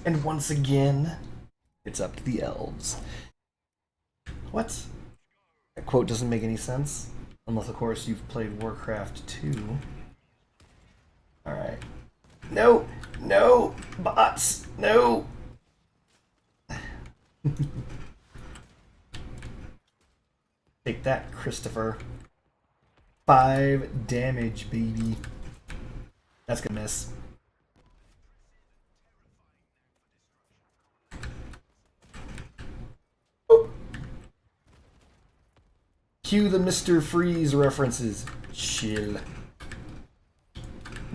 And once again, it's up to the elves. What? That quote doesn't make any sense. Unless, of course, you've played Warcraft 2. Alright. No! No! Bots! No! Take that, Christopher. 5 damage, baby. That's gonna miss. Oop. Cue the Mr. Freeze references. Chill.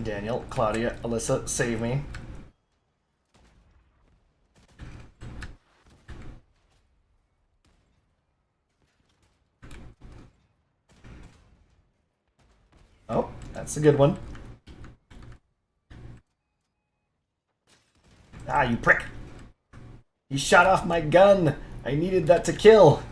Daniel, Claudia, Alyssa, save me. Oh, that's a good one. Ah, you prick. He shot off my gun. I needed that to kill.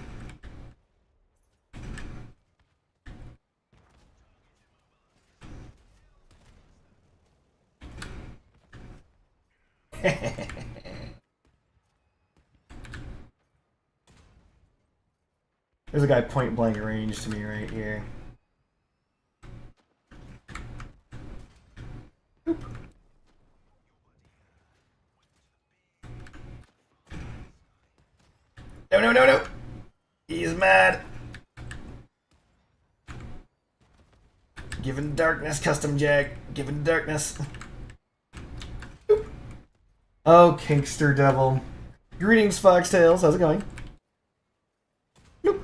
There's a guy point blank range to me right here. Oop. No, no, no, no! He's mad! Given darkness, custom jag. Given darkness. Oop. Oh, Kinkster Devil. Greetings, Foxtails. How's it going? Nope.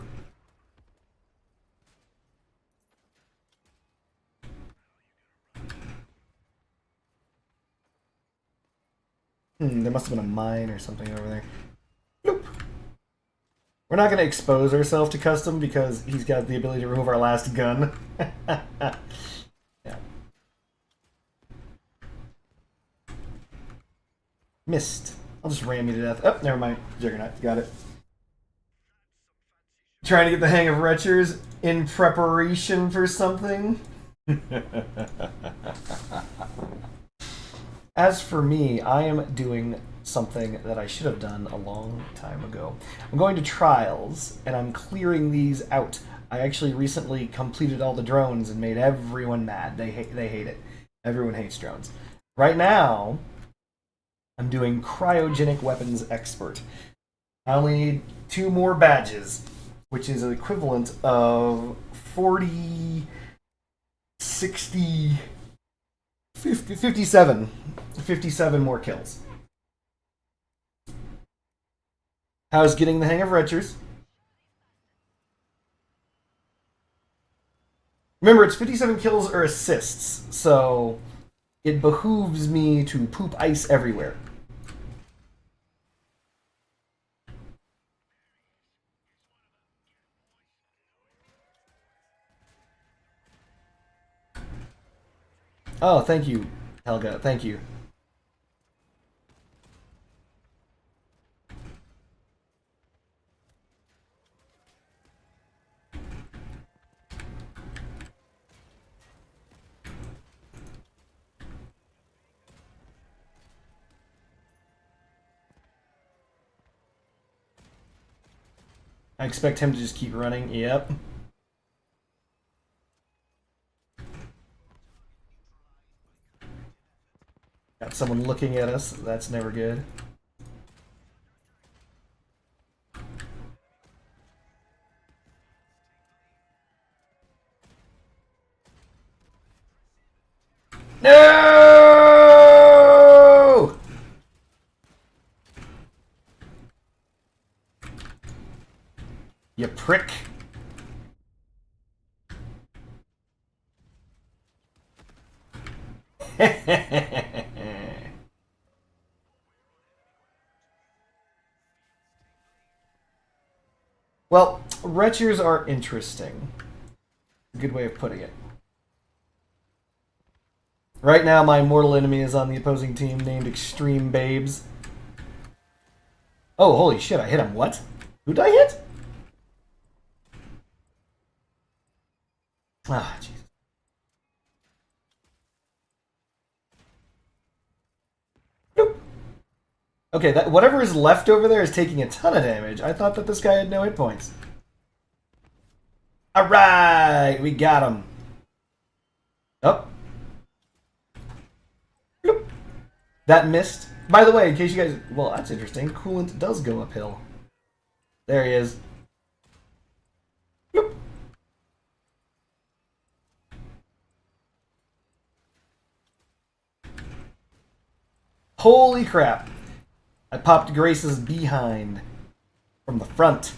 There must have been a mine or something over there. Nope. We're not going to expose ourselves to custom because he's got the ability to remove our last gun. Yeah. Missed. I'll just ram you to death. Oh, never mind. Juggernaut. Got it. Trying to get the hang of retchers in preparation for something. As for me, I am doing something that I should have done a long time ago. I'm going to trials, and I'm clearing these out. I actually recently completed all the drones and made everyone mad. They hate it. Everyone hates drones. Right now, I'm doing cryogenic weapons expert. I only need 2 more badges, which is an equivalent of 40, 60, 50, 57. 57 more kills. How's getting the hang of retchers? Remember, it's 57 kills or assists, so it behooves me to poop ice everywhere. Oh, thank you, Helga. Thank you. I expect him to just keep running. Yep. Got someone looking at us. That's never good. No! You prick. Well, retchers are interesting. A good way of putting it. Right now, my mortal enemy is on the opposing team named Extreme Babes. Oh, holy shit, I hit him. What? Who did I hit? Ah, jeez. Nope. Okay, that whatever is left over there is taking a ton of damage. I thought that this guy had no hit points. Alright, we got him. Oh. Bloop. That missed. By the way, in case you guys... Well, that's interesting. Coolant does go uphill. There he is. Bloop. Holy crap. I popped Grace's behind from the front.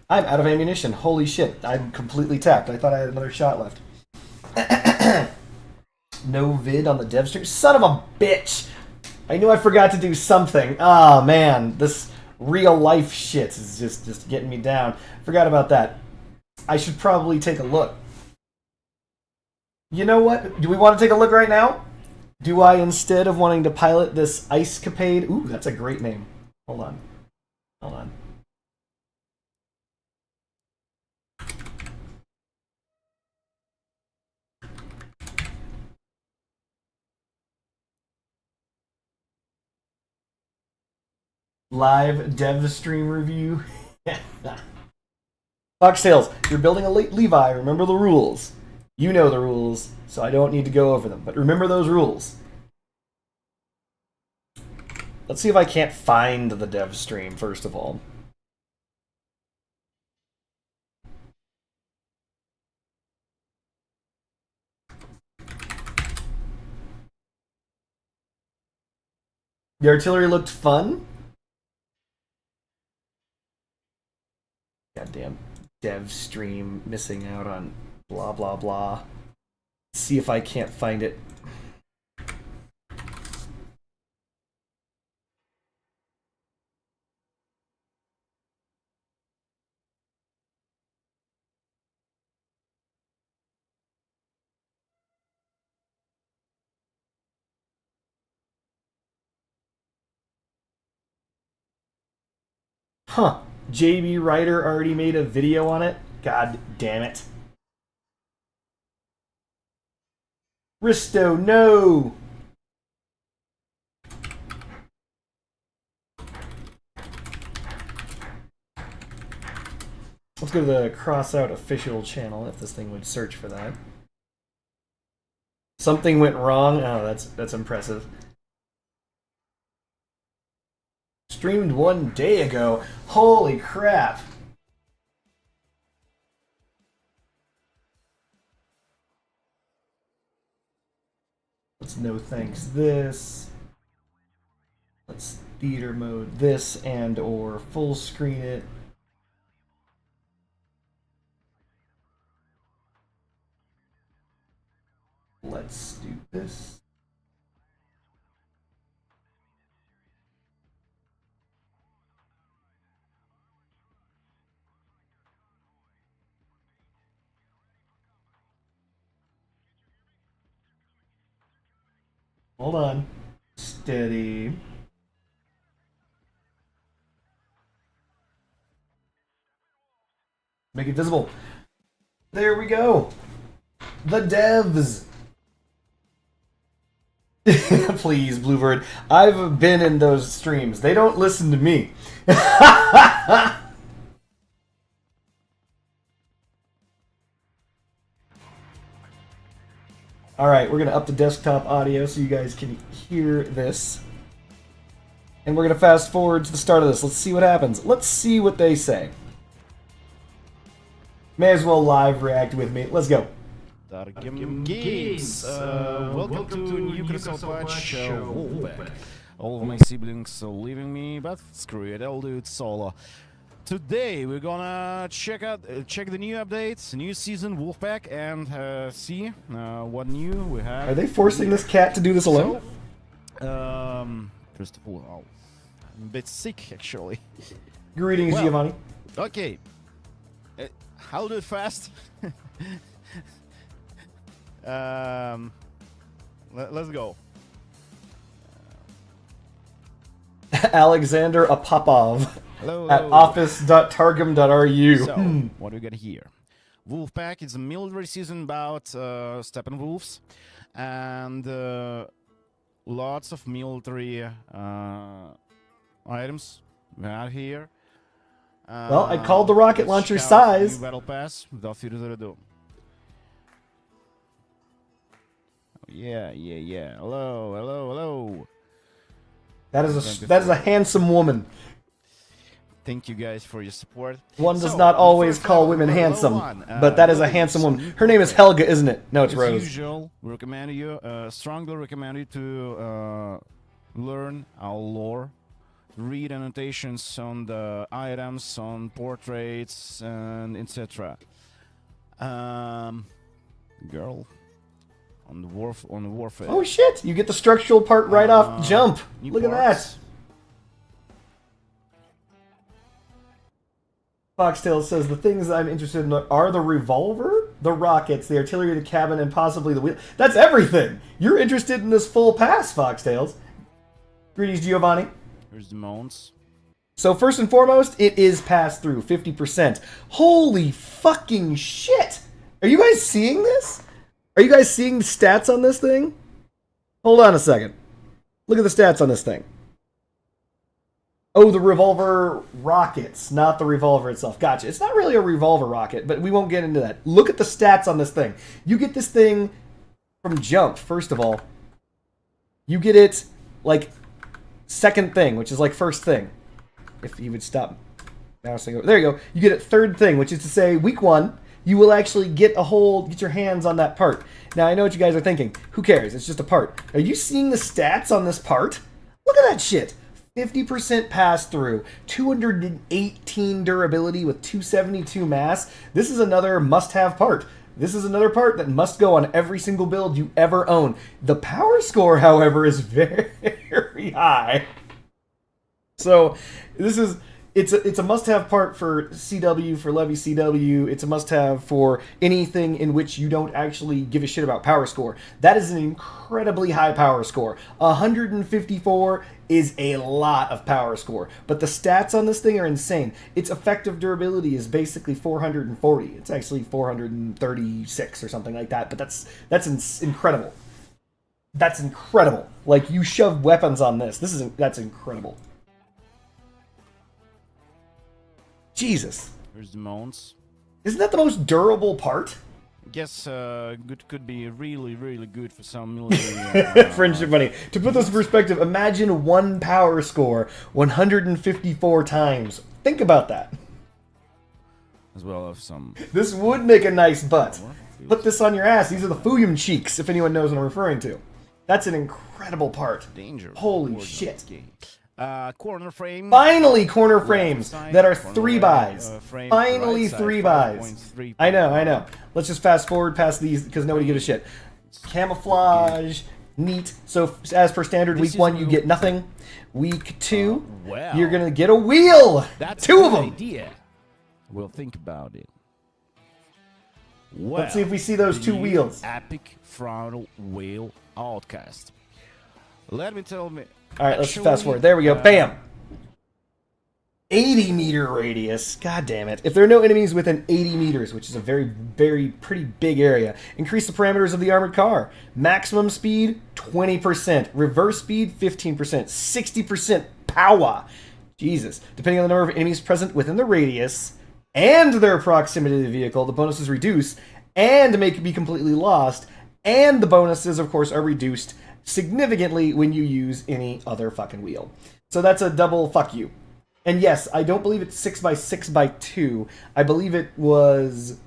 I'm out of ammunition. Holy shit. I'm completely tapped. I thought I had another shot left. No vid on the dev stream. Son of a bitch! I knew I forgot to do something. Ah, oh, man. This real life shit is just getting me down. Forgot about that. I should probably take a look. You know what? Do we want to take a look right now? Do I, instead of wanting to pilot this Ice Capade... Ooh, that's a great name. Hold on. Hold on. Live dev stream review. Foxtails, you're building a Levi. Remember the rules. You know the rules, so I don't need to go over them. But remember those rules. Let's see if I can't find the dev stream, first of all. The artillery looked fun. Goddamn dev stream missing out on blah blah blah. See if I can't find it. Huh. JB Ryder already made a video on it? God damn it. Risto, no! Let's go to the Crossout official channel if this thing would search for that. Something went wrong? Oh, that's impressive. Streamed 1 day ago. Holy crap. Let's no thanks this. Let's theater mode this and or full screen it. Let's do this. Hold on. Steady. Make it visible. There we go. The devs. Please, Bluebird. I've been in those streams. They don't listen to me. Alright, we're going to up the desktop audio so you guys can hear this. And we're going to fast forward to the start of this. Let's see what happens. Let's see what they say. May as well live react with me. Let's go. Dargim Games! Welcome to new Crossout patch Wolfpack. All of my siblings are leaving me, but screw it, I'll do it solo. Today we're gonna check the new updates, new season Wolfpack, and see what new we have. Are they forcing this cat to do this alone? So, first of all, I'm a bit sick actually. Greetings, Giovanni. Okay, I'll do it fast. Let's go. Alexander Apopov Hello. at office.targum.ru. So, what do we got here? Wolfpack is a military season about Steppenwolves, and lots of military items we have here. Well, I called the rocket Let's launcher check out size. new battle pass without further ado. Yeah. Hello. That is a handsome woman. Thank you guys for your support. One does So, not always first call level, women level handsome, one, but that is a look at handsome some woman. new Her name is progress. Helga, isn't it? No, it's As Rose. usual, we recommend you, strongly recommend you to learn our lore, read annotations on the items, on portraits, and etc. Girl, on the warfare. Oh shit! You get the structural part right off jump. New Look at parts. that. Foxtail says the things I'm interested in are the revolver, the rockets, the artillery, the cabin, and possibly the wheel. That's everything. You're interested in this full pass, Foxtails. Greetings, Giovanni. Here's the mounts. So first and foremost, it is pass through 50%. Holy fucking shit! Are you guys seeing this? Are you guys seeing the stats on this thing? Hold on a second. Look at the stats on this thing. Oh, the revolver rockets, not the revolver itself. Gotcha. It's not really a revolver rocket, but we won't get into that. Look at the stats on this thing. You get this thing from jump, first of all. You get it, like, second thing, which is like first thing. If you would stop mousing over. There you go. You get it third thing, which is to say, week 1, you will actually get your hands on that part. Now, I know what you guys are thinking. Who cares? It's just a part. Are you seeing the stats on this part? Look at that shit. 50% pass through, 218 durability with 272 mass. This is another must-have part. This is another part that must go on every single build you ever own. The power score, however, is very high. So it's a must-have part for CW, for Levy CW. It's a must-have for anything in which you don't actually give a shit about power score. That is an incredibly high power score. 154 is a lot of power score, but the stats on this thing are insane. Its effective durability is basically 440. It's actually 436 or something like that, but that's incredible. That's incredible. Like, you shove weapons on this. That's incredible. Jesus. Here's the mounts. Isn't that the most durable part? I guess could be really good for some military. Friendship money. To put this in perspective, imagine one power score 154 times. Think about that. As well as some. This would make a nice butt. Put this on your ass. These are the Fuyum cheeks, if anyone knows what I'm referring to. That's an incredible part. Danger. Holy shit. Corner frame. Finally, corner frames that are 3 buys. Finally, 3 buys. I know. Let's just fast forward past these because nobody gives a shit. Camouflage, neat. So, as per standard, week 1 you get nothing. Week 2, you're gonna get a wheel. That's 2 of them. Idea. We'll think about it. Well, Let's see if we see those 2 wheels. Epic frontal wheel outcast. Let me tell me. All right, let's fast forward. There we go. Bam. 80 meter radius. God damn it. If there are no enemies within 80 meters, which is a very pretty big area, increase the parameters of the armored car. Maximum speed, 20%. Reverse speed, 15%. 60% power. Jesus. Depending on the number of enemies present within the radius and their proximity to the vehicle, the bonuses reduce and may be completely lost. And the bonuses, of course, are reduced significantly when you use any other fucking wheel. So that's a double fuck you. And yes, I don't believe it's 6x6x2. I believe it was...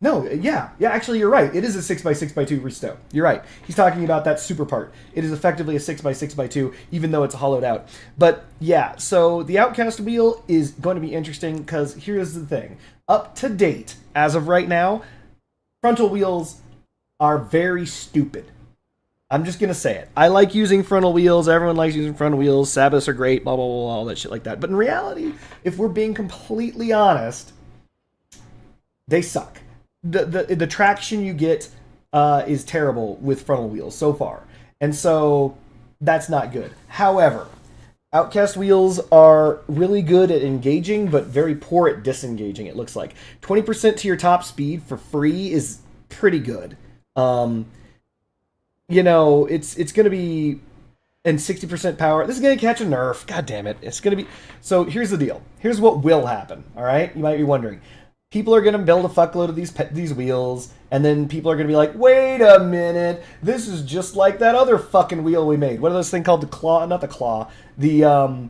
No, yeah, actually you're right. It is a 6x6x2 Risto. You're right. He's talking about that super part. It is effectively a 6x6x2, even though it's hollowed out. But yeah, so the Outcast wheel is going to be interesting because here's the thing. Up to date, as of right now, frontal wheels are very stupid. I'm just going to say it. I like using frontal wheels. Everyone likes using frontal wheels. Sabbaths are great, blah, blah, blah, all that shit like that. But in reality, if we're being completely honest, they suck. The traction you get is terrible with frontal wheels so far. And so that's not good. However, Outcast wheels are really good at engaging, but very poor at disengaging, it looks like. 20% to your top speed for free is pretty good. you know, it's gonna be and 60% power. This is gonna catch a nerf. God damn it! It's gonna be. So here's the deal. Here's what will happen. All right, you might be wondering. People are gonna build a fuckload of these wheels, and then people are gonna be like, "Wait a minute, this is just like that other fucking wheel we made. What are those thing called? The claw? Not the claw. The I'm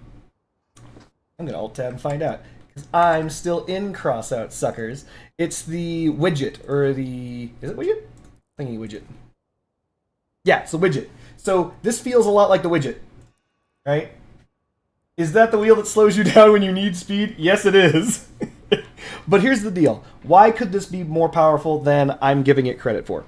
gonna alt tab and find out because I'm still in crossout, suckers. It's the widget or the is it widget? Thingy widget. Yeah, it's a widget. So this feels a lot like the widget, right? Is that the wheel that slows you down when you need speed? Yes, it is. But here's the deal. Why could this be more powerful than I'm giving it credit for?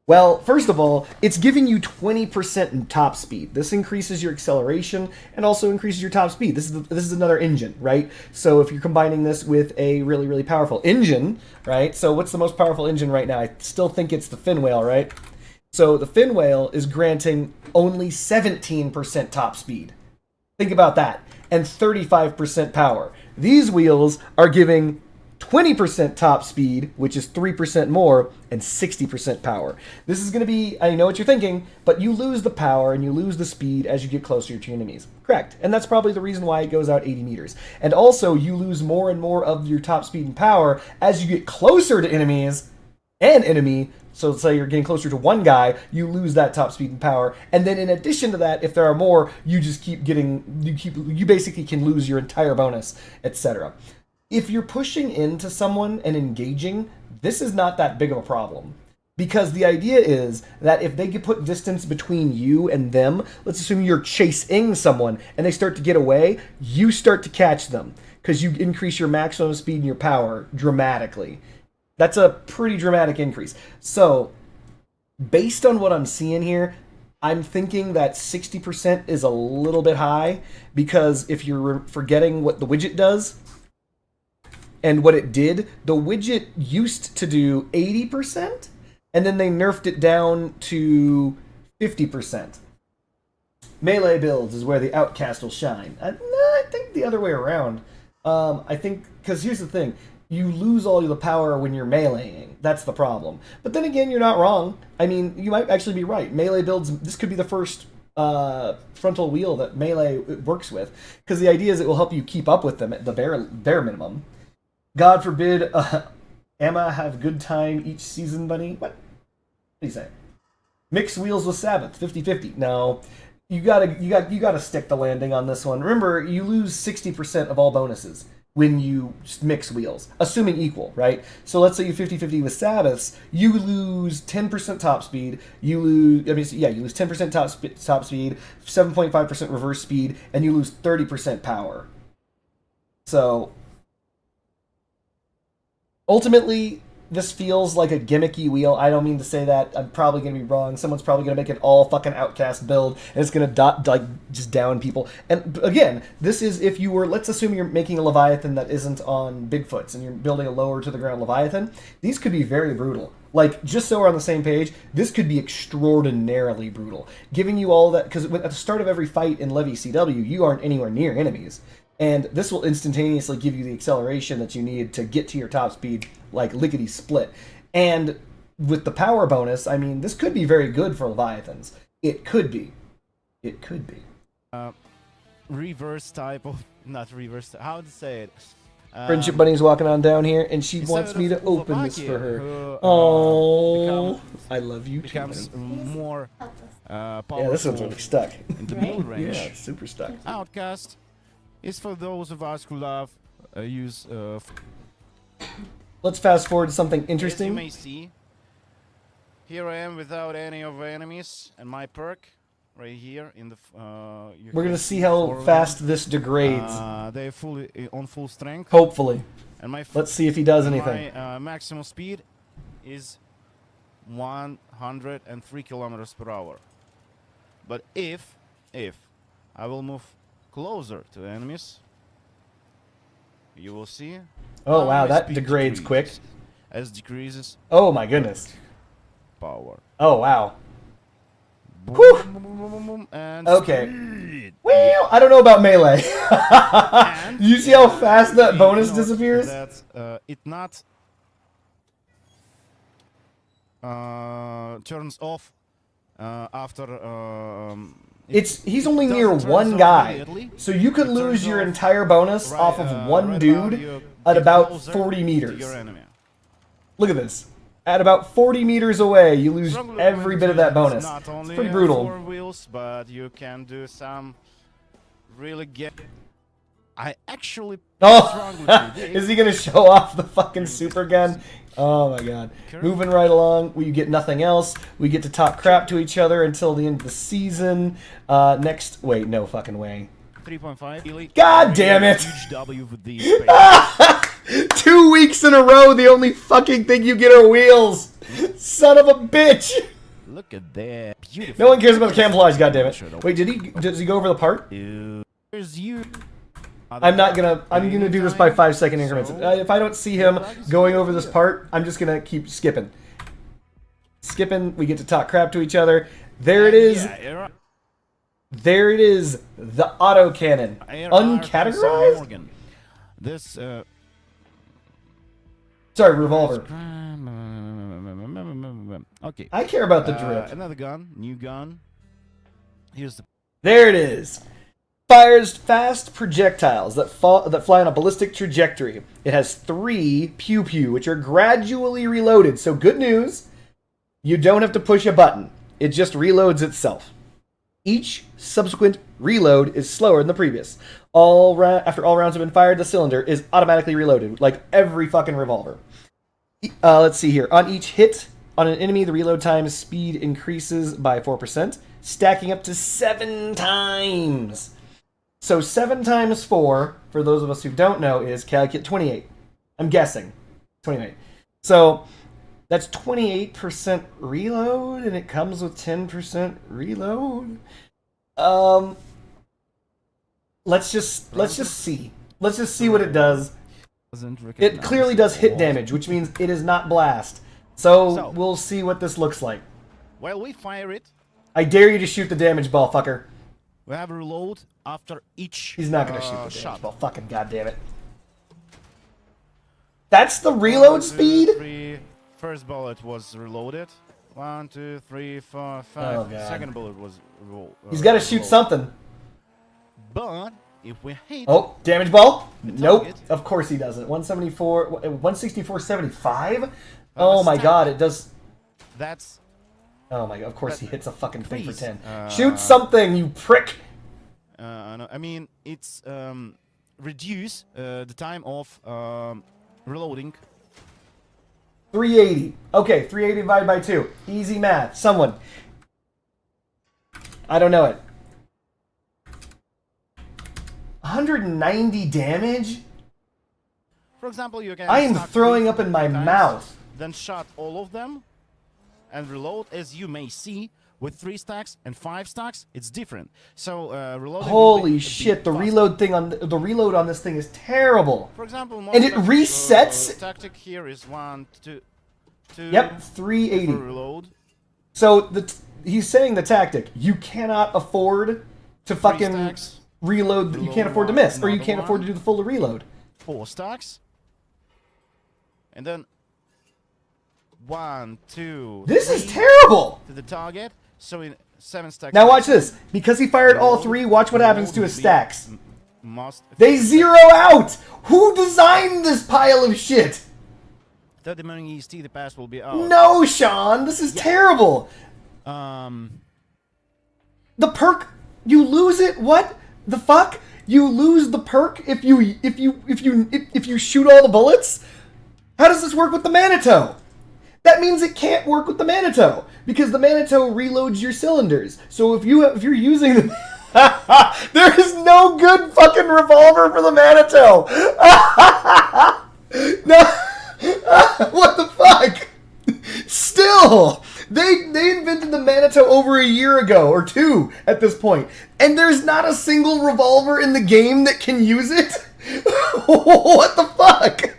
Well, first of all, it's giving you 20% in top speed. This increases your acceleration and also increases your top speed. This is another engine, right? So if you're combining this with a really, really powerful engine, right? So what's the most powerful engine right now? I still think it's the Finwhale, right? So the Finwhale is granting only 17% top speed. Think about that. And 35% power. These wheels are giving 20% top speed, which is 3% more, and 60% power. This is going to be, I know what you're thinking, but you lose the power and you lose the speed as you get closer to your enemies. Correct. And that's probably the reason why it goes out 80 meters. And also, you lose more and more of your top speed and power as you get closer to enemies and enemy. So let's say you're getting closer to one guy, you lose that top speed and power. And then in addition to that, if there are more, you just keep getting, you basically can lose your entire bonus, etc. If you're pushing into someone and engaging, this is not that big of a problem. Because the idea is that if they can put distance between you and them, let's assume you're chasing someone and they start to get away, you start to catch them. Because you increase your maximum speed and your power dramatically. That's a pretty dramatic increase. So, based on what I'm seeing here, I'm thinking that 60% is a little bit high. Because if you're forgetting what the widget does, and what it did, the widget used to do 80%, and then they nerfed it down to 50%. Melee builds is where the outcast will shine. No, I think the other way around. I think, because here's the thing, you lose all the power when you're meleeing. That's the problem. But then again, you're not wrong. I mean, you might actually be right. Melee builds, this could be the first frontal wheel that Melee works with, because the idea is it will help you keep up with them at the bare minimum. God forbid Emma have good time each season, Bunny. What do you say? Mix wheels with Sabbath, 50-50. No, you gotta stick the landing on this one. Remember, you lose 60% of all bonuses when you mix wheels, assuming equal, right? So let's say you 50-50 with Sabbaths, you lose 10% top speed. You lose 10% top speed, 7.5% reverse speed, and you lose 30% power. So ultimately, this feels like a gimmicky wheel. I don't mean to say that. I'm probably going to be wrong. Someone's probably going to make an all fucking outcast build, and it's going to just down people. And again, this is if you were, let's assume you're making a Leviathan that isn't on Bigfoot's, and you're building a lower to the ground Leviathan. These could be very brutal. Like, just so we're on the same page, this could be extraordinarily brutal. Giving you all that, because at the start of every fight in Levy CW, you aren't anywhere near enemies. And this will instantaneously give you the acceleration that you need to get to your top speed, like lickety-split. And with the power bonus, I mean, this could be very good for Leviathans. It could be. It could be. Reverse type of... Not reverse... How to say it? Friendship Bunny's walking on down here, and she wants me to open this for her. Oh, I love you too, becomes more powerful. Yeah, this one's really stuck. In the build range. Yeah, it's super stuck. Outcast is for those of us who love use. Let's fast forward to something As you interesting. may see, here I am without any of enemies, and my perk right here in the. We're gonna see how fast this degrades. They're fully on full strength. Hopefully. And Let's see if he does anything. My maximum speed is 103 kilometers per hour. But if I will move closer to enemies, you will see. Oh wow, my that speed degrades quick. decreases. As decreases Oh my goodness. power. Oh wow. Boom, Whew. boom, boom, boom, boom, boom, and Okay. speed. Well, I don't know about melee. And You see how fast that bonus note disappears? That it not turns off after He's only it near doesn't one turn guy, immediately. so you could It lose turns your off entire bonus off of one right dude about you at get about closer 40 to meters. your enemy. Look at this. At about 40 meters away, you lose Struggle every with bit of that it's bonus. Not It's only pretty brutal. 4 wheels, but you can do some really get. I actually Oh, struggle with this. is he gonna show off the fucking super gun? Oh my god. Moving right along, we get nothing else. We get to talk crap to each other until the end of the season. Wait, no fucking way. 3.5. Really, God damn it! Huge W with these. Spaces. 2 weeks in a row, the only fucking thing you get are wheels. Son of a bitch. Look at that. Beautiful. No one cares about the camouflage, goddammit. Wait, does he go over the part? Here's you. I'm gonna do this by 5-second increments. If I don't see him going over this part, I'm just gonna keep skipping. Skipping, we get to talk crap to each other. There it is. Yeah, There it is. The autocannon. Uncategorized? This Sorry, revolver. Okay. I care about the drip. Another gun, new gun. Here's the There it is. Fires fast projectiles that fly on a ballistic trajectory. It has 3 pew-pew, which are gradually reloaded. So good news, you don't have to push a button. It just reloads itself. Each subsequent reload is slower than the previous. After all rounds have been fired, the cylinder is automatically reloaded, like every fucking revolver. Let's see here. On each hit on an enemy, the reload time speed increases by 4%, stacking up to 7 times. So 7 times 4, for those of us who don't know, is calculate 28. I'm guessing. 28. So that's 28% reload, and it comes with 10% reload. Let's just see. Let's just see what it does. It clearly does hit damage, which means it is not blast. So we'll see what this looks like. Well, we fire it. I dare you to shoot the damage ball, fucker. We have a reload after each He's not gonna shoot the damage shot. ball. Fucking goddamn it. That's the reload 1, 2, speed? 3. First bullet was reloaded. 1, 2, 3, 4, 5. Oh, God. Second bullet was He's got to shoot something. But if we hit, Oh, damage ball? Nope. target. Of course he doesn't. 164.75? Oh my stack. god, it does. that's Oh my god, of course he hits a fucking thing for Please, 10. Shoot something, you prick! no, I mean it's reduce the time of reloading. 380. Okay, 380 divided by 2. Easy math. Someone. I don't know it. 190 damage? For example, you can. I am start throwing 3 up in my times, mouth. Then shot all of them, and reload. As you may see, with 3 stacks and 5 stacks, it's different. So reloading. will be Holy a bit shit, the faster. reload thing on the reload on this thing is terrible. For example, And it most resets? tactic here is 1, 2, 2. Yep, for 380. reload. So he's saying the tactic. You cannot afford to 3 fucking stacks, reload. You reload can't afford to one, miss, or you another can't afford to one. do the full reload. 4 stacks, and then 1, 2. This is 3 terrible. to the target. So in 7 stacks. Now watch this. Because he fired all Reload, 3, watch what happens to reload his will be stacks. Must. They zero out. Who designed this pile of shit? 30 million EST. The pass will be out. No, Sean. This is terrible. The perk, you lose it. What the fuck? You lose the perk if you shoot all the bullets. How does this work with the Manitou? That means it can't work with the Manitou because the Manitou reloads your cylinders. So if you're using the there is no good fucking revolver for the Manitou. No, what the fuck? Still, they invented the Manitou over a year ago or 2 at this point, and there's not a single revolver in the game that can use it. What the fuck?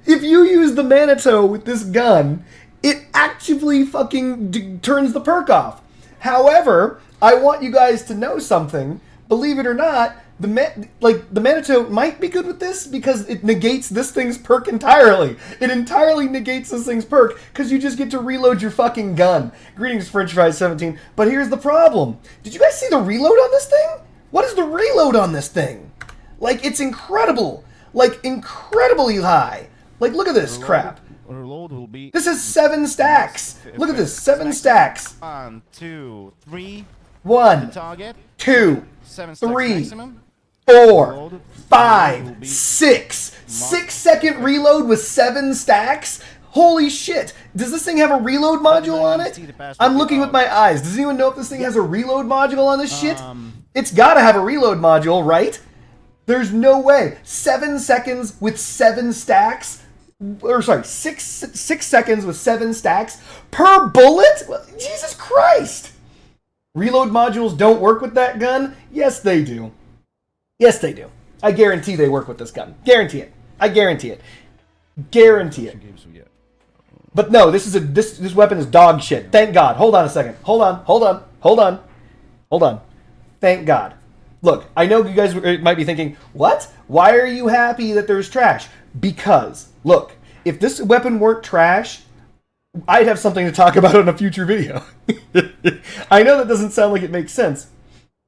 If you use the Manitou with this gun, it actively fucking turns the perk off. However, I want you guys to know something. Believe it or not, the Manitou might be good with this because it negates this thing's perk entirely. It entirely negates this thing's perk because you just get to reload your fucking gun. Greetings, French Fries 17. But here's the problem. Did you guys see the reload on this thing? What is the reload on this thing? Like, it's incredible. Like, incredibly high. Like, look at this crap. Reload will be. This is 7 stacks. Look at this, 7 stacks. 1, 2, 3. 1, Target. 2, 7 stacks 3, maximum. 4, 5, 6. 6-second reload with 7 stacks? Holy shit. Does this thing have a reload module on it? I'm looking with my eyes. Does anyone know if this thing has a reload module on this shit? It's gotta have a reload module, right? There's no way. 7 seconds with 7 stacks? Or sorry, 6 seconds with 7 stacks per bullet? Jesus Christ! Reload modules don't work with that gun? Yes, they do. Yes, they do. I guarantee they work with this gun. Guarantee it. I guarantee it. Guarantee it. But no, this weapon is dog shit. Thank God. Hold on a second. Hold on. Thank God. Look, I know you guys might be thinking, what? Why are you happy that there's trash? Because, look, if this weapon weren't trash, I'd have something to talk about in a future video. I know that doesn't sound like it makes sense,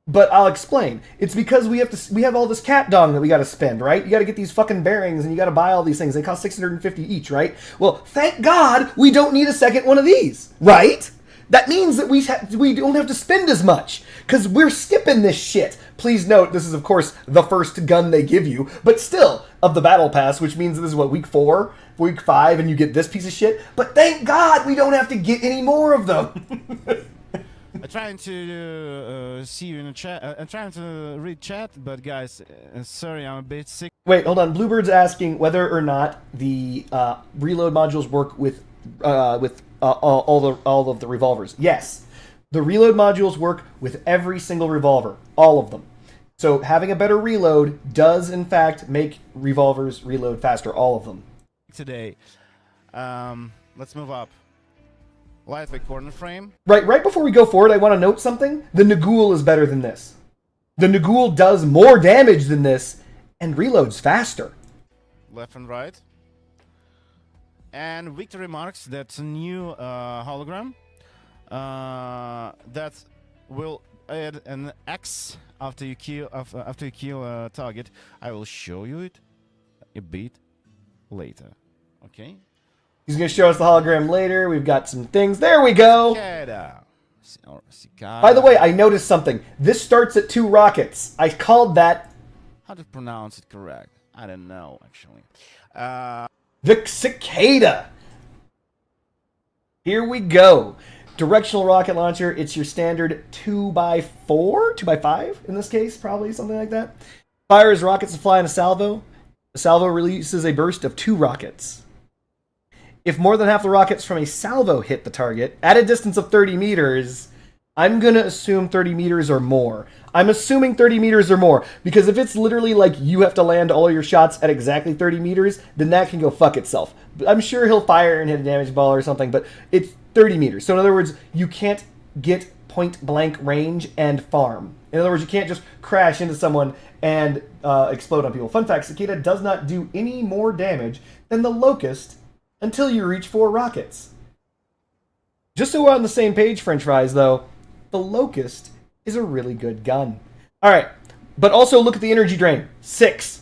but I'll explain. It's because we have all this cat dong that we gotta spend, right? You gotta get these fucking bearings and you gotta buy all these things. They cost 650 each, right? Well, thank God we don't need a second one of these, right? That means that we don't have to spend as much, because we're skipping this shit. Please note, this is, of course, the first gun they give you, but still, of the Battle Pass, which means this is, what, week 4, week 5, and you get this piece of shit? But thank God we don't have to get any more of them. I'm trying to see you in the chat. I'm trying to read chat, but guys, sorry, I'm a bit sick. Wait, hold on. Bluebird's asking whether or not the reload modules work with all of the revolvers. Yes, the reload modules work with every single revolver, all of them. So having a better reload does, in fact, make revolvers reload faster, all of them. Today, let's move up. Lightweight corner frame. Right before we go forward, I want to note something. The Nagul is better than this. The Nagul does more damage than this and reloads faster. Left and right. And Victory Marks, that's a new hologram that will add an X after you kill a target. I will show you it a bit later. Okay. He's going to show us the hologram later. We've got some things. There we go. By the way, I noticed something. This starts at 2 rockets. I called that... How to pronounce it correct? I don't know, actually. The Cicada. Here we go. Directional rocket launcher. It's your standard 2x4? 2x5 in this case, probably, something like that. Fires rockets to fly in a salvo. The salvo releases a burst of 2 rockets. If more than half the rockets from a salvo hit the target at a distance of 30 meters, I'm going to assume 30 meters or more. I'm assuming 30 meters or more, because if it's literally like you have to land all your shots at exactly 30 meters, then that can go fuck itself. I'm sure he'll fire and hit a damage ball or something, but it's 30 meters. So in other words, you can't get point blank range and farm. In other words, you can't just crash into someone and explode on people. Fun fact, Cicada does not do any more damage than the Locust until you reach 4 rockets. Just so we're on the same page, French Fries, though, the Locust is a really good gun. Alright, but also look at the energy drain. 6.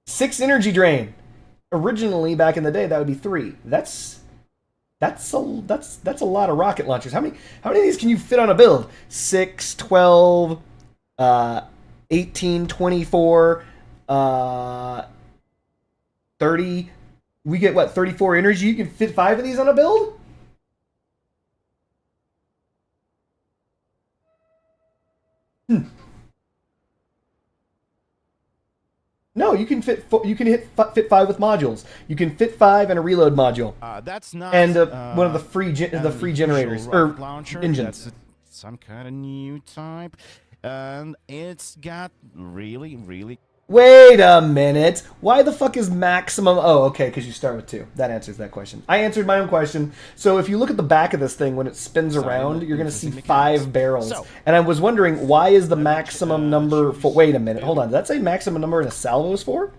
6 energy drain. Originally, back in the day, that would be 3. That's a lot of rocket launchers. How many of these can you fit on a build? 6, 12, 18, 24, 30... We get, what, 34 energy? You can fit 5 of these on a build? No, you can fit 5 with modules. You can fit 5 and a reload module. That's not and one of the free generators or launcher. engines. That's some kind of new type, and it's got really Wait a minute. Why the fuck is maximum? Oh, okay, because you start with 2. That answers that question. I answered my own question. So if you look at the back of this thing, when it spins around, you're going to see 5 barrels. So, and I was wondering, why is the maximum number for... Wait a minute. Hold on. Did that say maximum number in a salvo is 4?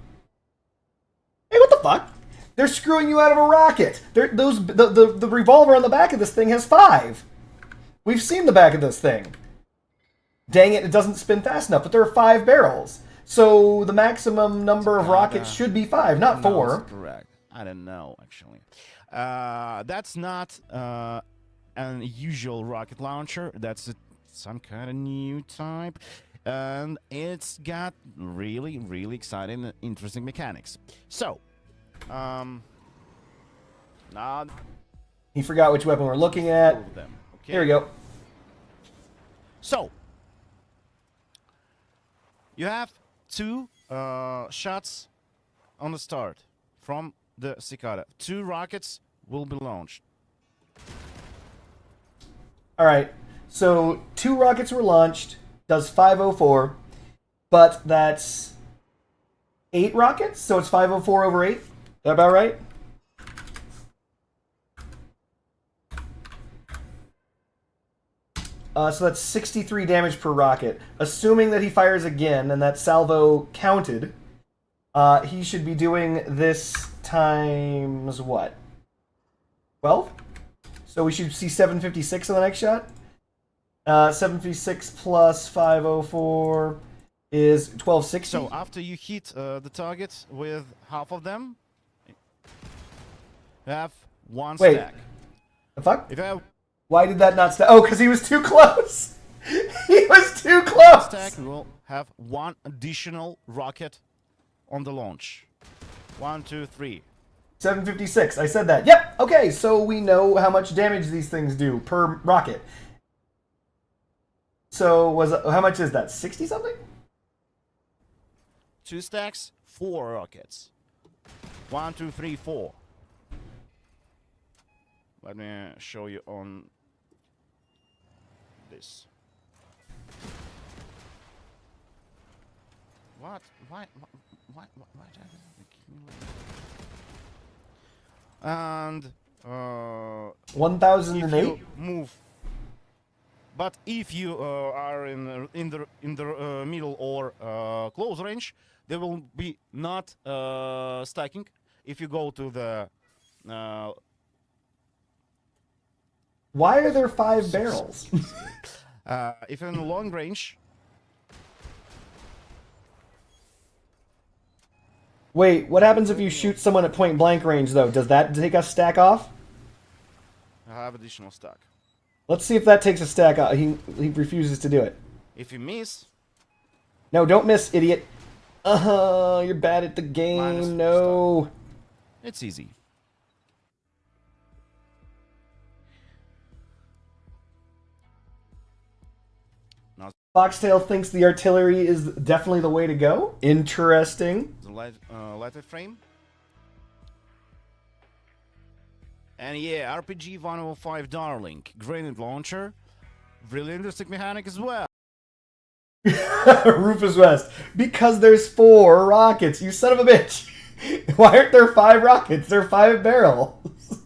Hey, what the fuck? They're screwing you out of a rocket. The revolver on the back of this thing has 5. We've seen the back of this thing. Dang it, it doesn't spin fast enough, but there are 5 barrels. So the maximum number of rockets should be 5, not 4. No, correct. I don't know, actually. That's not an usual rocket launcher. That's some kind of new type. And it's got really, really exciting and interesting mechanics. So, now... He forgot which weapon we're looking at. Them, okay? Here we go. So, you have 2 shots on the start from the Cicada. 2 rockets will be launched. All right. So 2 rockets were launched. Does 504, but that's 8 rockets. So it's 504 over 8. Is that about right? So that's 63 damage per rocket. Assuming that he fires again and that salvo counted, he should be doing this times what? 12? So we should see 756 on the next shot. 756 plus 504 is 1260. So after you hit the target with half of them, you have 1 Wait. stack. The fuck? If you have Why did that not stack? Oh, because he was too close. He was too close. stack, you will have 1 additional rocket on the launch. 1, 2, 3. 756. I said that. Yep. Okay, so we know how much damage these things do per rocket. So how much is that? 60 something? 2 stacks, 4 rockets. 1, 2, 3, 4. Let me show you on this. What? Why? And 1008? if you move, but if you are in the middle or close range, they will be not stacking. If you go to the Why are there 5 barrels? if you're in the long range, Wait, what happens if you shoot someone at point blank range, though? Does that take a stack off? I have additional stack. Let's see if that takes a stack off. He refuses to do it. If you miss, No, don't miss, idiot. You're bad at the game. No. it's easy. Foxtail thinks the artillery is definitely the way to go. Interesting. The lighter frame. And yeah, RPG 105 Darling, grenade launcher, really interesting mechanic as well. Rufus West. Because there's 4 rockets, you son of a bitch. Why aren't there 5 rockets? There are 5 barrels.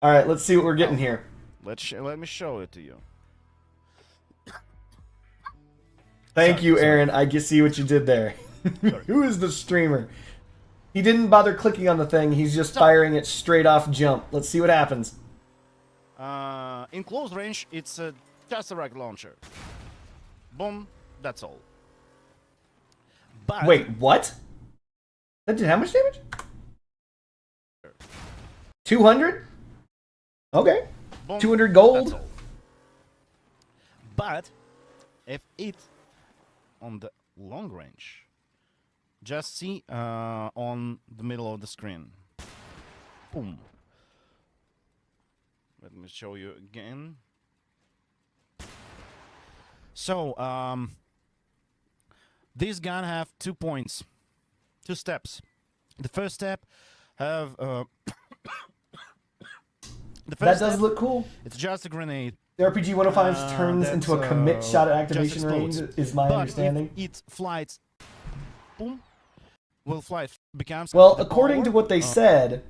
Alright, let's see what we're getting here. Let me show it to you. Thank you, Aaron. I can see what you did there. Who is the streamer? He didn't bother clicking on the thing. He's just firing it straight off jump. Let's see what happens. In close range, it's just a rocket launcher. Boom, that's all. But Wait, what? That did how much damage? 200? Okay. boom, 200 gold? that's all. But if it on the long range, just see on the middle of the screen. Boom. Let me show you again. So, this gun have 2 points, 2 steps. The first step have the That first does step, look cool. it's just a grenade. The RPG 105 turns that's, into a commit shot at just activation range, explodes. is my But understanding. if it flies boom, will fly. Becomes Well, the according to power. what they said,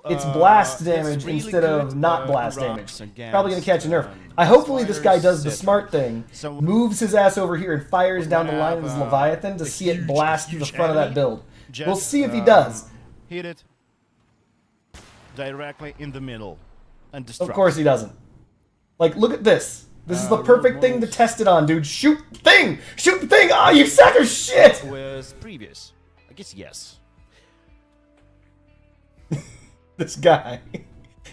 it's blast damage really instead of good, not blast rocks damage. against, Probably gonna catch a nerf. Hopefully this guy does the spiders, smart thing, So moves his ass over here and fires we're down the gonna line of his have, Leviathan to a see it huge- blast through the huge front of that enemy build. just, We'll see if he does. Hit it directly in the middle and Of destruct. course he doesn't. Like, look at this. This is the Real perfect thing to models. test it on, dude. Shoot the thing! Shoot the thing! Ah, you sack of shit! Was previous. I guess yes. This guy.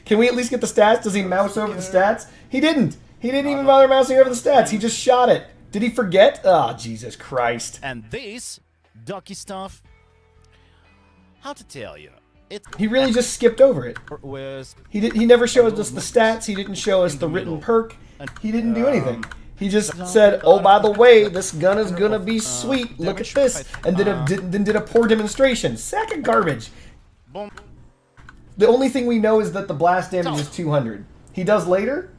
Can we at least get the stats? Does he mouse over the stats? He didn't. He didn't even bother mousing over the stats. He just shot it. Did he forget? Oh, Jesus Christ. And this ducky stuff. How to tell you? It He really just skipped over it. was He never showed us the stats. He didn't show us the written perk. He didn't do anything. He just said, "Oh, by the way, this gun is gonna be sweet. Look at this," and then did a poor demonstration. Sack of garbage. boom. The only thing we know is that the blast damage is 200. He does later.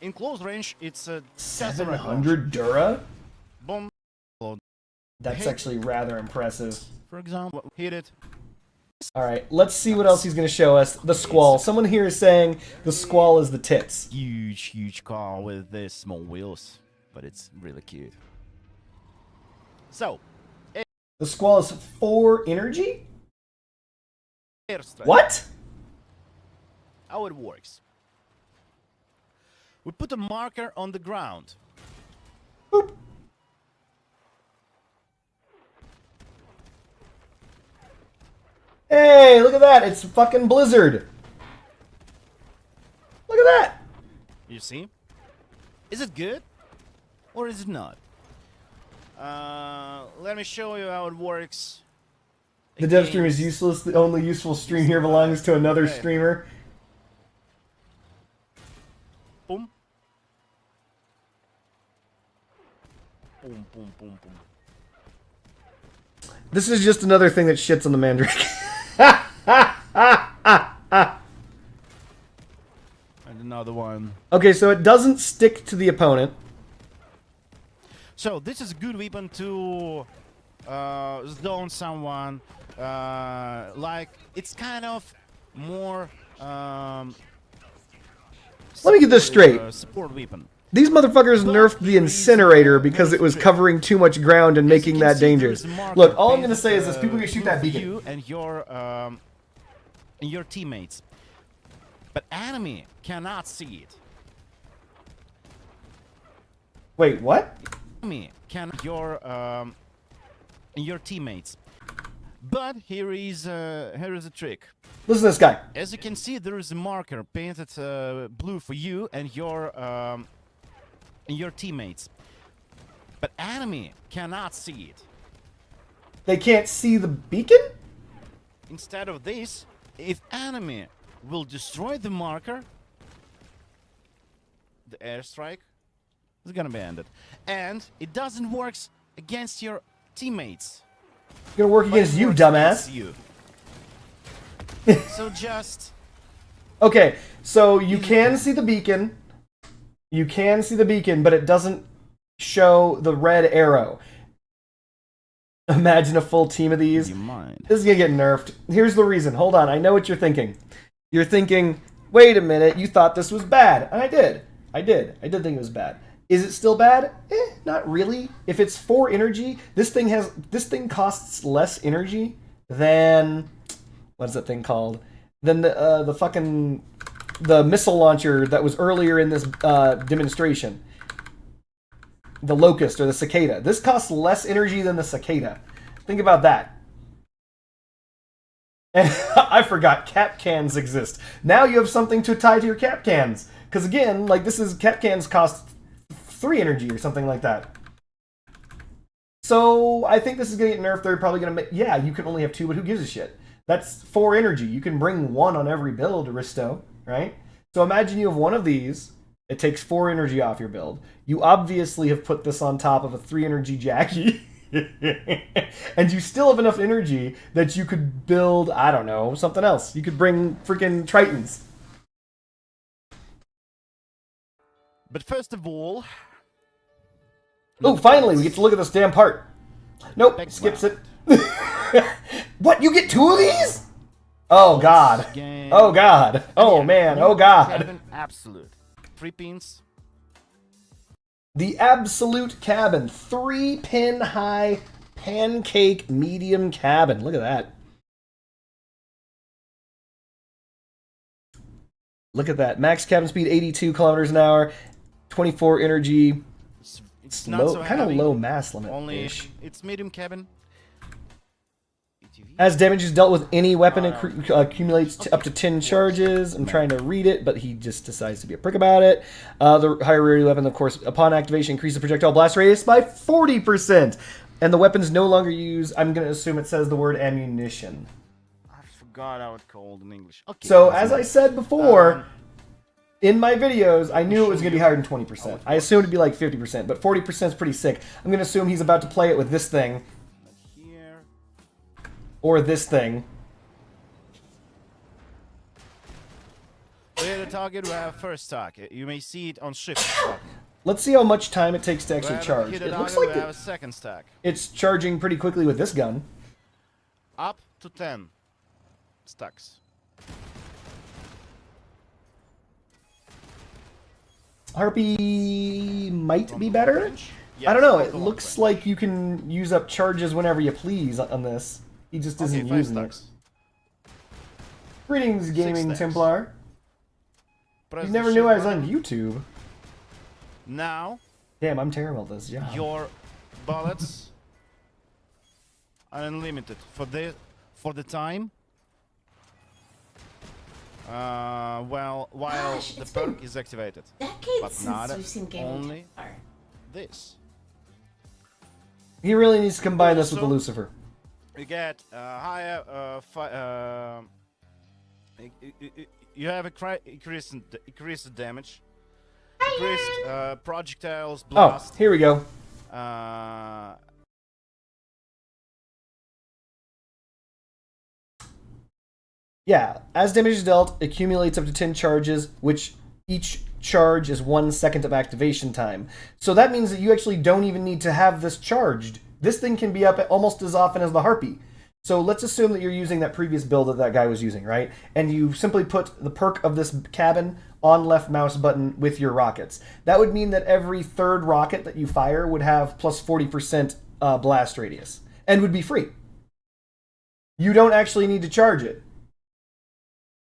In close range, it's a 700 Dura. Boom. That's actually rather impressive. For example, hit it. All right, let's see what else he's going to show us. The Squall. Someone here is saying the Squall is the tits. Huge car with the small wheels, but it's really cute. So, The Squall is 4 energy? airstrike. What? How it works? We put a marker on the ground. Boop. Hey, look at that. It's fucking Blizzard. Look at that. You see? Is it good? Or is it not? Let me show you how it works. The dev stream is useless. The only useful stream here belongs to another streamer. Boom. Boom, boom, boom, boom. This is just another thing that shits on the Mandrake. And another one. Okay, so it doesn't stick to the opponent. So this is a good weapon to zone someone. Like it's kind of more. Let me get this straight. Support weapon. These motherfuckers nerfed the incinerator because it was covering too much ground and making that dangerous. Look, all I'm gonna say is this: people can shoot that beacon. You and your teammates, but enemy cannot see it. Wait, what? Enemy can your teammates. But here is a trick. Listen to this guy. As you can see, there is a marker painted blue for you and your teammates. But enemy cannot see it. They can't see the beacon? Instead of this, if enemy will destroy the marker, the airstrike is gonna be ended. And it doesn't work against your teammates. It's gonna work but it against you, works dumbass. against you. So just Okay, so you can see the beacon. You can see the beacon, but it doesn't show the red arrow. Imagine a full team of these. you mind. This is gonna get nerfed. Here's the reason. Hold on, I know what you're thinking. You're thinking, wait a minute, you thought this was bad. And I did. I did think it was bad. Is it still bad? Not really. If it's 4 energy, this thing costs less energy than what's that thing called? Than the missile launcher that was earlier in this demonstration. The Locust or the Cicada. This costs less energy than the Cicada. Think about that. And I forgot cap cans exist. Now you have something to tie to your cap cans. Because again, like cap cans cost 3 energy or something like that. So I think this is going to get nerfed. They're probably going to make... Yeah, you can only have 2, but who gives a shit? That's 4 energy. You can bring 1 on every build, Aristo, right? So imagine you have one of these. It takes 4 energy off your build. You obviously have put this on top of a 3 energy Jackie. And you still have enough energy that you could build, I don't know, something else. You could bring freaking Tritons. But first of all, Oh, finally, we get to look at this damn part. Nope, Background. skips it. What? You get 2 of these? Oh god. Game. Oh god. Oh Yeah, man. new Oh god. cabin absolute. 3 pins. The Absolute Cabin. 3-pin high pancake medium cabin. Look at that. Look at that. Max cabin speed 82 kilometers an hour. 24 energy. It's not so kind of heavy. low mass limit. Only it's medium cabin. As damage is dealt with any weapon, accumulates up to 10 charges. I'm trying to read it, but he just decides to be a prick about it. The higher rarity weapon, of course, upon activation, increases the projectile blast radius by 40%. And the weapons no longer use, I'm going to assume it says the word ammunition. I forgot how it's called in English. Okay. So, as I said before, in my videos, I knew it was going to be higher than 20%. I assumed it'd be like 50%, but 40% is pretty sick. I'm going to assume he's about to play it with this thing. Here. Or this thing. Clear the target. We have first target. You may see it on shift. Let's see how much time it takes to actually charge. Hit It a looks target, like we have a second stack. it's charging pretty quickly with this gun. Up to 10 stacks. Harpy might From be the better. workbench? I don't know. Yes, It from the looks workbench. like you can use up charges whenever you please on this. He just isn't Okay, 5 using stacks. it. Greetings, Gaming stacks. Templar. Press You the never knew shift I was button. on YouTube. Now, Damn, I'm terrible at this job. your bullets are unlimited for the time. While Gosh, the it's perk been is activated. Decades But since not we've seen gaming. only Templar. this. He really needs to combine this with the Also- Lucifer. You get higher. You have increased damage. Increased projectiles Oh, blast. here we go. Yeah, as damage is dealt, accumulates up to 10 charges, which each charge is 1 second of activation time. So that means that you actually don't even need to have this charged. This thing can be up almost as often as the Harpy. So let's assume that you're using that previous build that guy was using, right? And you simply put the perk of this cabin on left mouse button with your rockets. That would mean that every third rocket that you fire would have plus 40% blast radius and would be free. You don't actually need to charge it.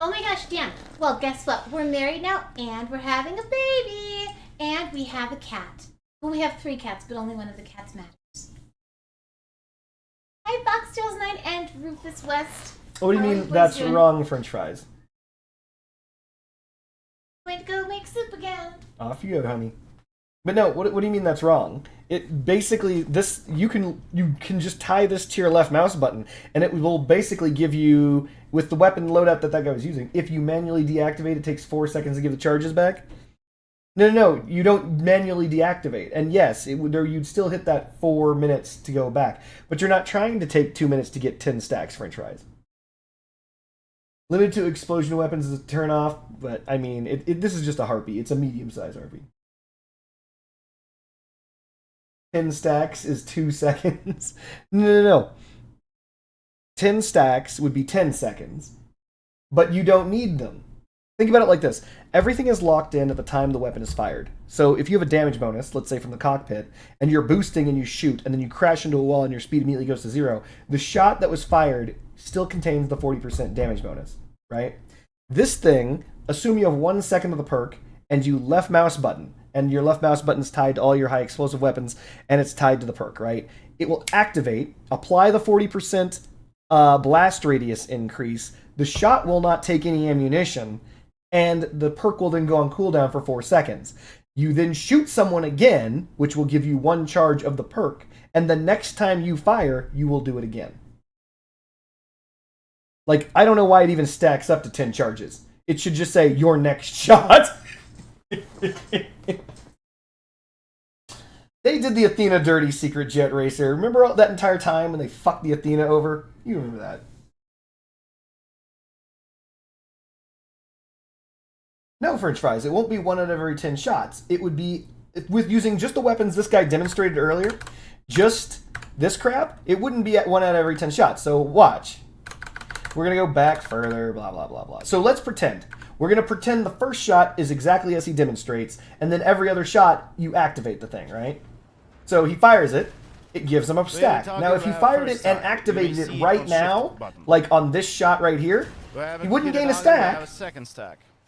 Oh my gosh, damn. Well, guess what? We're married now, and we're having a baby, and we have a cat. Well, we have 3 cats, but only one of the cats matters. Hi, Foxtails9 and Rufus West. What do you How are mean boys that's doing? wrong, French fries? Going to go make soup again. Off you go, honey. But no, what do you mean that's wrong? It basically this you can just tie this to your left mouse button, and it will basically give you with the weapon loadout that guy was using. If you manually deactivate, it takes 4 seconds to give the charges back. No, you don't manually deactivate. And yes, you'd still hit that 4 minutes to go back, but you're not trying to take 2 minutes to get 10 stacks, French fries. Limited to explosion weapons is a turn off, but I mean, this is just a Harpy. It's a medium-sized Harpy. 10 stacks is 2 seconds. No. 10 stacks would be 10 seconds. But you don't need them. Think about it like this. Everything is locked in at the time the weapon is fired. So if you have a damage bonus, let's say from the cockpit, and you're boosting and you shoot, and then you crash into a wall and your speed immediately goes to 0, the shot that was fired still contains the 40% damage bonus, right? This thing, assume you have 1 second of the perk, and you left mouse button, and your left mouse button is tied to all your high explosive weapons, and it's tied to the perk, right? It will activate, apply the 40% blast radius increase, the shot will not take any ammunition, and the perk will then go on cooldown for 4 seconds. You then shoot someone again, which will give you 1 charge of the perk, and the next time you fire, you will do it again. Like, I don't know why it even stacks up to 10 charges. It should just say, your next shot. They did the Athena dirty Secret Jet Racer. Remember all that entire time when they fucked the Athena over? You remember that. No, French fries. It won't be 1 out of every 10 shots. It would be, with using just the weapons this guy demonstrated earlier, just this crap, it wouldn't be at 1 out of every 10 shots. So watch. We're going to go back further, blah, blah, blah, blah. So let's pretend. We're going to pretend the first shot is exactly as he demonstrates, and then every other shot, you activate the thing, right? So he fires it. It gives him a stack. Now, if he fired it and activated it right now, like on this shot right here, he wouldn't gain a stack,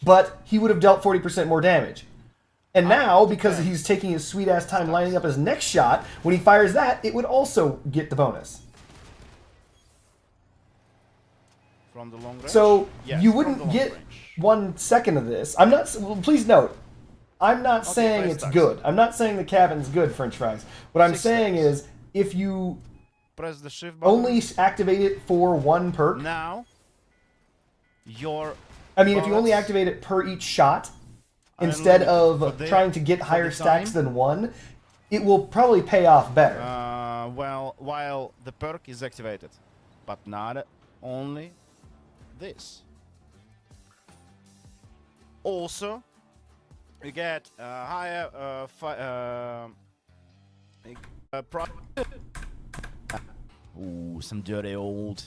but he would have dealt 40% more damage. And now, because he's taking his sweet-ass time lining up his next shot, when he fires that, it would also get the bonus. From the long range? So, yes, you wouldn't get 1 second of this. I'm not... Well, please note, I'm not saying it's good. I'm not saying the cabin's good, French fries. What I'm saying is, if you press the shift button, only activate it for 1 perk... Now, your... I mean, if you only activate it per each shot, instead of trying to get higher stacks than 1, it will probably pay off better. Well, while the perk is activated, but not only this. Also, you get higher ooh, some dirty old.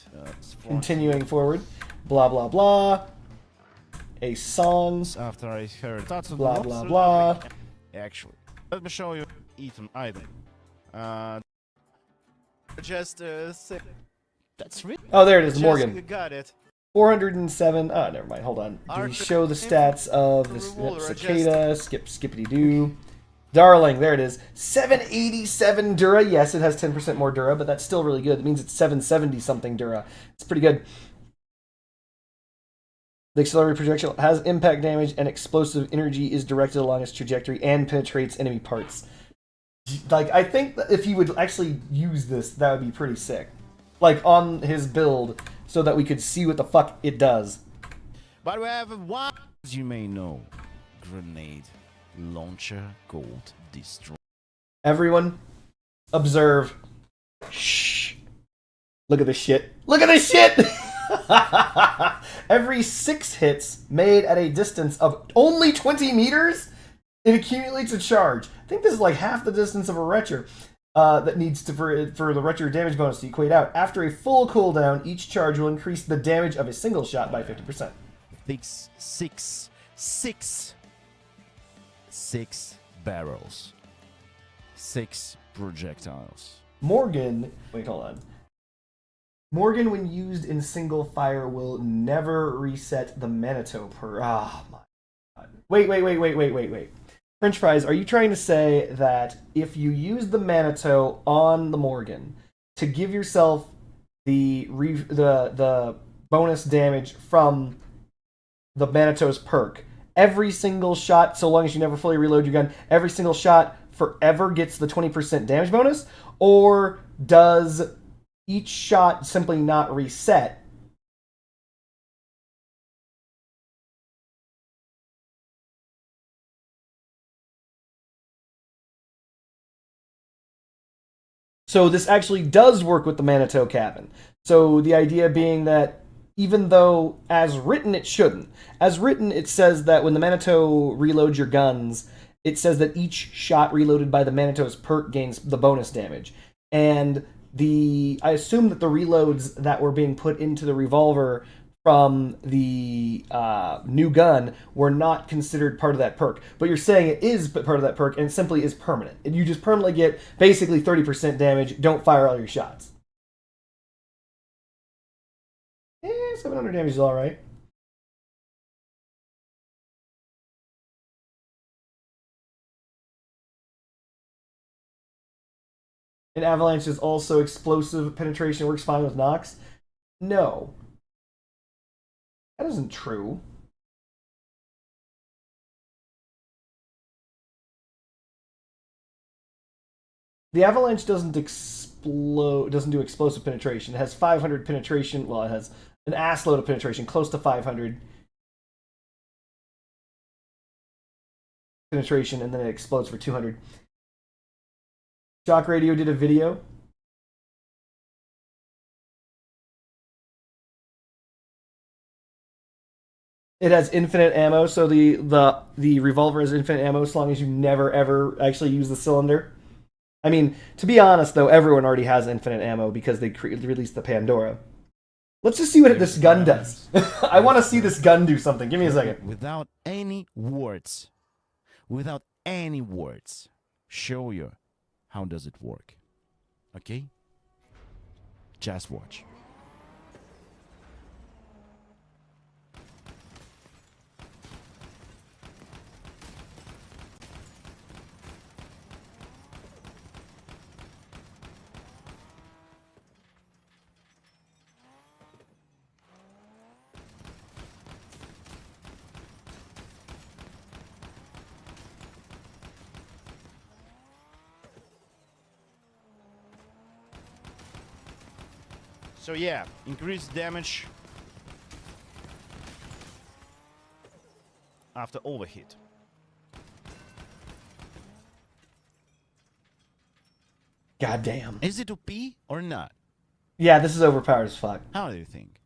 Continuing forward, blah blah blah. A songs. After I heard blah blah blah. Actually, let me show you item. Just that's really. Oh, there it is, Morgan. You got it. 407. Oh, never mind. Hold on. Do we show the stats of this cicada? Skippity doo. Darling, there it is. 787 Dura. Yes, it has 10% more Dura, but that's still really good. It means it's 770 something Dura. It's pretty good. The accelerated projectile has impact damage and explosive energy is directed along its trajectory and penetrates enemy parts. Like, I think that if he would actually use this, that would be pretty sick. Like, on his build, so that we could see what the fuck it does. But we have one, as you may know, grenade launcher called Destroy. Everyone, observe. Shh. Look at this shit. Look at this shit! Every 6 hits made at a distance of only 20 meters, it accumulates a charge. I think this is like half the distance of a Retcher that needs to for the Retcher damage bonus to equate out. After a full cooldown, each charge will increase the damage of a single shot by 50%. Six barrels. 6 projectiles. Morgan, wait, hold on. Morgan, when used in single fire, will never reset the Manitou per... Ah, my God. Wait. French fries, are you trying to say that if you use the Manitou on the Morgan to give yourself the bonus damage from the Manitou's perk, every single shot, so long as you never fully reload your gun, every single shot forever gets the 20% damage bonus? Or does each shot simply not reset? So this actually does work with the Manitou cabin. So the idea being that even though as written it shouldn't. As written it says that when the Manitou reloads your guns, it says that each shot reloaded by the Manitou's perk gains the bonus damage. And I assume that the reloads that were being put into the revolver from the new gun were not considered part of that perk. But you're saying it is part of that perk and it simply is permanent. And you just permanently get basically 30% damage, don't fire all your shots. 700 damage is alright. And Avalanche is also explosive penetration works fine with Nox? No. That isn't true. The Avalanche doesn't do explosive penetration. It has 500 penetration. Well, it has an assload of penetration, close to 500 penetration, and then it explodes for 200. Shock Radio did a video. It has infinite ammo, so the revolver has infinite ammo as long as you never ever actually use the cylinder. I mean, to be honest, though, everyone already has infinite ammo because they released the Pandora. Let's just see what this gun does. I want to see this gun do something. Give me a second. Without any words, show you how does it work. Okay? Just watch. So yeah, increased damage after overheat. Goddamn. Is it OP or not? Yeah, this is overpowered as fuck. How do you think?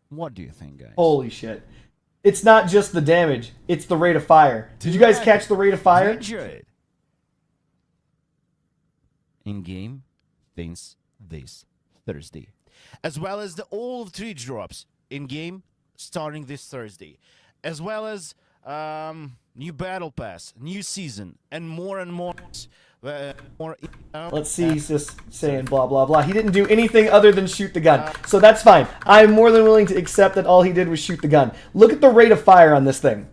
What do you think, guys? Holy shit. It's not just the damage, it's the rate of fire. Did you guys catch the rate of fire? Enjoy it. In game, things this Thursday. As well as the all 3 drops in game starting this Thursday. As well as new battle pass, new season, and more and more. Let's see, he's just saying blah blah blah. He didn't do anything other than shoot the gun. So that's fine. I'm more than willing to accept that all he did was shoot the gun. Look at the rate of fire on this thing.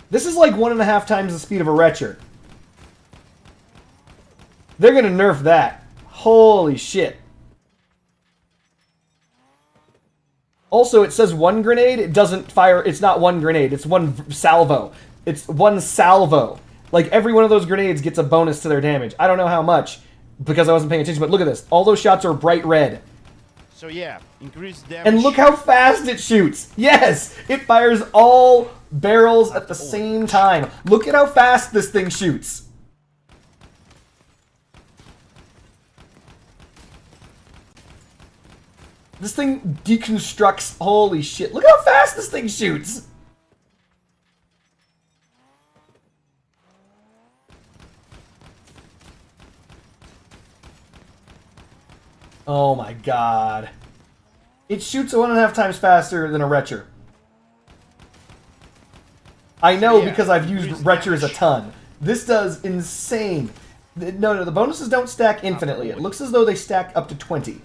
This is like 1.5 times the speed of a Retcher. They're gonna nerf that. Holy shit. Also, it says 1 grenade. It doesn't fire. It's not 1 grenade. It's 1 salvo. It's 1 salvo. Like, every one of those grenades gets a bonus to their damage. I don't know how much, because I wasn't paying attention, but look at this. All those shots are bright red. So yeah, increased damage. And look how fast it shoots. Yes, it fires all barrels at the same time. Look at how fast this thing shoots. This thing deconstructs. Holy shit. Look how fast this thing shoots. Oh my god. It shoots 1.5 times faster than a Retcher. I know because I've used Retchers a ton. This does insane. No, the bonuses don't stack infinitely. It looks as though they stack up to 20.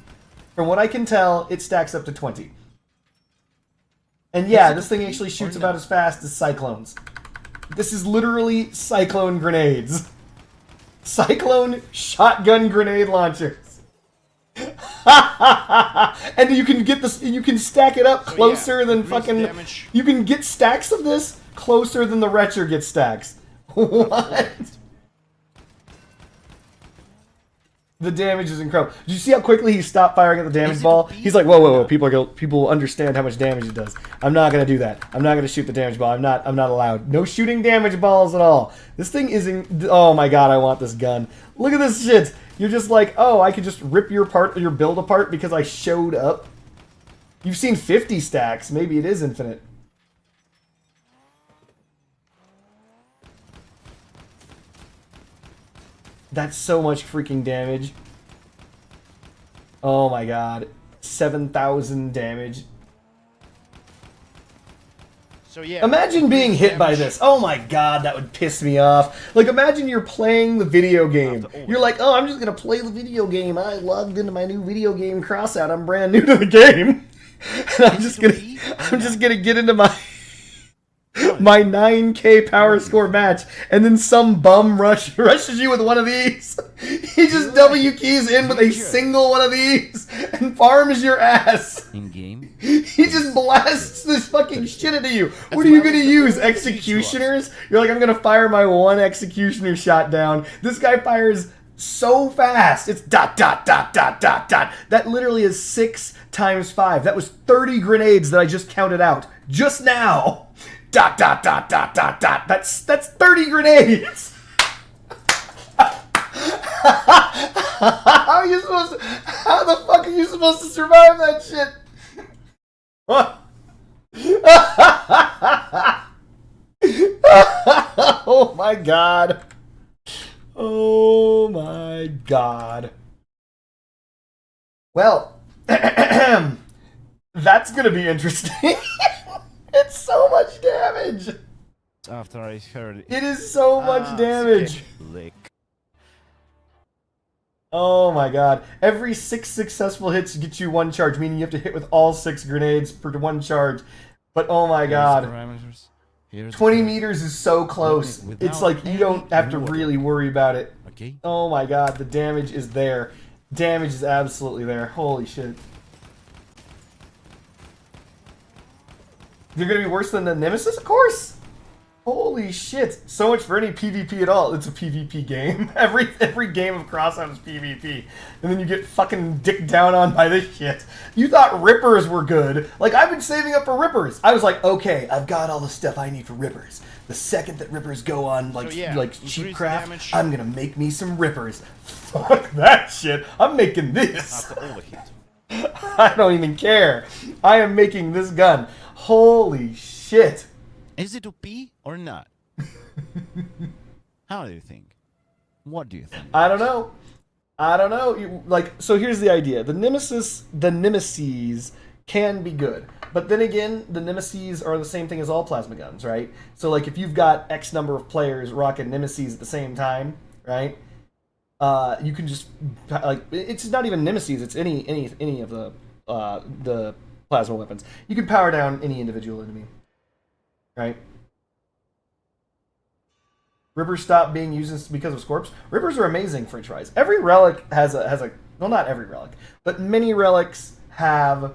From what I can tell, it stacks up to 20. And yeah, this thing actually shoots about as fast as Cyclones. This is literally Cyclone grenades. Cyclone shotgun grenade launchers. And you can get this, you can stack it up closer than fucking... Damage. You can get stacks of this closer than the Retcher gets stacks. What? The damage is incredible. Did you see how quickly he stopped firing at the damage ball? He's like, whoa, whoa, whoa! People understand how much damage it does. I'm not gonna do that. I'm not gonna shoot the damage ball. I'm not allowed. No shooting damage balls at all. This thing isn't. Oh my god, I want this gun. Look at this shit. You're just like, oh, I could just rip your build apart because I showed up. You've seen 50 stacks. Maybe it is infinite. That's so much freaking damage. Oh my god. 7,000 damage. So yeah. Imagine being hit by this. Oh my god, that would piss me off. Like, imagine you're playing the video game. You're like, oh, I'm just gonna play the video game. I logged into my new video game Crossout. I'm brand new to the game. And I'm just gonna get into my 9K power score match, and then some bum rushes you with one of these. He just W keys in with a single one of these and farms your ass. In game, he just blasts this fucking shit into you. What are you gonna use? Executioners? You're like, I'm gonna fire my 1 executioner shot down. This guy fires so fast. It's dot dot dot dot dot dot. That literally is 6 times 5. That was 30 grenades that I just counted out just now. Dot dot dot dot dot dot. That's 30 grenades. How the fuck are you supposed to survive that shit? Oh my god. Oh my god. Well, that's gonna be interesting. It's so much damage. After I heard It is so much damage. Lick. Oh my god. Every 6 successful hits gets you 1 charge, meaning you have to hit with all 6 grenades for 1 charge. But oh my god. Here's 20 meters is so close. It's like you don't have to really worry about it. Okay. Oh my god, the damage is there. Damage is absolutely there. Holy shit. You're gonna be worse than the Nemesis? Of course! Holy shit. So much for any PvP at all. It's a PvP game. Every game of Crossout is PvP. And then you get fucking dicked down on by this shit. You thought Rippers were good. Like, I've been saving up for Rippers. I was like, okay, I've got all the stuff I need for Rippers. The second that Rippers go on, like, cheap craft, I'm gonna make me some Rippers. Fuck that shit. I'm making this. I don't even care. I am making this gun. Holy shit. Is it OP or not? How do you think? What do you think? I don't know. I don't know. So here's the idea. The Nemesis, the Nemesis can be good. But then again, the Nemesis are the same thing as all plasma guns, right? So like if you've got X number of players rocking Nemesis at the same time, right? You can just like it's not even Nemesis, it's any of the plasma weapons. You can power down any individual enemy. Right? Rippers stopped being used because of Scorps. Rippers are amazing french fries. Every relic has a well, not every relic, but many relics have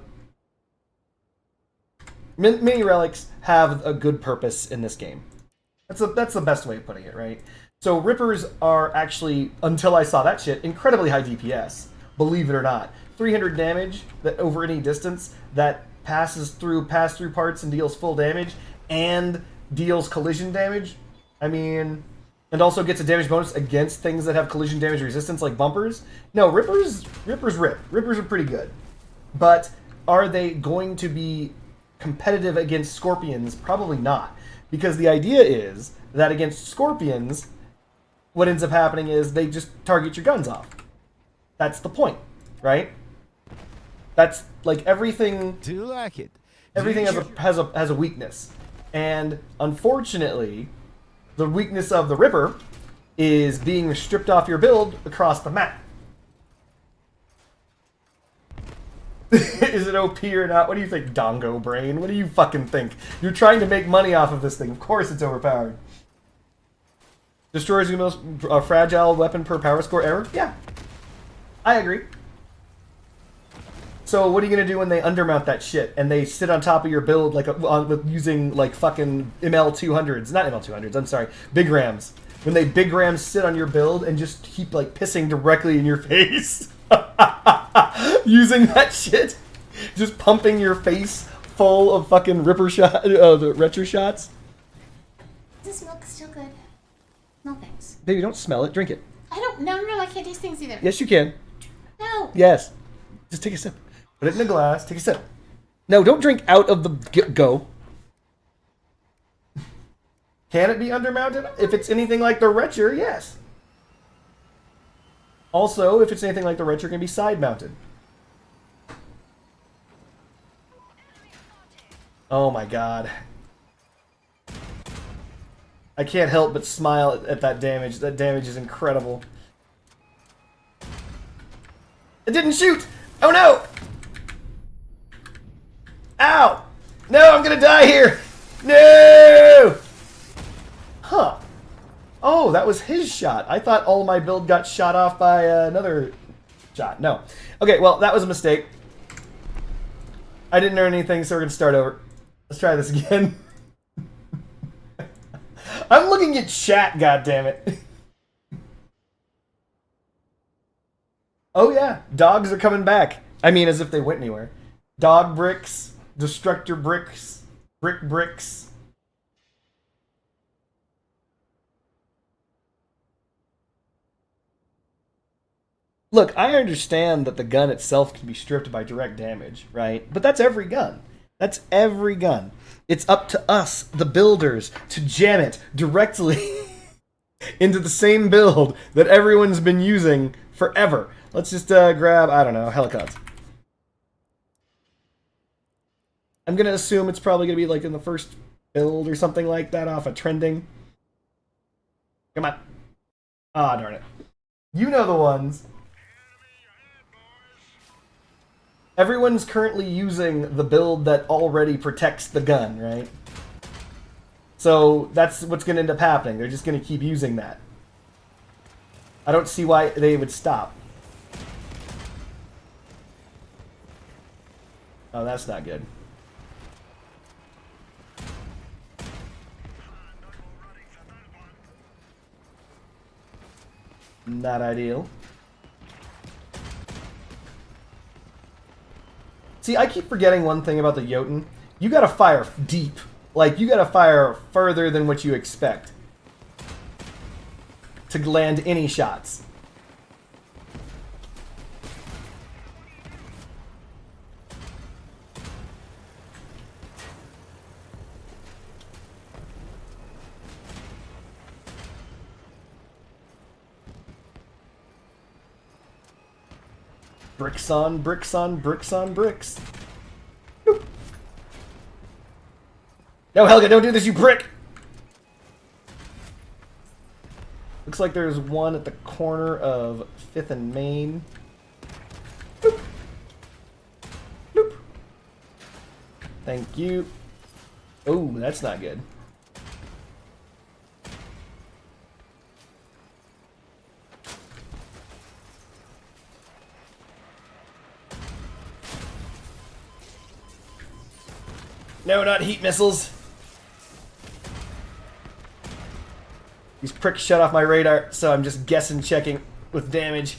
a good purpose in this game. That's the best way of putting it, right? So Rippers are actually, until I saw that shit, incredibly high DPS. Believe it or not. 300 damage that over any distance that pass through parts and deals full damage and deals collision damage. I mean, and also gets a damage bonus against things that have collision damage resistance like bumpers. No, Rippers rip. Rippers are pretty good. But are they going to be competitive against Scorpions? Probably not. Because the idea is that against Scorpions, what ends up happening is they just target your guns off. That's the point, right? That's like everything. Do you like it? Everything has a weakness, and unfortunately, the weakness of the Ripper is being stripped off your build across the map. Is it OP or not? What do you think, Dongo Brain? What do you fucking think? You're trying to make money off of this thing. Of course it's overpowered. Destroyers the most fragile weapon per power score ever? Yeah. I agree. So what are you going to do when they undermount that shit and they sit on top of your build like with using like fucking ML200s? Not ML200s, I'm sorry. Big Rams. When they Big Rams sit on your build and just keep like pissing directly in your face. Using that shit. Just pumping your face full of fucking the retro shots. This milk is still good. No thanks. Baby, don't smell it. Drink it. No, I can't taste things either. Yes, you can. No. Yes. Just take a sip. Put it in a glass. Take a sip. No, don't drink out of the go. Can it be undermounted? If it's anything like the Retcher, yes. Also, if it's anything like the Retcher, it can be side mounted. Oh my god. I can't help but smile at that damage. That damage is incredible. It didn't shoot! Oh no! Ow! No, I'm gonna die here! No! Huh. Oh, that was his shot. I thought all my build got shot off by another shot. No. Okay, well, that was a mistake. I didn't earn anything, so we're gonna start over. Let's try this again. I'm looking at chat, goddammit. Oh yeah, dogs are coming back. I mean, as if they went anywhere. Dog bricks, destructor bricks, bricks. Look, I understand that the gun itself can be stripped by direct damage, right? But that's every gun. That's every gun. It's up to us, the builders, to jam it directly into the same build that everyone's been using forever. Let's just grab, I don't know, Helicots. I'm going to assume it's probably going to be like in the first build or something like that off of trending. Come on. Ah, darn it. You know the ones. Everyone's currently using the build that already protects the gun, right? So that's what's going to end up happening. They're just going to keep using that. I don't see why they would stop. Oh, that's not good. Not ideal. See, I keep forgetting one thing about the Jotun. You gotta fire deep. Like, you gotta fire further than what you expect to land any shots. Bricks on bricks on bricks on bricks. Boop. No, Helga, don't do this, you prick! Looks like there's one at the corner of 5th and Main. Boop. Boop. Thank you. Oh, that's not good. No, not heat missiles. These pricks shut off my radar, so I'm just guessing checking with damage.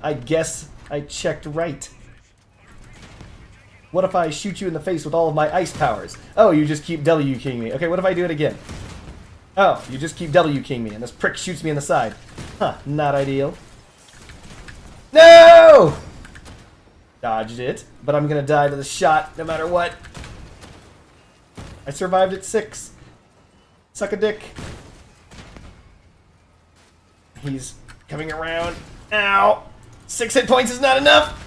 I guess I checked right. What if I shoot you in the face with all of my ice powers? Oh, you just keep W-keying me. Okay, what if I do it again? Oh, you just keep W-keying me, and this prick shoots me in the side. Huh, not ideal. No! Dodged it, but I'm gonna die to the shot no matter what. I survived at 6. Suck a dick. He's coming around. Ow! 6 hit points is not enough!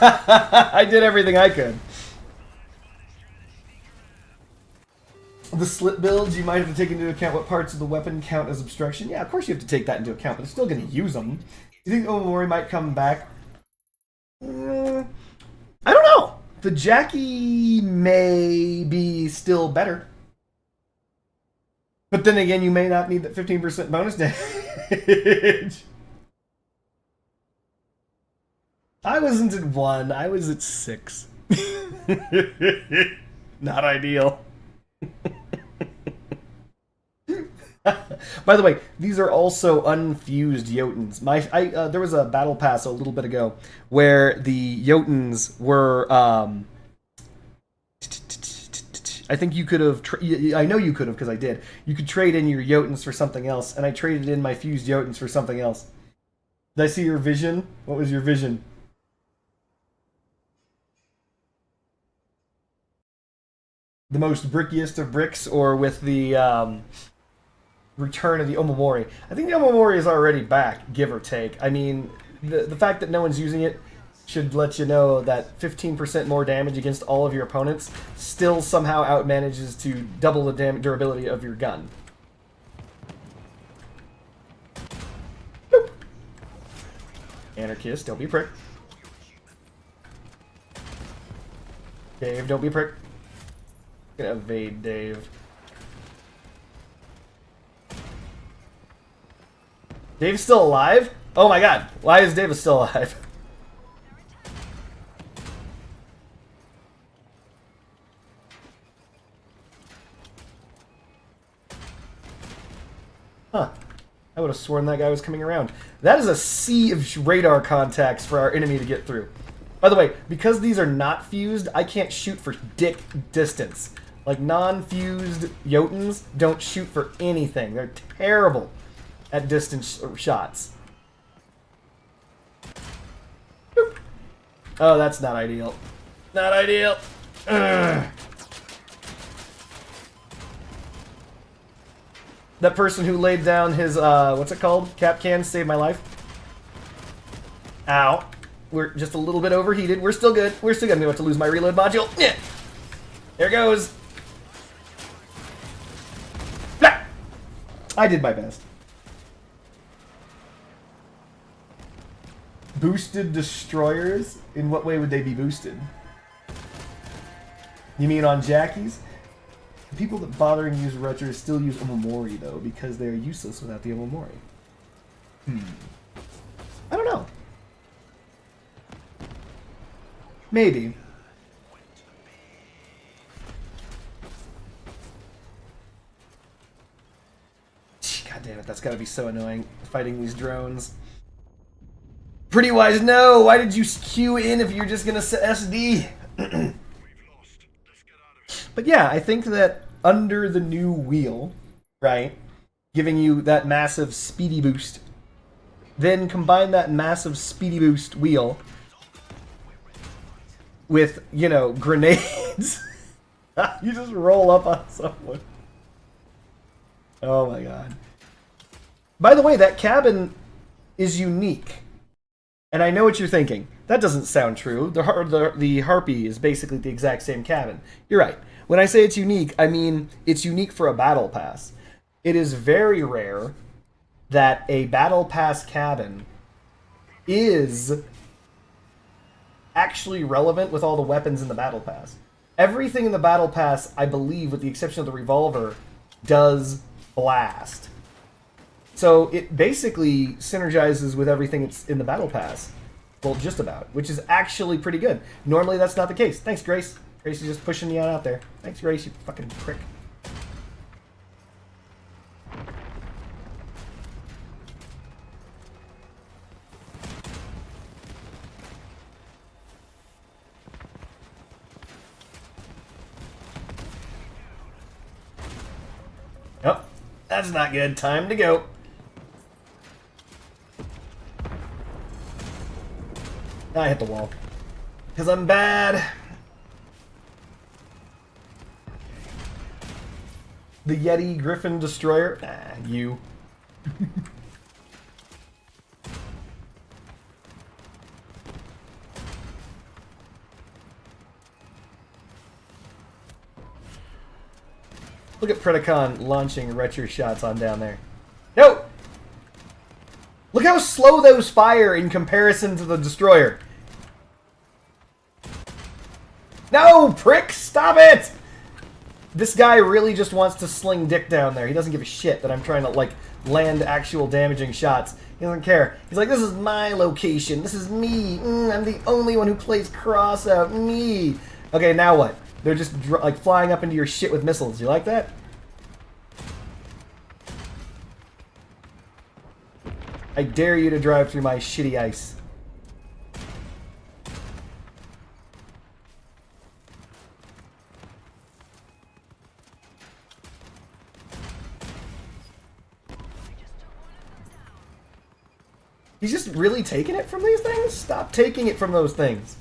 I did everything I could. The slit builds, you might have to take into account what parts of the weapon count as obstruction. Yeah, of course you have to take that into account, but they're still going to use them. You think Omamori might come back? I don't know. The Jackie may be still better. But then again, you may not need that 15% bonus damage. I wasn't at 1, I was at 6. Not ideal. By the way, these are also unfused Jotuns. There was a battle pass a little bit ago where the Jotuns were. I think you could have. I know you could have because I did. You could trade in your Jotuns for something else, and I traded in my fused Jotuns for something else. Did I see your vision? What was your vision? The most brickiest of bricks, or with the return of the Omamori. I think the Omamori is already back, give or take. I mean, the fact that no one's using it should let you know that 15% more damage against all of your opponents still somehow outmanages to double the durability of your gun. Boop. Anarchist, don't be a prick. Dave, don't be a prick. I'm gonna evade Dave. Dave's still alive? Oh my god, why is Dave still alive? Huh. I would have sworn that guy was coming around. That is a sea of radar contacts for our enemy to get through. By the way, because these are not fused, I can't shoot for dick distance. Like, non-fused Jotuns don't shoot for anything. They're terrible at distance shots. Boop. Oh, that's not ideal. Not ideal. Ugh. That person who laid down his, what's it called? Cap can saved my life. Ow. We're just a little bit overheated. We're still good. We're still good. I'm about to lose my reload module. Yeah. There goes. Blah. I did my best. Boosted destroyers? In what way would they be boosted? You mean on Jackie's? The people that bothering use Retchers still use Omamori, though, because they are useless without the Omamori. I don't know. Maybe. God damn it, that's gotta be so annoying, fighting these drones. Pretty wise, no! Why did you queue in if you're just gonna set SD? But yeah, I think that under the new wheel, right, giving you that massive speedy boost, then combine that massive speedy boost wheel with, you know, grenades. You just roll up on someone. Oh my god. By the way, that cabin is unique. And I know what you're thinking. That doesn't sound true. The Harpy is basically the exact same cabin. You're right. When I say it's unique, I mean it's unique for a battle pass. It is very rare that a battle pass cabin is actually relevant with all the weapons in the battle pass. Everything in the battle pass, I believe, with the exception of the revolver, does blast. So it basically synergizes with everything that's in the battle pass. Well, just about, which is actually pretty good. Normally that's not the case. Thanks, Grace. Grace is just pushing me out there. Thanks, Grace, you fucking prick. Oh, that's not good. Time to go. I hit the wall. Because I'm bad. The Yeti Griffin Destroyer? Ah, you. Look at Predacon launching retro shots on down there. No! Look how slow those fire in comparison to the Destroyer. No, prick! Stop it! This guy really just wants to sling dick down there. He doesn't give a shit that I'm trying to, like, land actual damaging shots. He doesn't care. He's like, this is my location. This is me. I'm the only one who plays cross out. Me. Okay, now what? They're just, like, flying up into your shit with missiles. You like that? I dare you to drive through my shitty ice. He's just really taking it from these things? Stop taking it from those things.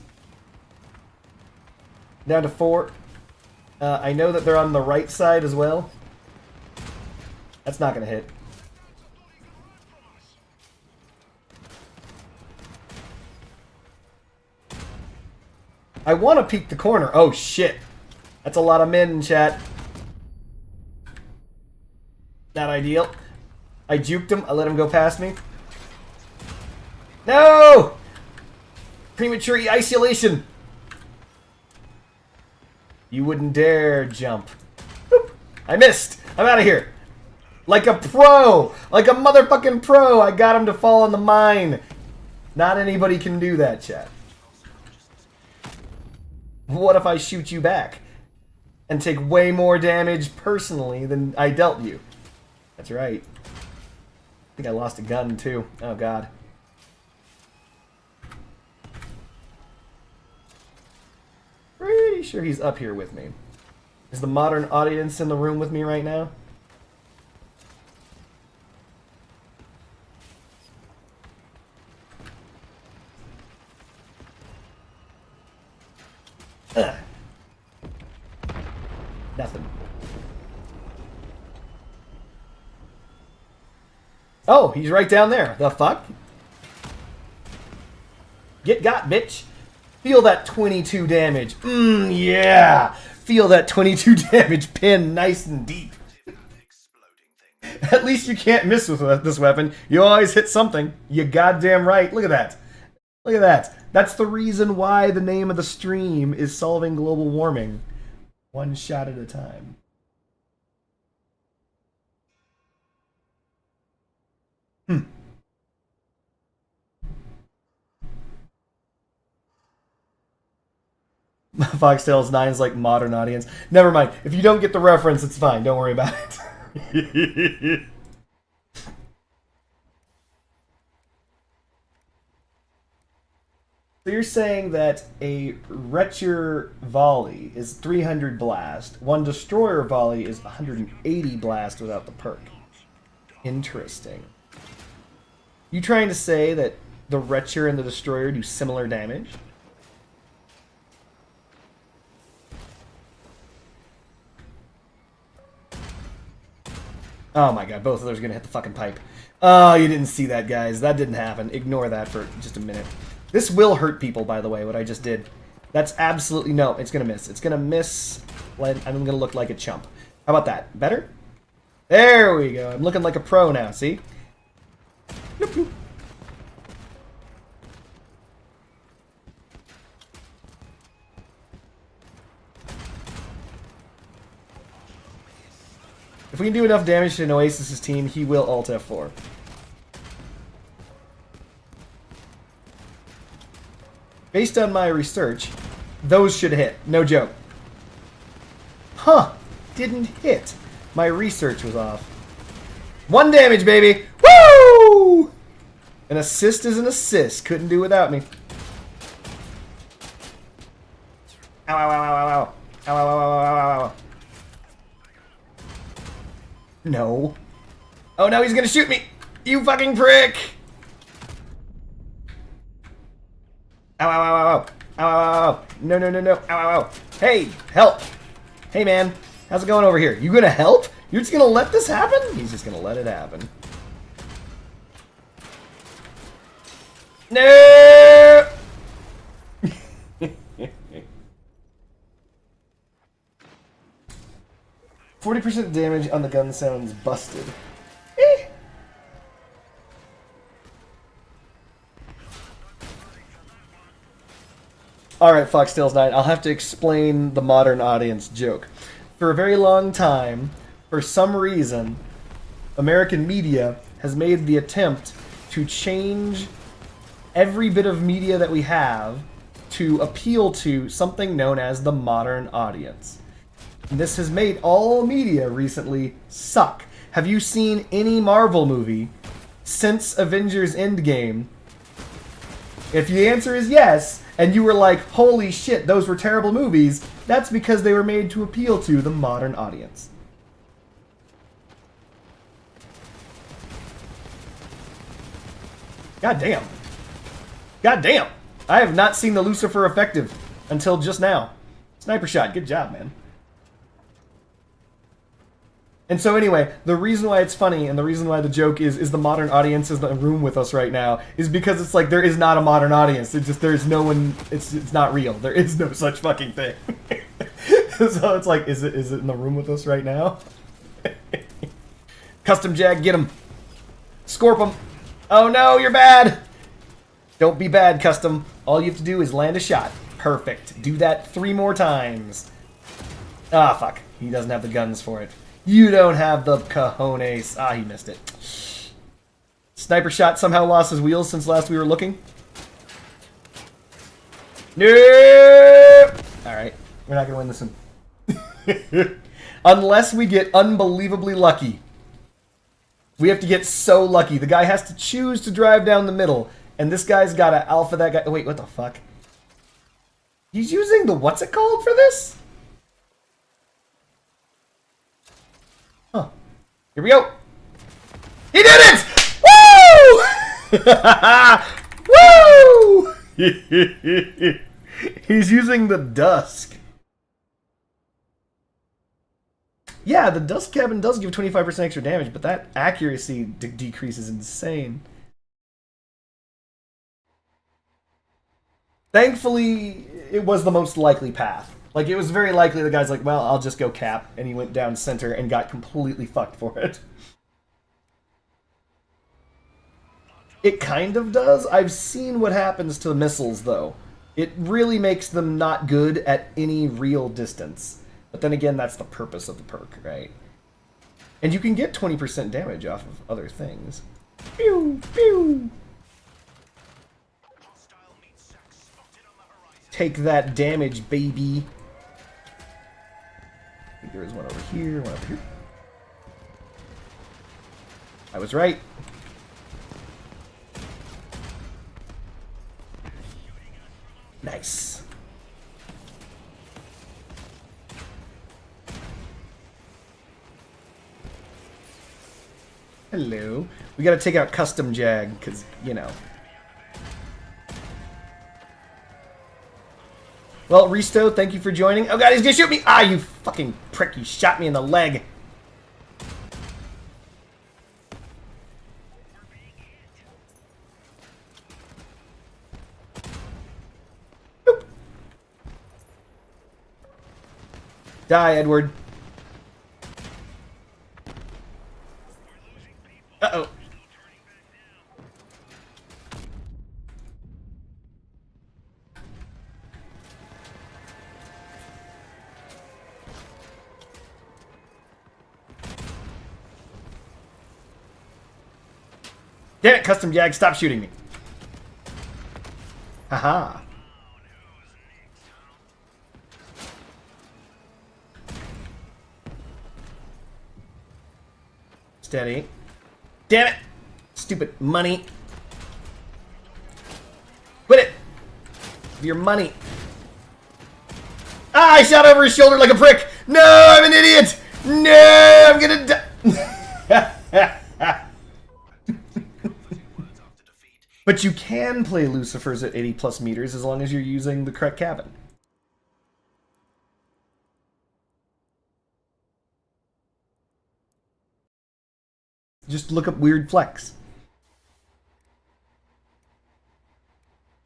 Down to 4. I know that they're on the right side as well. That's not going to hit. I want to peek the corner. Oh, shit. That's a lot of men in chat. Not ideal. I juked him. I let him go past me. No! Premature isolation. You wouldn't dare jump. Boop. I missed. I'm out of here. Like a pro. Like a motherfucking pro. I got him to fall in the mine. Not anybody can do that, chat. What if I shoot you back? And take way more damage personally than I dealt you? That's right. I think I lost a gun too. Oh god. Pretty sure he's up here with me. Is the modern audience in the room with me right now? Ugh. Nothing. Oh, he's right down there. The fuck? Get got, bitch. Feel that 22 damage. Yeah. Feel that 22 damage pin nice and deep. At least you can't miss with this weapon. You always hit something. You goddamn right. Look at that. Look at that. That's the reason why the name of the stream is Solving Global Warming. One shot at a time. Foxtails 9's like modern audience. Never mind. If you don't get the reference, it's fine. Don't worry about it. So you're saying that a Retcher volley is 300 blast, one Destroyer volley is 180 blast without the perk. Interesting. You trying to say that the Retcher and the Destroyer do similar damage? Oh my god, both of those are gonna hit the fucking pipe. Oh, you didn't see that, guys. That didn't happen. Ignore that for just a minute. This will hurt people, by the way, what I just did. That's absolutely... No, it's gonna miss. It's gonna miss... I'm gonna look like a chump. How about that? Better? There we go. I'm looking like a pro now, see? Bloop, bloop. If we can do enough damage to an Oasis's team, he will ult F4. Based on my research, those should hit. No joke. Huh. Didn't hit. My research was off. 1 damage, baby! Woo! An assist is an assist. Couldn't do without me. Ow, ow, ow, ow, ow, ow. Ow, ow, ow, ow, ow, ow, ow. No. Oh no, he's gonna shoot me! You fucking prick! Ow, ow, ow, ow, ow. Ow, ow, ow, ow. No, no, no, no. Ow, ow, ow. Hey, help! Hey, man. How's it going over here? You gonna help? You're just gonna let this happen? He's just gonna let it happen. No! 40% damage on the gun sounds busted. Eh. Alright, Foxtails 9, I'll have to explain the modern audience joke. For a very long time, for some reason, American media has made the attempt to change every bit of media that we have to appeal to something known as the modern audience. And this has made all media recently suck. Have you seen any Marvel movie since Avengers Endgame? If the answer is yes, and you were like, holy shit, those were terrible movies, that's because they were made to appeal to the modern audience. God damn. God damn. I have not seen the Lucifer effective until just now. Sniper shot. Good job, man. And so anyway, the reason why it's funny and the reason why the joke is the modern audience is in the room with us right now is because it's like there is not a modern audience. It's just there's no one. It's not real. There is no such fucking thing. So it's like, is it in the room with us right now? Custom Jag, get him. Scorp him. Oh no, you're bad. Don't be bad, Custom. All you have to do is land a shot. Perfect. Do that 3 more times. Ah, fuck. He doesn't have the guns for it. You don't have the cojones. Ah, he missed it. Sniper shot somehow lost his wheels since last we were looking. No! Alright, we're not going to win this one. Unless we get unbelievably lucky. We have to get so lucky. The guy has to choose to drive down the middle. And this guy's got to alpha that guy. Wait, what the fuck? He's using the what's it called for this? Huh. Here we go. He did it! Woo! Woo! He's using the dusk. Yeah, the Dust Cabin does give 25% extra damage, but that accuracy decrease is insane. Thankfully, it was the most likely path. Like, it was very likely the guy's like, well, I'll just go cap, and he went down center and got completely fucked for it. It kind of does. I've seen what happens to the missiles, though. It really makes them not good at any real distance. But then again, that's the purpose of the perk, right? And you can get 20% damage off of other things. Pew! Pew! Take that damage, baby. I think there is one over here, one over here. I was right. Nice. Hello. We gotta take out Custom Jag, because, you know. Well, Risto, thank you for joining. Oh god, he's gonna shoot me! Ah, you fucking prick, you shot me in the leg. Boop. Die, Edward. Uh-oh. Damn it, Custom Jag, stop shooting me. Haha. Steady. Damn it! Stupid money. Quit it! Your money. Ah, I shot over his shoulder like a prick! No, I'm an idiot! No, I'm gonna die! But you can play Lucifers at 80 plus meters as long as you're using the correct cabin. Just look up Weird Flex.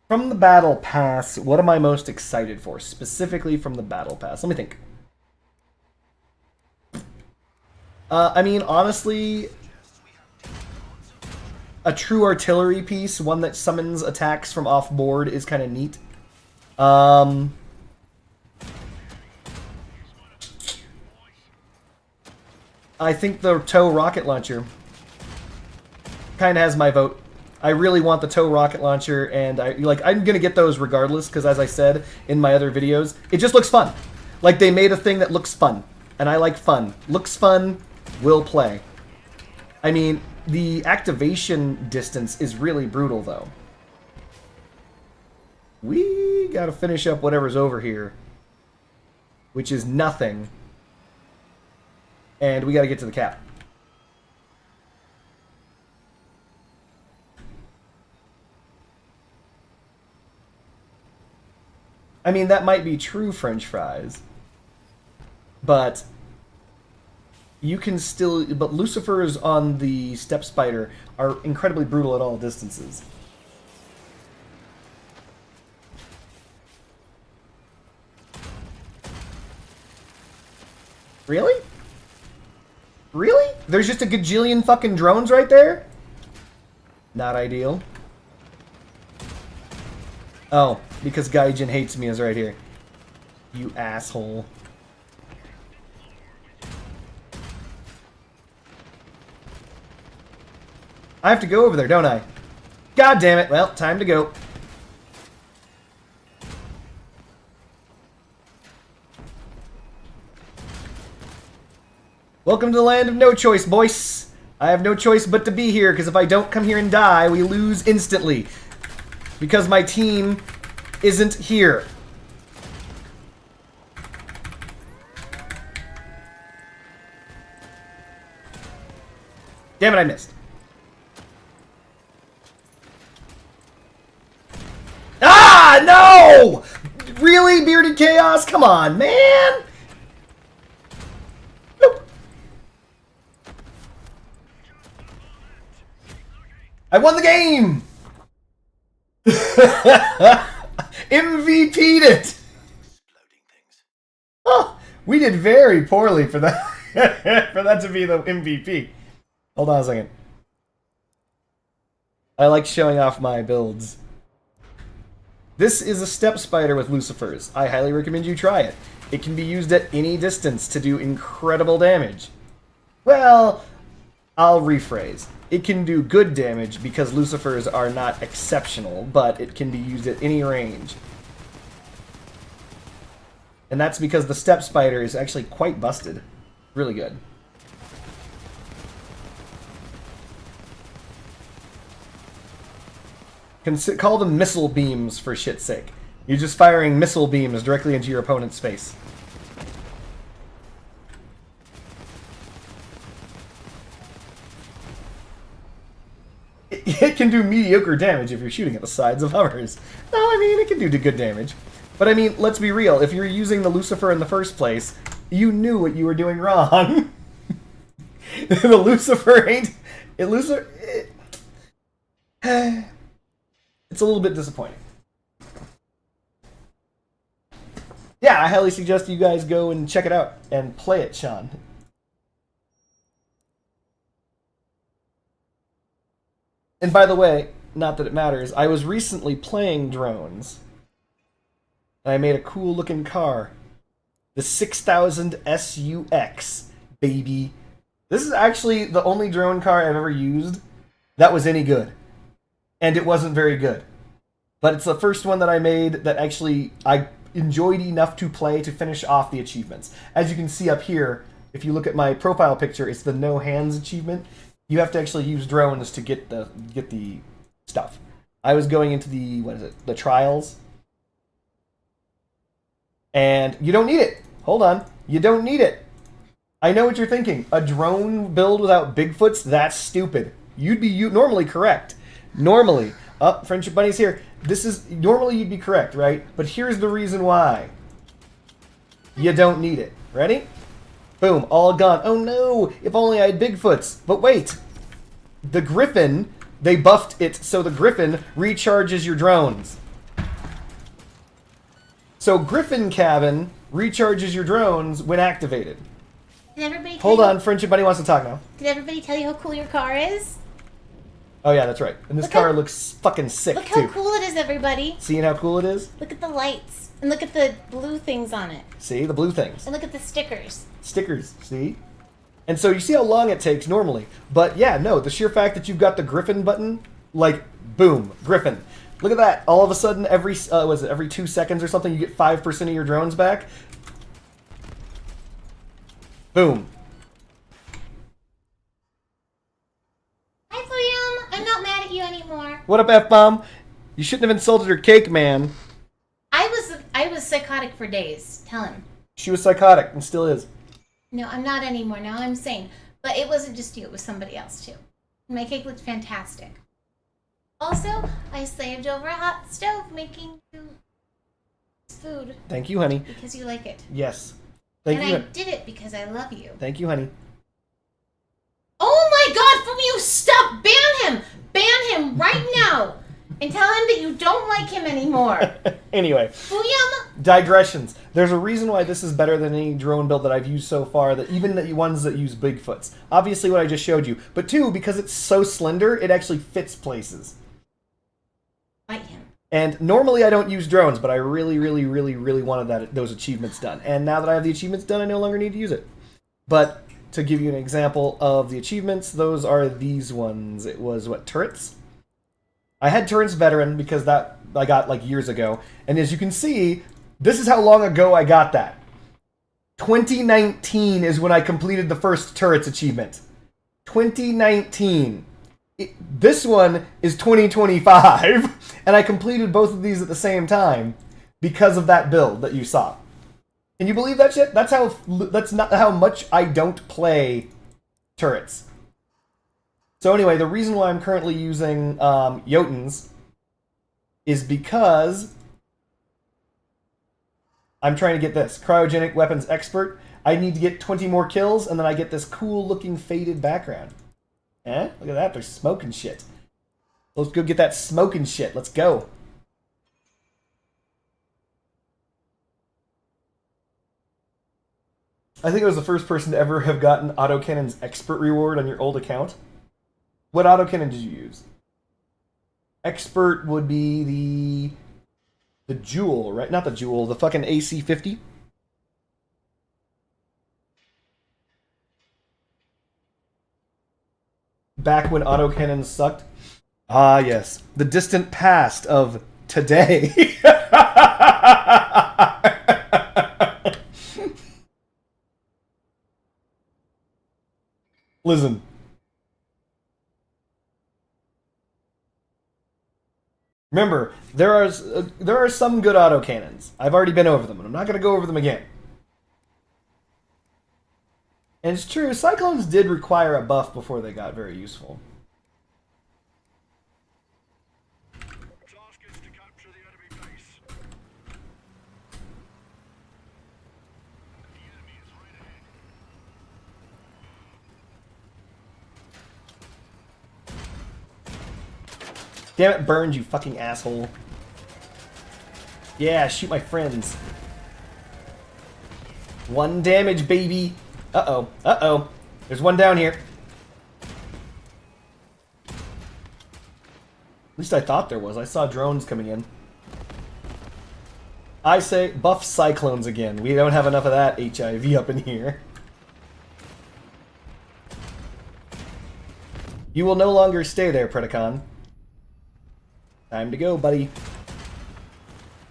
From the Battle Pass, what am I most excited for? Specifically from the Battle Pass. Let me think. I mean, honestly, a true artillery piece, one that summons attacks from off board, is kind of neat. I think the TOW rocket launcher kind of has my vote. I really want the TOW rocket launcher, and I'm gonna get those regardless, because as I said in my other videos, it just looks fun. Like, they made a thing that looks fun, and I like fun. Looks fun, will play. I mean, the activation distance is really brutal, though. We gotta finish up whatever's over here, which is nothing, and we gotta get to the cap. I mean, that might be true, French fries, but you can still... But Lucifers on the Step Spider are incredibly brutal at all distances. Really? Really? There's just a gajillion fucking drones right there? Not ideal. Oh, because Gaijin hates me is right here. You asshole. I have to go over there, don't I? God damn it. Well, time to go. Welcome to the land of no choice, boys. I have no choice but to be here, because if I don't come here and die, we lose instantly. Because my team isn't here. Damn it, I missed. Ah, no! Really, Bearded Chaos? Come on, man! Nope. I won the game! MVP'd it! Oh, we did very poorly for that. For that to be the MVP. Hold on a second. I like showing off my builds. This is a step spider with lucifers. I highly recommend you try it. It can be used at any distance to do incredible damage. Well, I'll rephrase. It can do good damage because lucifers are not exceptional, but it can be used at any range. And that's because the step spider is actually quite busted. Really good. Call them missile beams for shit's sake. You're just firing missile beams directly into your opponent's face. It can do mediocre damage if you're shooting at the sides of hovers. No, I mean, it can do good damage. But I mean, let's be real. If you're using the Lucifer in the first place, you knew what you were doing wrong. The Lucifer ain't... It's a little bit disappointing. Yeah, I highly suggest you guys go and check it out and play it, Sean. And by the way, not that it matters, I was recently playing drones. And I made a cool looking car. The 6000 SUX, baby. This is actually the only drone car I've ever used that was any good. And it wasn't very good. But it's the first one that I made that actually I enjoyed enough to play to finish off the achievements. As you can see up here, if you look at my profile picture, it's the no hands achievement. You have to actually use drones to get the stuff. I was going into the trials. And you don't need it. Hold on. You don't need it. I know what you're thinking. A drone build without Bigfoots? That's stupid. You'd be normally correct. Normally. Friendship Bunny's here. Normally you'd be correct, right? But here's the reason why. You don't need it. Ready? Boom. All gone. Oh no! If only I had Bigfoots. But wait. The Griffin, they buffed it so the Griffin recharges your drones. So Griffin Cabin recharges your drones when activated. Did everybody Hold on, Friendship Bunny wants to talk now. Did everybody tell you how cool your car is? Oh yeah, that's right. And this car looks fucking sick, Look too. how cool it is, everybody. Seeing how cool it is? Look at the lights. And look at the blue things on it. See, the blue things. And look at the stickers. Stickers, see? And so you see how long it takes normally. But yeah, no, the sheer fact that you've got the Griffin button, like, boom, Griffin. Look at that. All of a sudden, every 2 seconds or something, you get 5% of your drones back. Boom. Hi, William. I'm not mad at you anymore. What up, F-Bomb? You shouldn't have insulted her cake, man. I was psychotic for days. Tell him. She was psychotic and still is. No, I'm not anymore. Now I'm sane. But it wasn't just you. It was somebody else, too. My cake looked fantastic. Also, I slaved over a hot stove making you food. Thank you, honey. Because you like it. Yes. Thank and you. I did it because I love you. Thank you, honey. Oh my god, from you, stop! Ban him! Ban him right now! And tell him that you don't like him anymore. Anyway. William! Digressions. There's a reason why this is better than any drone build that I've used so far, that even the ones that use Bigfoots. Obviously what I just showed you. But two, because it's so slender, it actually fits places. Fight him. And normally I don't use drones, but I really, really, really, really wanted those achievements done. And now that I have the achievements done, I no longer need to use it. But to give you an example of the achievements, those are these ones. It was, what, turrets? I had turrets veteran because that I got like years ago. And as you can see, this is how long ago I got that. 2019 is when I completed the first turrets achievement. 2019. This one is 2025, and I completed both of these at the same time because of that build that you saw. Can you believe that shit? That's not how much I don't play turrets. So anyway, the reason why I'm currently using Jotuns is because I'm trying to get this cryogenic weapons expert. I need to get 20 more kills, and then I get this cool looking faded background. Eh? Look at that, they're smoking shit. Let's go get that smoking shit. Let's go. I think I was the first person to ever have gotten Autocannon's expert reward on your old account. What autocannon did you use? Expert would be the Jewel, right? Not the Jewel, the fucking AC-50. Back when autocannons sucked. Ah, yes. The distant past of today. Listen. Remember, there are some good autocannons. I've already been over them, and I'm not going to go over them again. And it's true, Cyclones did require a buff before they got very useful. Damn it, Burns, you fucking asshole. Yeah, shoot my friends. 1 damage, baby. Uh-oh. Uh-oh. There's one down here. At least I thought there was. I saw drones coming in. I say, buff Cyclones again. We don't have enough of that HIV up in here. You will no longer stay there, Predacon. Time to go, buddy.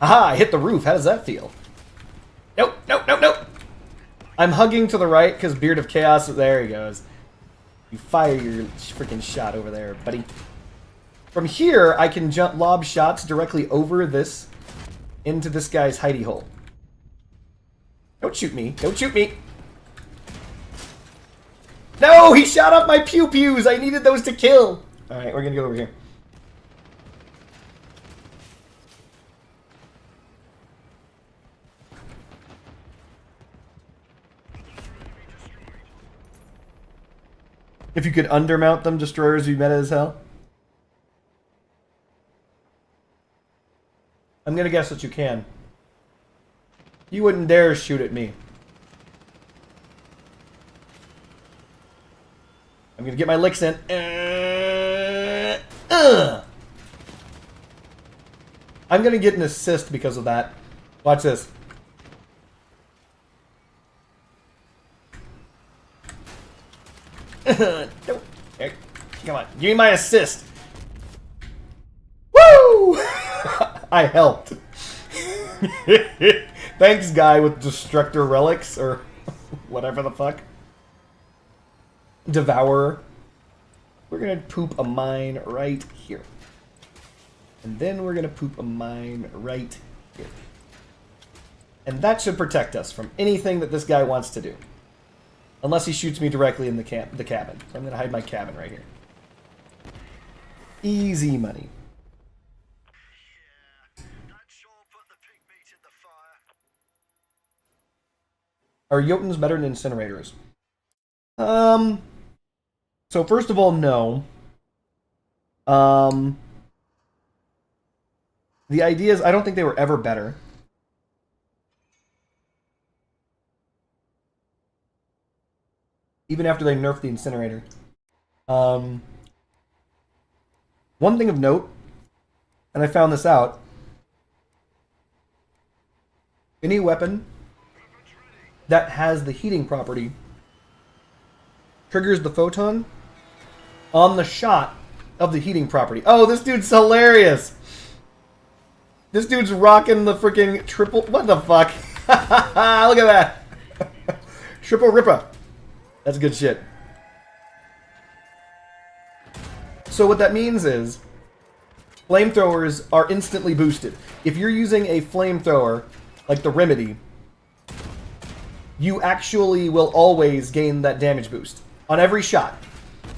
Aha! I hit the roof. How does that feel? Nope, nope, nope, nope. I'm hugging to the right because Beard of Chaos. There he goes. You fire your freaking shot over there, buddy. From here, I can lob shots directly over this into this guy's hidey hole. Don't shoot me. Don't shoot me. No! He shot up my pew-pews! I needed those to kill! Alright, we're gonna go over here. If you could undermount them, destroyers would be meta as hell. I'm gonna guess that you can. You wouldn't dare shoot at me. I'm gonna get my licks in. I'm gonna get an assist because of that. Watch this. Nope. Hey, come on, give me my assist. Woo! I helped. Thanks, guy with Destructor Relics, or whatever the fuck. Devourer. We're gonna poop a mine right here. And then we're gonna poop a mine right here. And that should protect us from anything that this guy wants to do. Unless he shoots me directly in the cabin. So I'm gonna hide my cabin right here. Easy money. Are Jotuns better than incinerators? So first of all, no. The idea is, I don't think they were ever better. Even after they nerfed the incinerator. One thing of note, and I found this out, any weapon that has the heating property triggers the photon on the shot of the heating property. Oh, this dude's hilarious! This dude's rocking the freaking triple... What the fuck? Look at that! Triple Ripper. That's good shit. So what that means is, flamethrowers are instantly boosted. If you're using a flamethrower, like the Remedy, you actually will always gain that damage boost on every shot.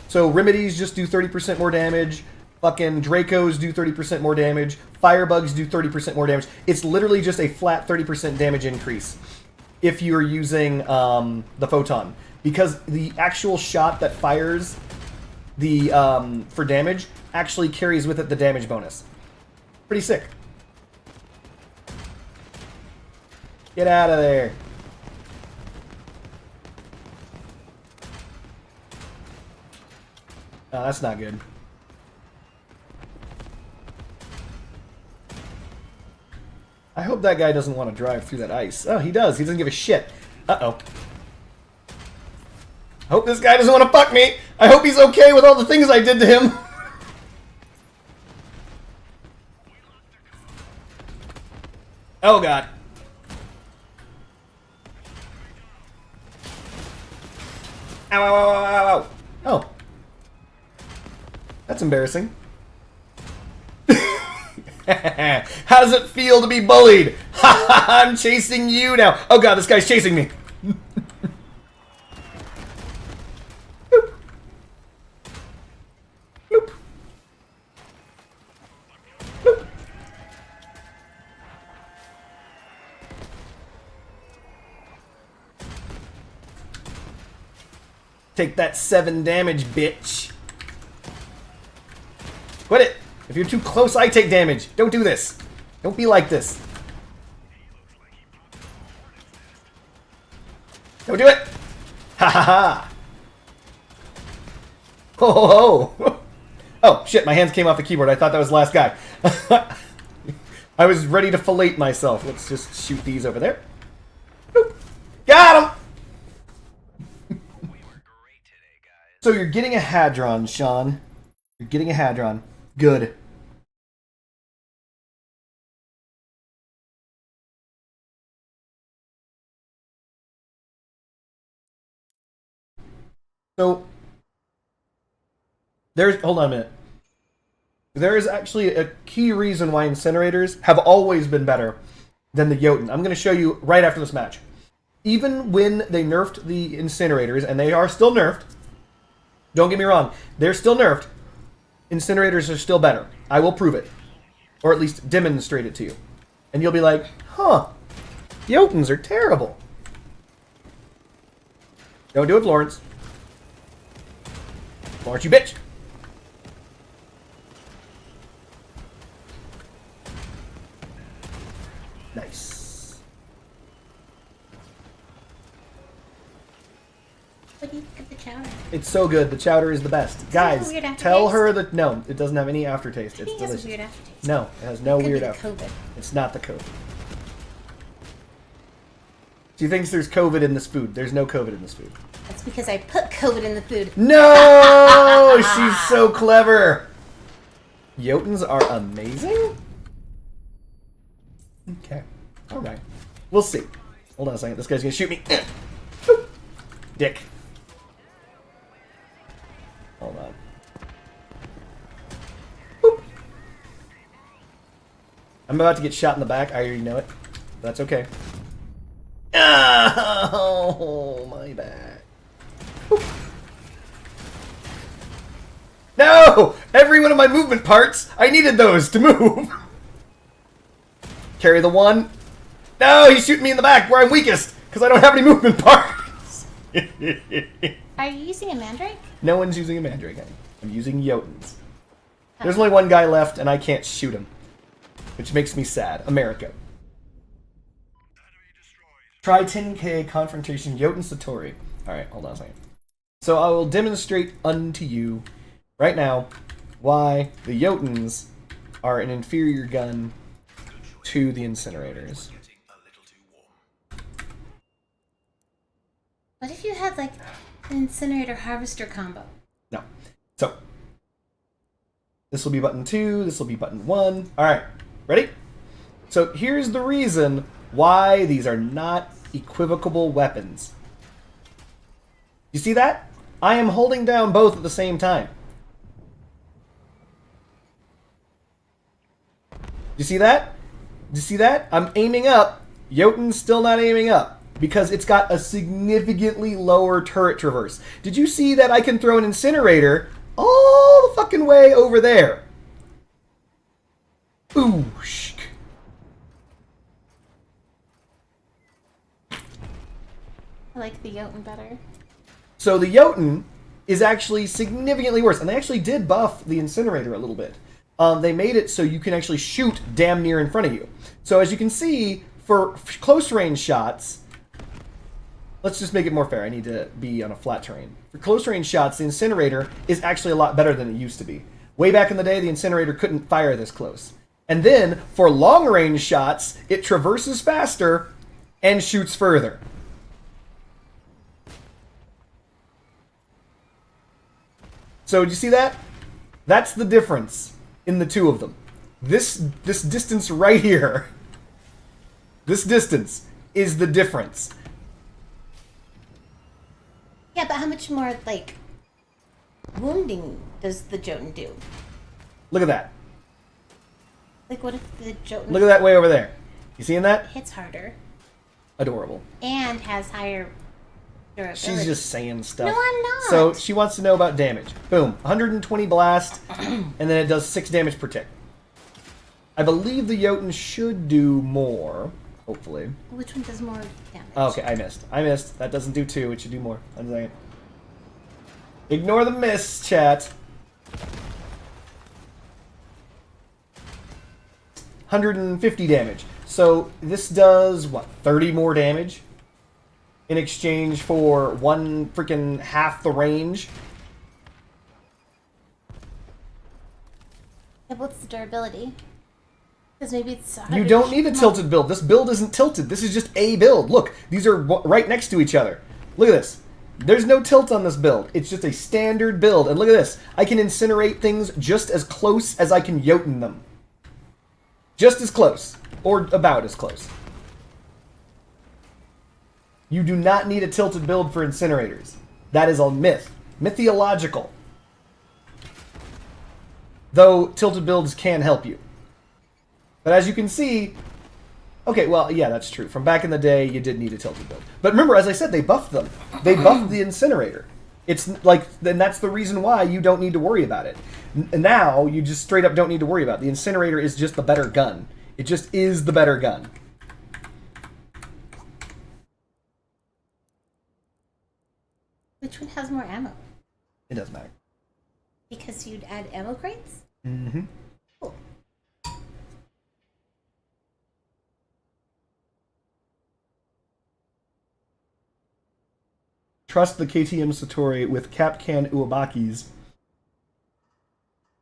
So Remedies just do 30% more damage, fucking Dracos do 30% more damage, Firebugs do 30% more damage. It's literally just a flat 30% damage increase if you're using the Photon. Because the actual shot that fires the for damage actually carries with it the damage bonus. Pretty sick. Get out of there. Oh, that's not good. I hope that guy doesn't want to drive through that ice. Oh, he does. He doesn't give a shit. Uh-oh. I hope this guy doesn't want to fuck me. I hope he's okay with all the things I did to him. Oh, God. Ow, ow, ow, ow, ow. Oh. That's embarrassing. How does it feel to be bullied? I'm chasing you now. Oh god, this guy's chasing me. Boop. Boop. Boop. Take that 7 damage, bitch. Quit it. If you're too close, I take damage. Don't do this. Don't be like this. Don't do it. Ha ha ha. Ho ho ho. Oh shit, my hands came off the keyboard. I thought that was the last guy. I was ready to fillet myself. Let's just shoot these over there. Boop. Got him. So you're getting a Hadron, Sean. You're getting a Hadron. Good. So, hold on a minute. There is actually a key reason why incinerators have always been better than the Jotun. I'm going to show you right after this match. Even when they nerfed the incinerators, and they are still nerfed, don't get me wrong, they're still nerfed, incinerators are still better. I will prove it. Or at least demonstrate it to you. And you'll be like, huh, Jotuns are terrible. Don't do it, Florence. Florence, you bitch! Nice. What do you think of the chowder? It's so good. The chowder is the best. Guys, weird aftertaste? tell her that no, it doesn't have any aftertaste. I It's think it has delicious. a weird aftertaste. No, it has no Could weird be aftertaste. COVID. It's not the COVID. She thinks there's COVID in this food. There's no COVID in this food. That's because I put COVID in the food. No! She's so clever! Jotuns are amazing? Okay. Alright. We'll see. Hold on a second. This guy's gonna shoot me. Boop. Dick. Hold on. Boop. I'm about to get shot in the back. I already know it. That's okay. Oh, my back. Boop. No! Every one of my movement parts, I needed those to move. Carry the one. No, he's shooting me in the back where I'm weakest because I don't have any movement parts. Are you using a mandrake? No one's using a mandrake. I'm using Jotuns. There's only one guy left, and I can't shoot him, which makes me sad. America. Try 10k confrontation Jotun Satori. Alright, hold on a second. So I will demonstrate unto you right now why the Jotuns are an inferior gun to the incinerators. What if you had like an incinerator harvester combo? No. So, this will be button 2, this will be button 1. Alright, ready? So here's the reason why these are not equivocable weapons. You see that? I am holding down both at the same time. You see that? You see that? I'm aiming up. Jotun's still not aiming up because it's got a significantly lower turret traverse. Did you see that I can throw an incinerator all the fucking way over there? Oosh. I like the Jotun better. So the Jotun is actually significantly worse. And they actually did buff the Incinerator a little bit. They made it so you can actually shoot damn near in front of you. So as you can see, for close range shots, let's just make it more fair. I need to be on a flat terrain. For close range shots, the Incinerator is actually a lot better than it used to be. Way back in the day, the Incinerator couldn't fire this close. And then, for long range shots, it traverses faster and shoots further. So, do you see that? That's the difference in the two of them. This distance right here, this distance is the difference. Yeah, but how much more, like, wounding does the Jotun do? Look at that. Like, what if the Jotun Look at that way over there. You seeing that? hits harder Adorable. and has higher durability? She's just saying stuff. No, I'm not. So she wants to know about damage. Boom. 120 blast, and then it does 6 damage per tick. I believe the Jotun should do more, hopefully. Which one does more damage? Okay, I missed. That doesn't do 2. It should do more. 1 second. Ignore the miss, chat. 150 damage. So this does, what, 30 more damage? In exchange for one freaking half the range? Yeah, what's the durability? Because maybe it's You don't need a tilted build. This build isn't tilted. This is just a build. Look, these are right next to each other. Look at this. There's no tilt on this build. It's just a standard build. And look at this. I can incinerate things just as close as I can Jotun them. Just as close. Or about as close. You do not need a tilted build for incinerators. That is a myth. Mythological. Though tilted builds can help you. But as you can see... Okay, well, yeah, that's true. From back in the day, you did need a tilted build. But remember, as I said, they buffed them. They buffed the Incinerator. It's like, then that's the reason why you don't need to worry about it. Now, you just straight up don't need to worry about it. The Incinerator is just the better gun. It just is the better gun. Which one has more ammo? It doesn't matter. Because you'd add ammo crates? Mm-hmm. Cool. Trust the KTM Satori with Capcan Uabakis.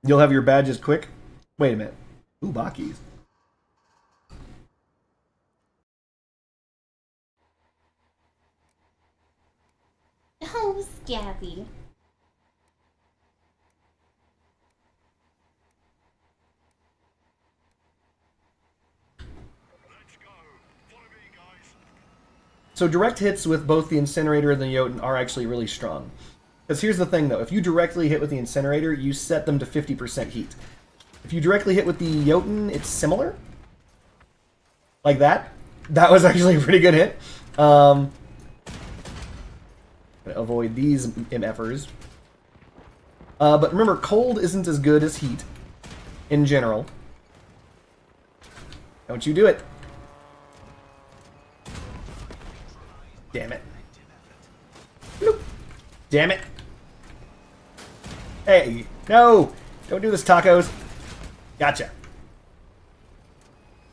You'll have your badges quick. Wait a minute. Uabakis. Oh, Scabby. So direct hits with both the Incinerator and the Jotun are actually really strong. Because here's the thing, though. If you directly hit with the Incinerator, you set them to 50% heat. If you directly hit with the Jotun, it's similar. Like that. That was actually a pretty good hit. Gonna avoid these MFers. But remember, cold isn't as good as heat. In general. Don't you do it. Damn it. Bloop. Damn it. Hey, no! Don't do this, tacos. Gotcha.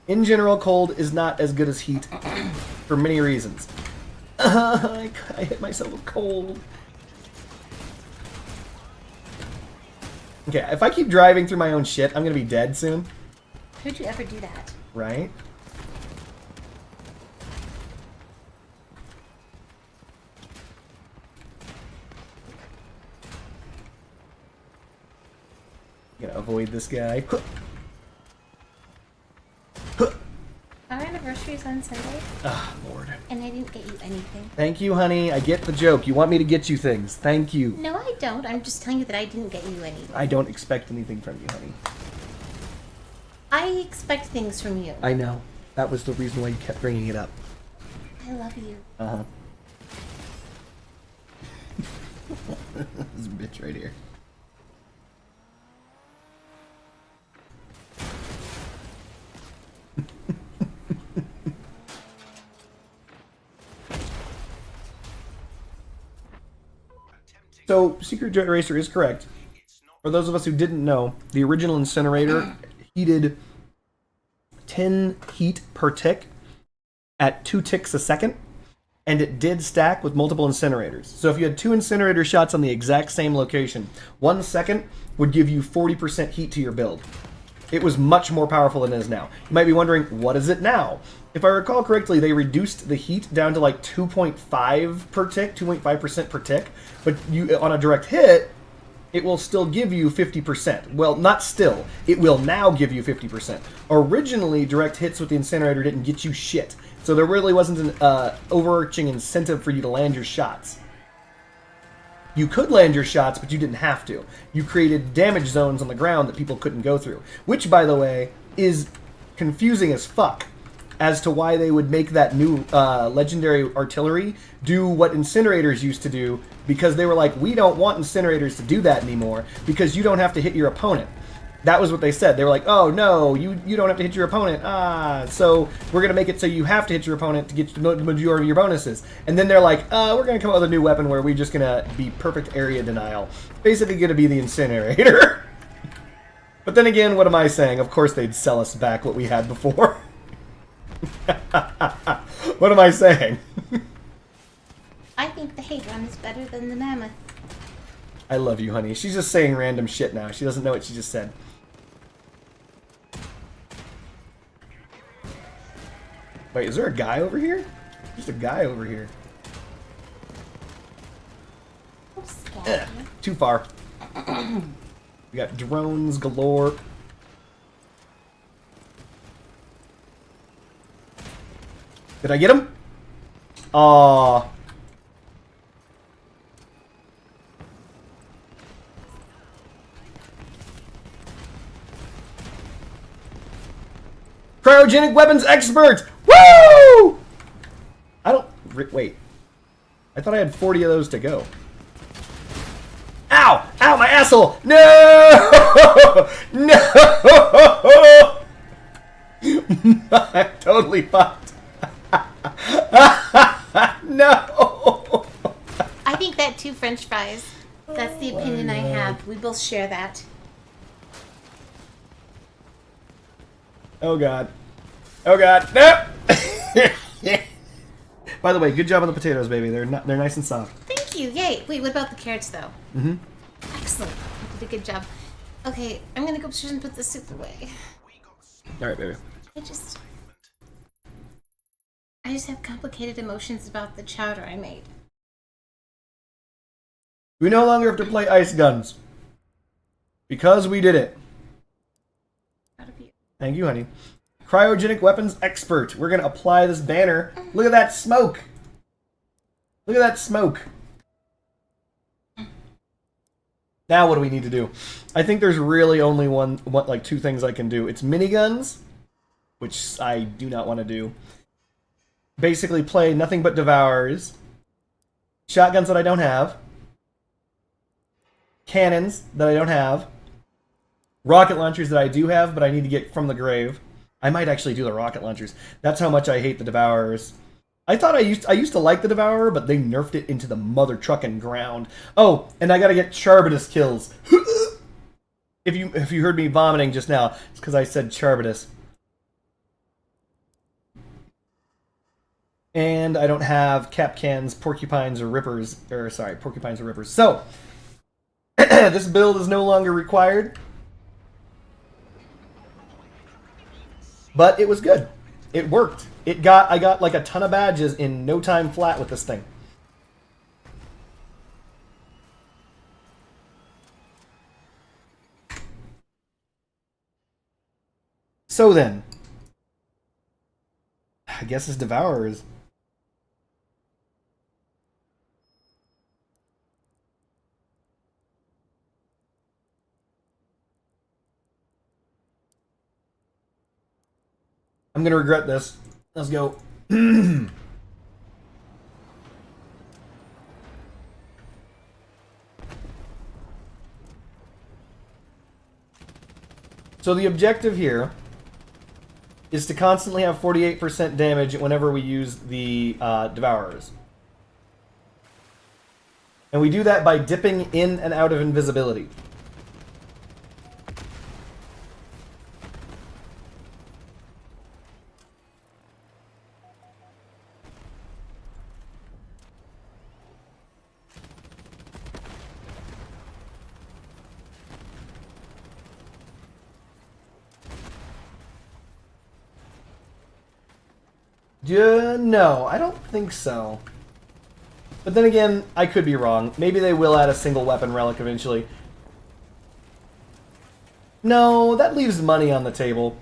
In general, cold is not as good as heat for many reasons. I hit myself with cold. Okay, if I keep driving through my own shit, I'm gonna be dead soon. Who'd you ever do that? Right? Gonna avoid this guy. Our anniversary is on Sunday, Ah, Lord. and I didn't get you anything. Thank you, honey. I get the joke. You want me to get you things. Thank you. No, I don't. I'm just telling you that I didn't get you anything. I don't expect anything from you, honey. I expect things from you. I know. That was the reason why you kept bringing it up. I love you. Uh-huh. This bitch right here. So, Secret Jet Racer is correct. For those of us who didn't know, the original incinerator heated 10 heat per tick at 2 ticks a second, and it did stack with multiple incinerators. So if you had 2 incinerator shots on the exact same location, 1 second would give you 40% heat to your build. It was much more powerful than it is now. You might be wondering, what is it now? If I recall correctly, they reduced the heat down to like 2.5 per tick, 2.5% per tick, but you on a direct hit, it will still give you 50%. Well, not still. It will now give you 50%. Originally, direct hits with the incinerator didn't get you shit. So there really wasn't an overarching incentive for you to land your shots. You could land your shots, but you didn't have to. You created damage zones on the ground that people couldn't go through. Which, by the way, is confusing as fuck as to why they would make that new legendary artillery do what incinerators used to do, because they were like, we don't want incinerators to do that anymore because you don't have to hit your opponent. That was what they said. They were like, oh no, you don't have to hit your opponent. So we're going to make it so you have to hit your opponent to get the majority of your bonuses. And then they're like, we're going to come up with a new weapon where we're just going to be perfect area denial. Basically going to be the incinerator. But then again, what am I saying? Of course they'd sell us back what we had before. What am I saying? I think the Hadron is better than the Mammoth. I love you, honey. She's just saying random shit now. She doesn't know what she just said. Wait, is there a guy over here? There's a guy over here. Too far. We got drones galore. Did I get him? Aww. Cryogenic weapons expert! Woo! I don't... Wait. I thought I had 40 of those to go. Ow! Ow, my asshole! No! No! I'm totally fucked. No! I think that too, French fries. That's the opinion I have. We both share that. Oh god. Oh god. No! By the way, good job on the potatoes, baby. They're nice and soft. Thank you. Yay. Wait, what about the carrots, though? Mm-hmm. Excellent. You did a good job. Okay, I'm gonna go upstairs and put the soup away. Alright, baby. I just have complicated emotions about the chowder I made. We no longer have to play ice guns. Because we did it. Proud of you. Thank you, honey. Cryogenic weapons expert. We're going to apply this banner. Look at that smoke. Look at that smoke. Now what do we need to do? I think there's really only like 2 things I can do. It's miniguns, which I do not want to do. Basically play nothing but devourers. Shotguns that I don't have. Cannons that I don't have. Rocket launchers that I do have, but I need to get from the grave. I might actually do the rocket launchers. That's how much I hate the Devourers. I thought I used to like the Devourer, but they nerfed it into the mother trucking ground. Oh, and I gotta get Charbitus kills. If you heard me vomiting just now, it's because I said Charbitus. And I don't have Capcans, Porcupines, or Rippers. Porcupines or Rippers. So, this build is no longer required. But it was good. It worked. I got like a ton of badges in no time flat with this thing. So then, I guess it's Devourers. I'm gonna regret this. Let's go. So the objective here is to constantly have 48% damage whenever we use the Devourers. And we do that by dipping in and out of invisibility. No, I don't think so. But then again, I could be wrong. Maybe they will add a single weapon relic eventually. No, that leaves money on the table.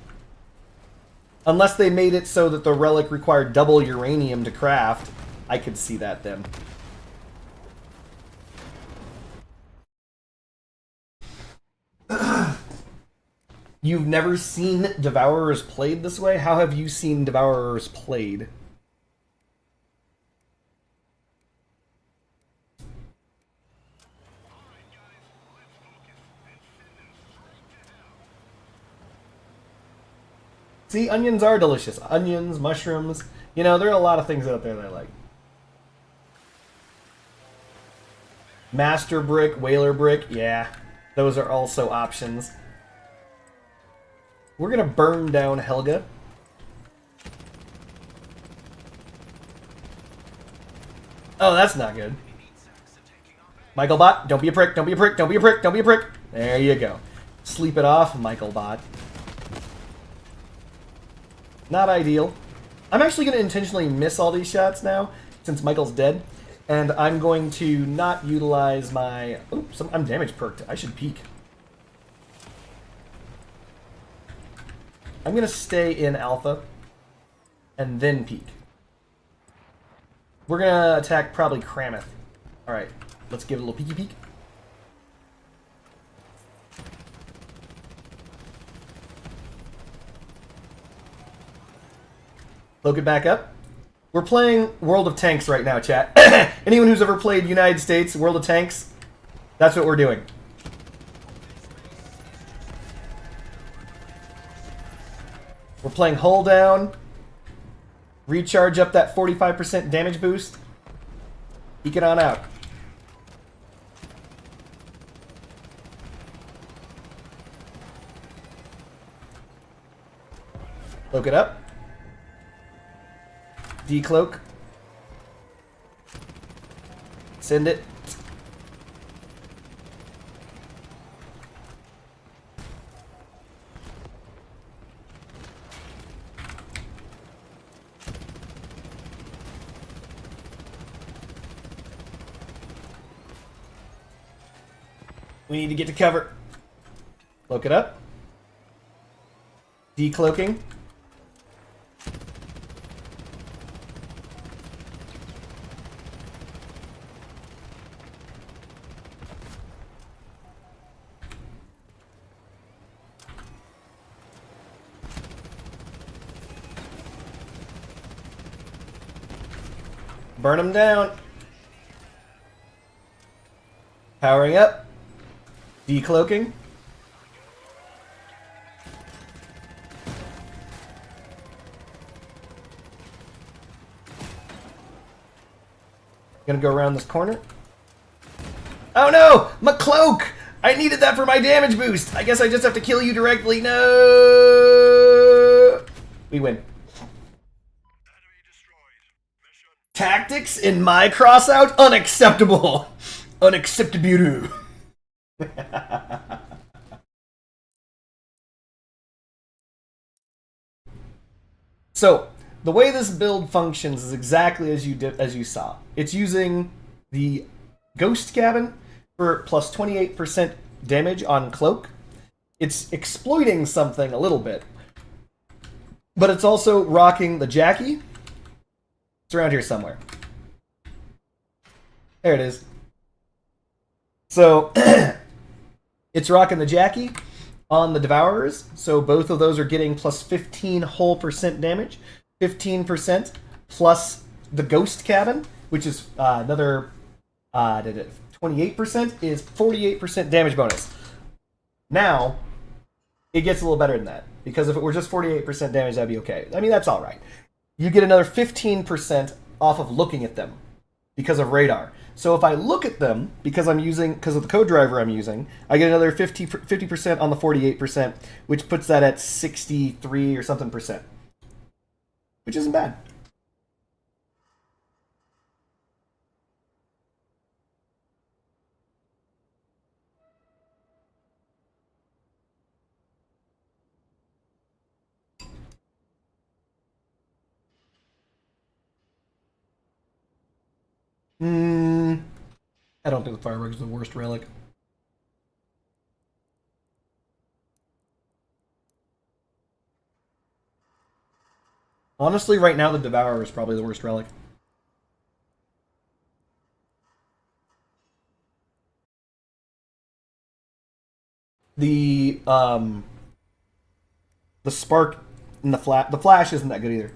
Unless they made it so that the relic required double uranium to craft. I could see that then. You've never seen Devourers played this way? How have you seen Devourers played? See, onions are delicious. Onions, mushrooms. You know, there are a lot of things out there that I like. Master Brick, Whaler Brick, yeah. Those are also options. We're gonna burn down Helga. Oh, that's not good. Michael Bot, don't be a prick, don't be a prick, don't be a prick, don't be a prick. There you go. Sleep it off, Michael Bot. Not ideal. I'm actually going to intentionally miss all these shots now, since Michael's dead. And I'm going to not utilize my... Oops, I'm damage perked. I should peek. I'm going to stay in alpha, and then peek. We're going to attack probably Kramith. Alright, let's give it a little peeky peek. Look it back up. We're playing World of Tanks right now, chat. Anyone who's ever played United States World of Tanks, that's what we're doing. We're playing hull down. Recharge up that 45% damage boost. Eke it on out. Look it up. Decloak. Send it. We need to get to cover. Look it up. Decloaking. Burn them down. Powering up. Decloaking. Gonna go around this corner. Oh no! My cloak! I needed that for my damage boost! I guess I just have to kill you directly. No! We win. Tactics in my crossout? Unacceptable! Unacceptable. So, the way this build functions is exactly as you saw. It's using the Ghost Cabin for plus 28% damage on Cloak. It's exploiting something a little bit. But it's also rocking the Jackie. It's around here somewhere. There it is. So, it's rocking the Jackie on the Devourers. So both of those are getting plus 15 whole percent damage. 15% plus the Ghost Cabin, which is another 28% is 48% damage bonus. Now, it gets a little better than that. Because if it were just 48% damage, that'd be okay. I mean, that's alright. You get another 15% off of looking at them because of radar. So if I look at them, because of the code driver I'm using, I get another 50% on the 48%, which puts that at 63 or something percent, which isn't bad. I don't think the fireworks is the worst relic. Honestly, right now the Devourer is probably the worst relic. The spark and the flash isn't that good either.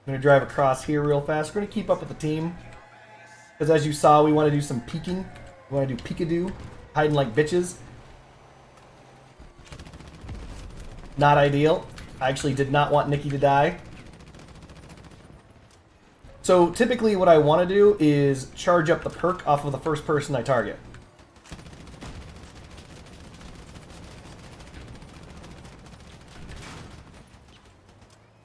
I'm going to drive across here real fast. We're going to keep up with the team. Because as you saw, we want to do some peeking. We want to do peekaboo. Hiding like bitches. Not ideal. I actually did not want Nikki to die. So typically what I want to do is charge up the perk off of the first person I target.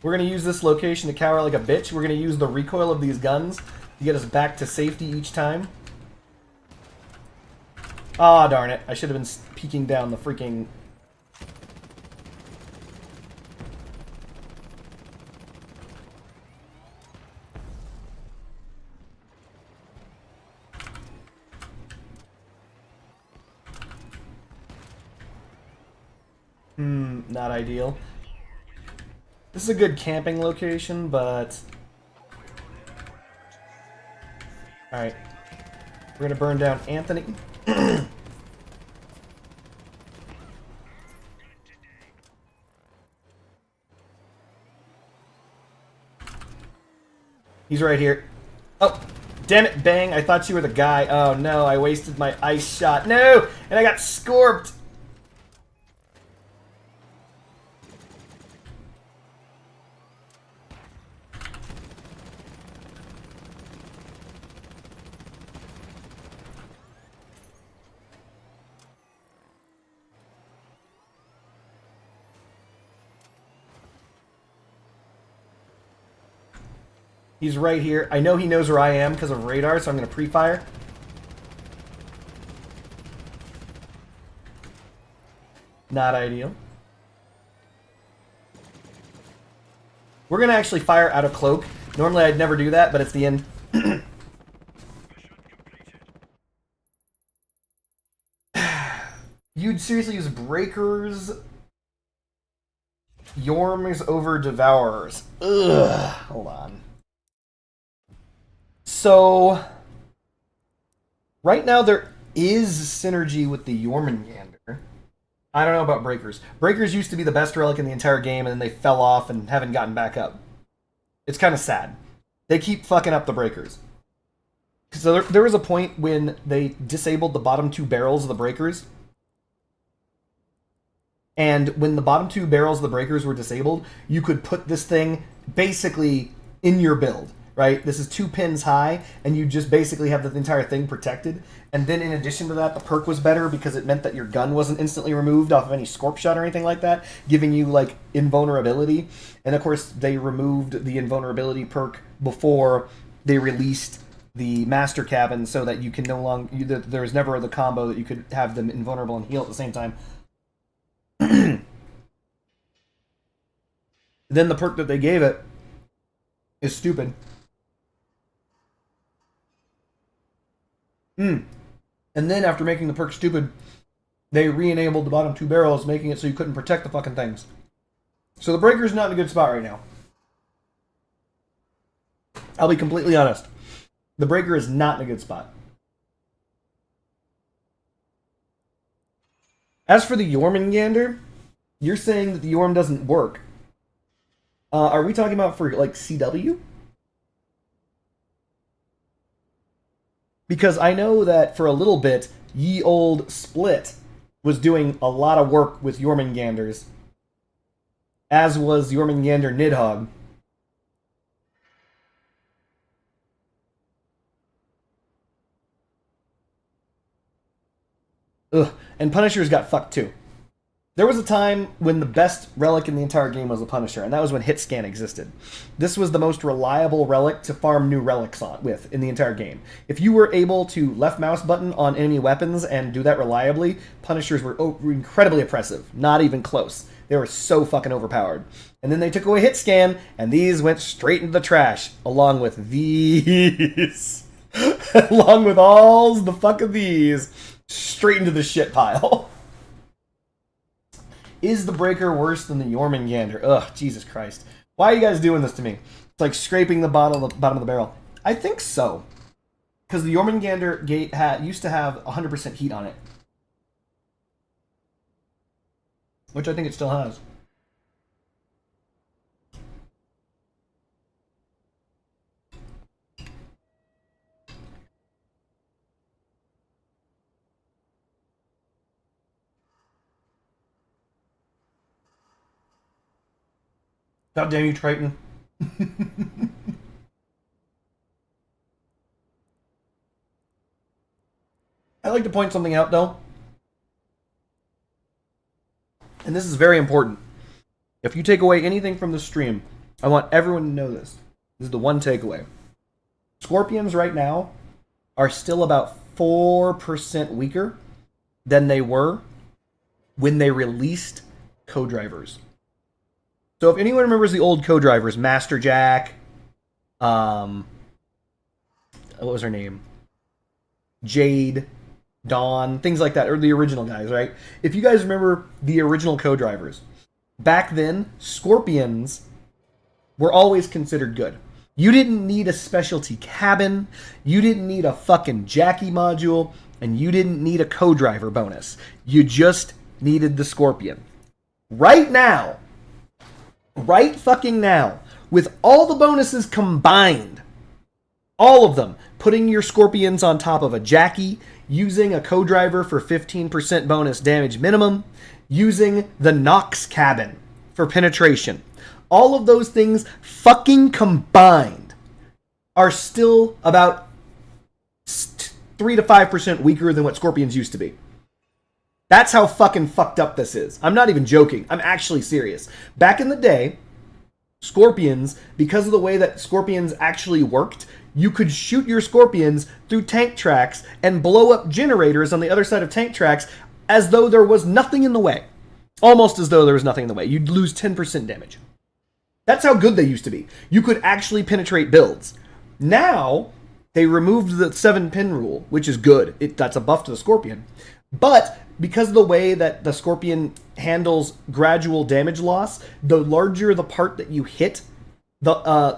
We're going to use this location to cower like a bitch. We're going to use the recoil of these guns to get us back to safety each time. Ah, darn it. I should have been peeking down the freaking... Not ideal. This is a good camping location, but... Alright. We're gonna burn down Anthony. He's right here. Oh! Damn it, Bang! I thought you were the guy. Oh no, I wasted my ice shot. No! And I got scorped! He's right here. I know he knows where I am because of radar, so I'm going to pre-fire. Not ideal. We're going to actually fire out of cloak. Normally I'd never do that, but it's the end. You'd seriously use breakers, Yorms over Devourers. Ugh. Hold on. So, right now there is synergy with the Jormungandr. I don't know about Breakers. Breakers used to be the best relic in the entire game, and then they fell off and haven't gotten back up. It's kind of sad. They keep fucking up the Breakers. So there was a point when they disabled the bottom two barrels of the Breakers. And when the bottom two barrels of the Breakers were disabled, you could put this thing basically in your build. Right? This is 2 pins high, and you just basically have the entire thing protected. And then in addition to that, the perk was better because it meant that your gun wasn't instantly removed off of any Scorp shot or anything like that, giving you, like, invulnerability. And of course, they removed the invulnerability perk before they released the Master Cabin so that you can no longer... there was never the combo that you could have them invulnerable and heal at the same time. Then the perk that they gave it is stupid. And then after making the perk stupid, they re-enabled the bottom 2 barrels, making it so you couldn't protect the fucking things. So the Breaker's not in a good spot right now. I'll be completely honest. The Breaker is not in a good spot. As for the Jormungandr, You're saying that the Yorm doesn't work. Are we talking about for, like, CW? Because I know that for a little bit, Ye Old Split was doing a lot of work with Jormungandrs, as was Jormungander Nidhogg. Ugh, and Punishers got fucked too. There was a time when the best relic in the entire game was the Punisher, and that was when Hitscan existed. This was the most reliable relic to farm new relics on with in the entire game. If you were able to left mouse button on enemy weapons and do that reliably, Punishers were incredibly oppressive. Not even close. They were so fucking overpowered. And then they took away Hitscan, and these went straight into the trash, along with these. Along with all the fuck of these, straight into the shit pile. Is the Breaker worse than the Jormungandr? Ugh, Jesus Christ. Why are you guys doing this to me? It's like scraping the bottom of the barrel. I think so. Because the Jormungandr gate used to have 100% heat on it. Which I think it still has. God damn you, Triton. I'd like to point something out, though. And this is very important. If you take away anything from the stream, I want everyone to know this. This is the one takeaway. Scorpions right now are still about 4% weaker than they were when they released co-drivers. So if anyone remembers the old co-drivers, Master Jack, what was her name? Jade, Dawn, things like that, or the original guys, right? If you guys remember the original co-drivers, back then, Scorpions were always considered good. You didn't need a specialty cabin, you didn't need a fucking Jackie module, and you didn't need a co-driver bonus. You just needed the Scorpion. Right now, right fucking now, with all the bonuses combined, all of them, putting your Scorpions on top of a Jackie, using a co-driver for 15% bonus damage minimum, using the Nox cabin for penetration. All of those things fucking combined are still about 3 to 5% weaker than what Scorpions used to be. That's how fucking fucked up this is. I'm not even joking. I'm actually serious. Back in the day, Scorpions, because of the way that Scorpions actually worked, you could shoot your Scorpions through tank tracks and blow up generators on the other side of tank tracks as though there was nothing in the way. Almost as though there was nothing in the way. You'd lose 10% damage. That's how good they used to be. You could actually penetrate builds. Now, they removed the 7-pin rule, which is good. That's a buff to the Scorpion. But because of the way that the Scorpion handles gradual damage loss, the larger the part that you hit, the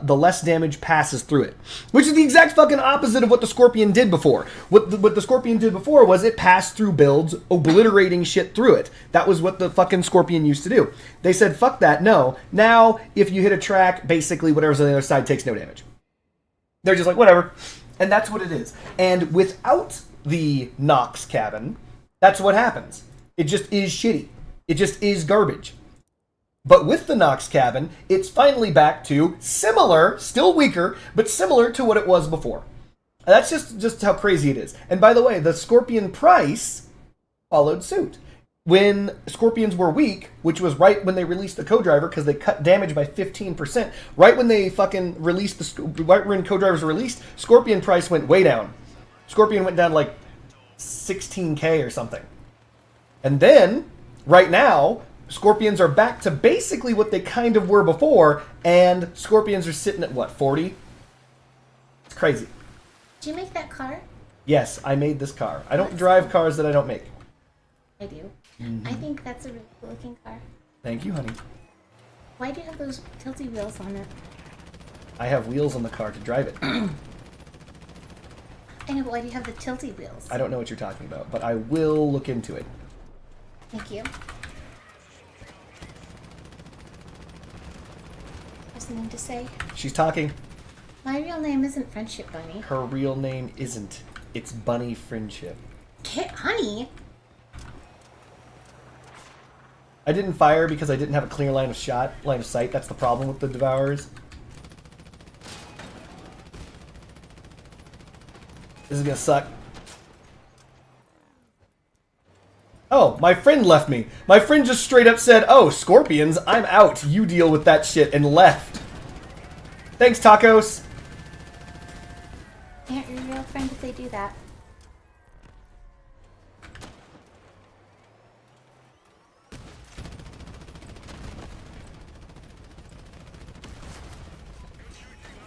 less damage passes through it. Which is the exact fucking opposite of what the Scorpion did before. What the Scorpion did before was it passed through builds, obliterating shit through it. That was what the fucking Scorpion used to do. They said, fuck that, no. Now, if you hit a track, basically whatever's on the other side takes no damage. They're just like, whatever. And that's what it is. And without the Nox cabin, that's what happens. It just is shitty. It just is garbage. But with the Nox cabin, it's finally back to similar, still weaker, but similar to what it was before. And that's just how crazy it is. And by the way, the Scorpion price followed suit. When Scorpions were weak, which was right when they released the co-driver, because they cut damage by 15%, right when they fucking released right when co-drivers were released, Scorpion price went way down. Scorpion went down like 16k or something. And then, right now, Scorpions are back to basically what they kind of were before, and Scorpions are sitting at, what, 40? It's crazy. Did you make that car? Yes, I made this car. I don't drive cars that I don't make. I do. I think that's a really cool looking car. Thank you, honey. Why do you have those tilty wheels on it? I have wheels on the car to drive it. I know, but why do you have the tilty wheels? I don't know what you're talking about, but I will look into it. Thank you. something to say? She's talking. My real name isn't Friendship Bunny. Her real name isn't. It's Bunny Friendship. Honey? I didn't fire because I didn't have a clear line of sight. That's the problem with the Devourers. This is gonna suck. Oh, my friend left me. My friend just straight up said, "Oh, scorpions, I'm out. You deal with that shit," and left. Thanks, tacos. They aren't your real friend if they do that.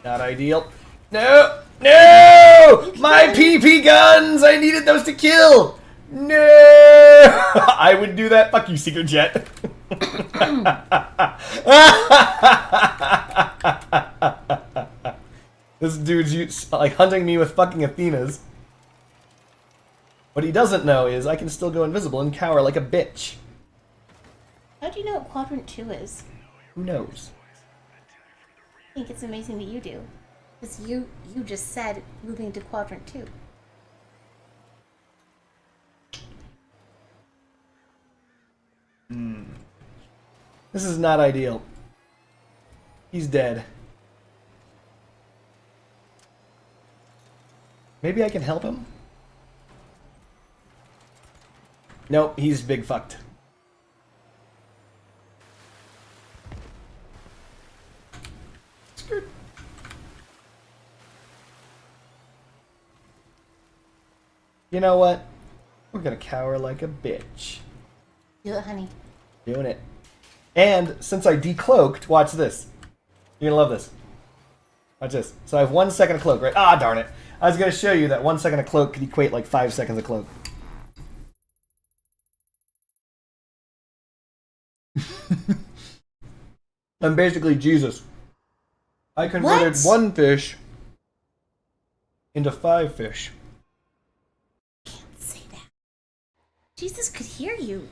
Not ideal. No! No! My PP guns! I needed those to kill! No! I would do that. Fuck you, Secret Jet. This dude's like hunting me with fucking Athenas. What he doesn't know is I can still go invisible and cower like a bitch. How do you know what Quadrant 2 is? Who knows? I think it's amazing that you do. Because you just said moving to Quadrant 2. This is not ideal. He's dead. Maybe I can help him? Nope, he's big fucked. Skirt. You know what? We're gonna cower like a bitch. Do it, honey. Doing it. And since I decloaked, watch this. You're gonna love this. Watch this. So I have 1 second of cloak, right? Ah, darn it. I was gonna show you that 1 second of cloak could equate like 5 seconds of cloak. I'm basically Jesus. I converted What? 1 fish into 5 fish. Can't say that. Jesus could hear you.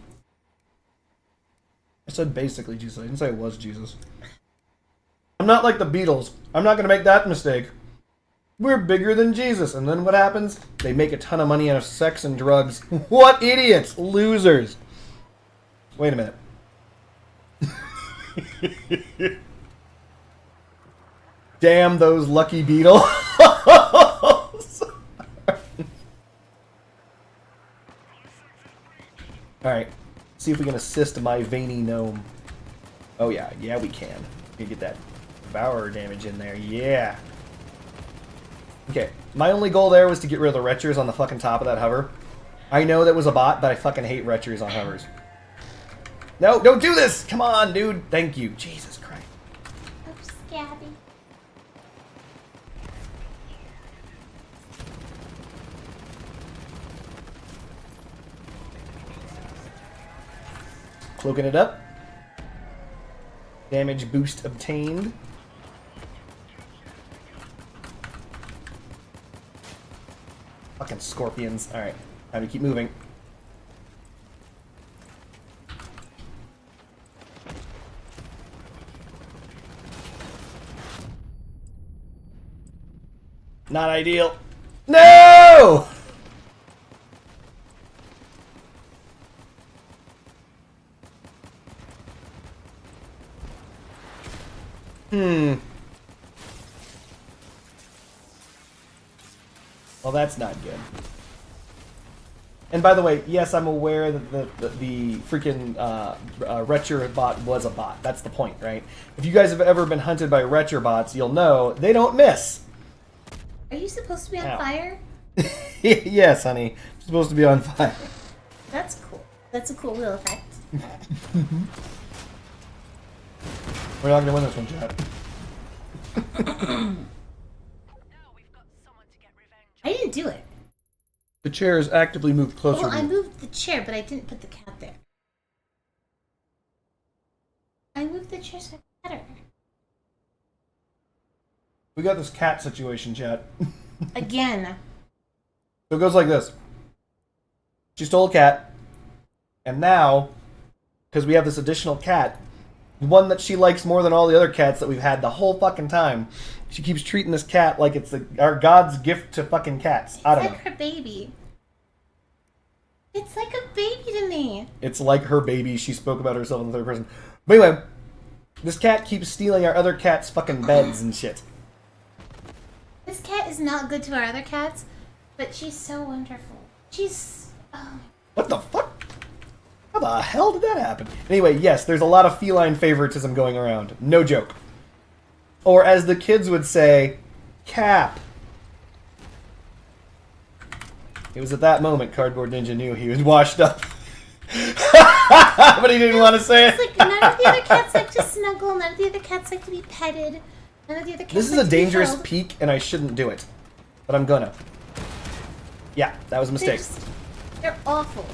I said basically Jesus. I didn't say I was Jesus. I'm not like the Beatles. I'm not going to make that mistake. We're bigger than Jesus. And then what happens? They make a ton of money out of sex and drugs. What idiots! Losers! Wait a minute. Damn those lucky Beatles. Alright. See if we can assist my veiny gnome. Oh yeah, yeah we can. We can get that devourer damage in there, yeah. Okay, my only goal there was to get rid of the retchers on the fucking top of that hover. I know that was a bot, but I fucking hate retchers on hovers. No, don't do this! Come on, dude. Thank you. Jesus Christ. Oh, Scabby. Cloaking it up. Damage boost obtained. Fucking scorpions. Alright, time to keep moving. Not ideal. No! Well, that's not good. And by the way, yes, I'm aware that the freaking Retcher bot was a bot. That's the point, right? If you guys have ever been hunted by Retcher bots, you'll know they don't miss. Are you supposed to be on Ow. fire? Yes, honey. I'm supposed to be on fire. That's cool. That's a cool little effect. We're not going to win this one, chat. I didn't do it. The chair is actively moved closer Well, to I you. moved the chair, but I didn't put the cat there. I moved the chair so I could pet her. We got this cat situation, chat. Again. So it goes like this. She stole a cat, and now, because we have this additional cat, one that she likes more than all the other cats that we've had the whole fucking time. She keeps treating this cat like it's our God's gift to fucking cats. I don't It's know. like her baby. It's like a baby to me. It's like her baby. She spoke about herself in the third person. But anyway, this cat keeps stealing our other cat's fucking beds and shit. This cat is not good to our other cats, but she's so wonderful. She's... Oh. What the fuck? How the hell did that happen? Anyway, yes, there's a lot of feline favoritism going around. No joke. Or as the kids would say, Cap. It was at that moment Cardboard Ninja knew he was washed up. But he didn't want to say it. It's like none of the other cats like to snuggle, none of the other cats like to be petted, none of the other cats This is like a to be dangerous held. peek, and I shouldn't do it. But I'm gonna. Yeah, that was a mistake. They're awful.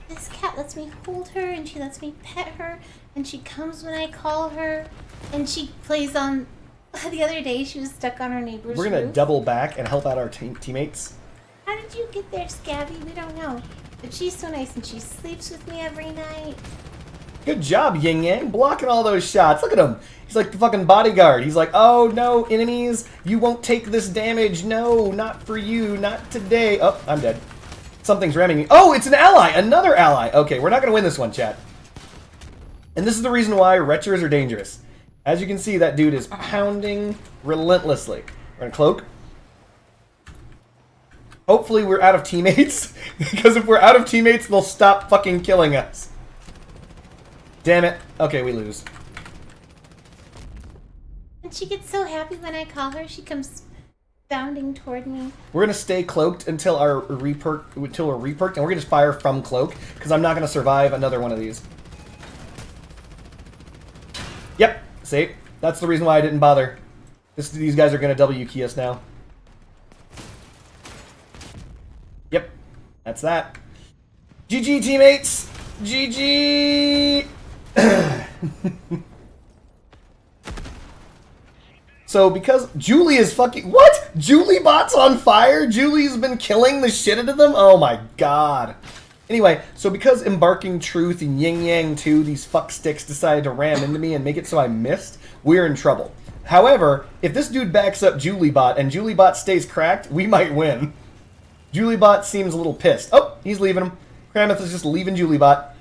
This cat lets me hold her, and she lets me pet her, and she comes when I call her, and she plays on... The other day, she was stuck on her neighbor's We're gonna roof. double back and help out our teammates. How did you get there, Scabby? We don't know. But she's so nice, and she sleeps with me every night. Good job, Yin Yang, blocking all those shots. Look at him. He's like the fucking bodyguard. He's like, oh no, enemies, you won't take this damage. No, not for you, not today. Oh, I'm dead. Something's ramming me. Oh, it's an ally, another ally. Okay, we're not gonna win this one, chat. And this is the reason why retchers are dangerous. As you can see, that dude is pounding relentlessly. We're gonna cloak. Hopefully we're out of teammates, because if we're out of teammates, they'll stop fucking killing us. Damn it. Okay, we lose. And she gets so happy when I call her. She comes bounding toward me. We're gonna stay cloaked until we're reperked, and we're gonna just fire from cloak, because I'm not gonna survive another one of these. Yep, see? That's the reason why I didn't bother. These guys are gonna W key us now. Yep, that's that. GG, teammates! GG! So, because Julie is fucking... What? Julie bot's on fire? Julie's been killing the shit out of them? Oh my god. Anyway, so because Embarking Truth and Yin Yang 2, these fucksticks decided to ram into me and make it so I missed, we're in trouble. However, if this dude backs up Juliebot and Juliebot stays cracked, we might win. Juliebot seems a little pissed. Oh, he's leaving him. Kramith is just leaving Juliebot.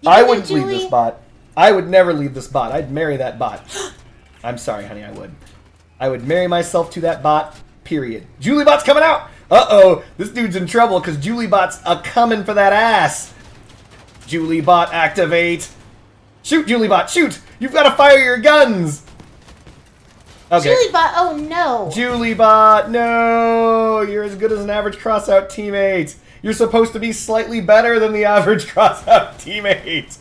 I wouldn't leave this bot. I would never leave this bot. I'd marry that bot. I'm sorry, honey, I would. I would marry myself to that bot, period. Juliebot's coming out! Uh-oh, this dude's in trouble because Juliebot's a-coming for that ass. Juliebot, activate. Shoot, Juliebot, shoot! You've got to fire your guns! Okay. Juliebot, oh no! Juliebot, no! You're as good as an average crossout teammate. You're supposed to be slightly better than the average crossout teammate.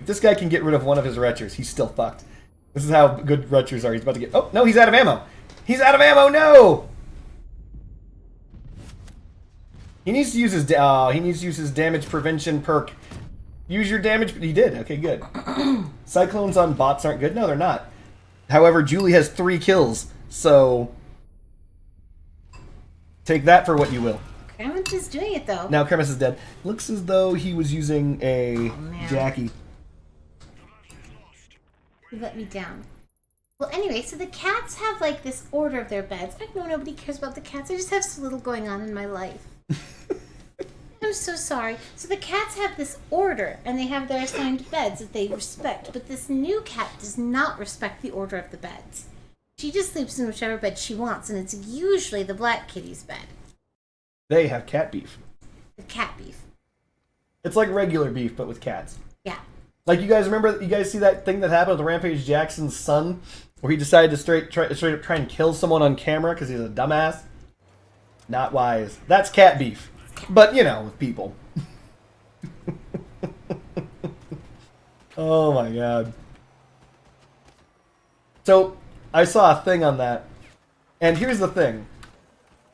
If this guy can get rid of one of his retchers, he's still fucked. This is how good retchers are. He's about to get... Oh, no, he's out of ammo. He's out of ammo, no! He needs to use his... he needs to use his damage prevention perk. Use your damage... He did. Okay, good. Cyclones on bots aren't good? No, they're not. However, Julie has 3 kills, so... Take that for what you will. Kramith is doing it though. Now Kremis is dead. Looks as though he was using a man. Jackie. You let me down. Well, anyway, so the cats have like this order of their beds. I know nobody cares about the cats. I just have so little going on in my life. I'm so sorry. So the cats have this order, and they have their assigned beds that they respect. But this new cat does not respect the order of the beds. She just sleeps in whichever bed she wants, and it's usually the black kitty's bed. They have cat beef. The cat beef. It's like regular beef, but with cats. Yeah. Like, you guys remember, you guys see that thing that happened with Rampage Jackson's son? Where he decided to straight up try and kill someone on camera because he's a dumbass? Not wise. That's cat beef. But, you know, with people. Oh my god. So, I saw a thing on that. And here's the thing.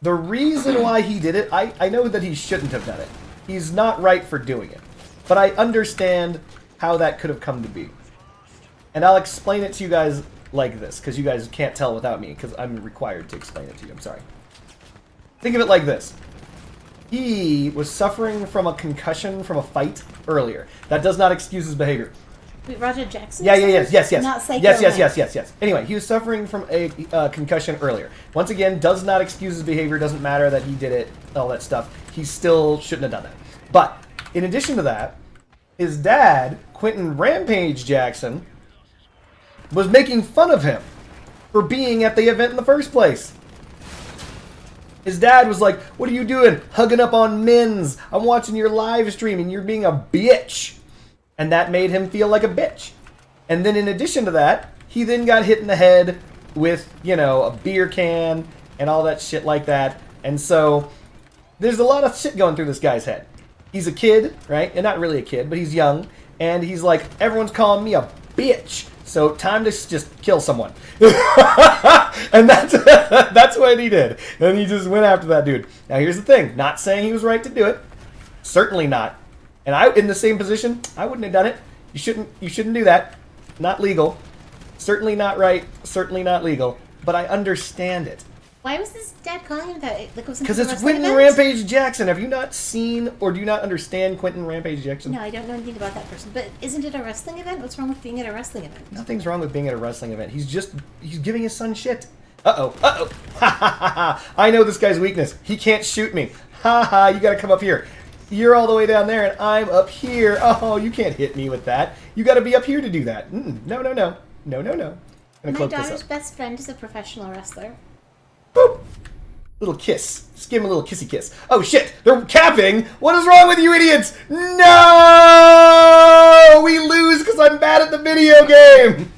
The reason why he did it, I know that he shouldn't have done it. He's not right for doing it. But I understand how that could have come to be. And I'll explain it to you guys like this, because you guys can't tell without me, because I'm required to explain it to you. I'm sorry. Think of it like this. He was suffering from a concussion from a fight earlier. That does not excuse his behavior. Wait, Roger Jackson? Yes. Not Psycho Yes. Anyway, he was suffering from a concussion earlier. Once again, does not excuse his behavior. Doesn't matter that he did it, all that stuff. He still shouldn't have done that. But in addition to that, his dad, Quentin Rampage Jackson, was making fun of him for being at the event in the first place. His dad was like, "What are you doing? Hugging up on men's. I'm watching your live stream and you're being a bitch." And that made him feel like a bitch. And then in addition to that, he then got hit in the head with, a beer can and all that shit like that. And so there's a lot of shit going through this guy's head. He's a kid, right? And not really a kid, but he's young. And he's like, everyone's calling me a bitch. So time to just kill someone. And that's what he did. And he just went after that dude. Now here's the thing. Not saying he was right to do it. Certainly not. And I, in the same position, I wouldn't have done it. You shouldn't do that. Not legal. Certainly not right. Certainly not legal. But I understand it. Why was his dad calling him that? Like, was Because it's Quentin Rampage Jackson. Have you not seen or do you not understand Quentin Rampage Jackson? No, I don't know anything about that person. But isn't it a wrestling event? What's wrong with being at a wrestling event? Nothing's wrong with being at a wrestling event. He's giving his son shit. Uh-oh. Ha ha ha. I know this guy's weakness. He can't shoot me. Ha ha, you gotta come up here. You're all the way down there and I'm up here. Oh, you can't hit me with that. You gotta be up here to do that. No. No. My daughter's best friend is a professional wrestler. Boop. Little kiss. Just give him a little kissy kiss. Oh shit! They're capping! What is wrong with you idiots? No! We lose because I'm bad at the video game!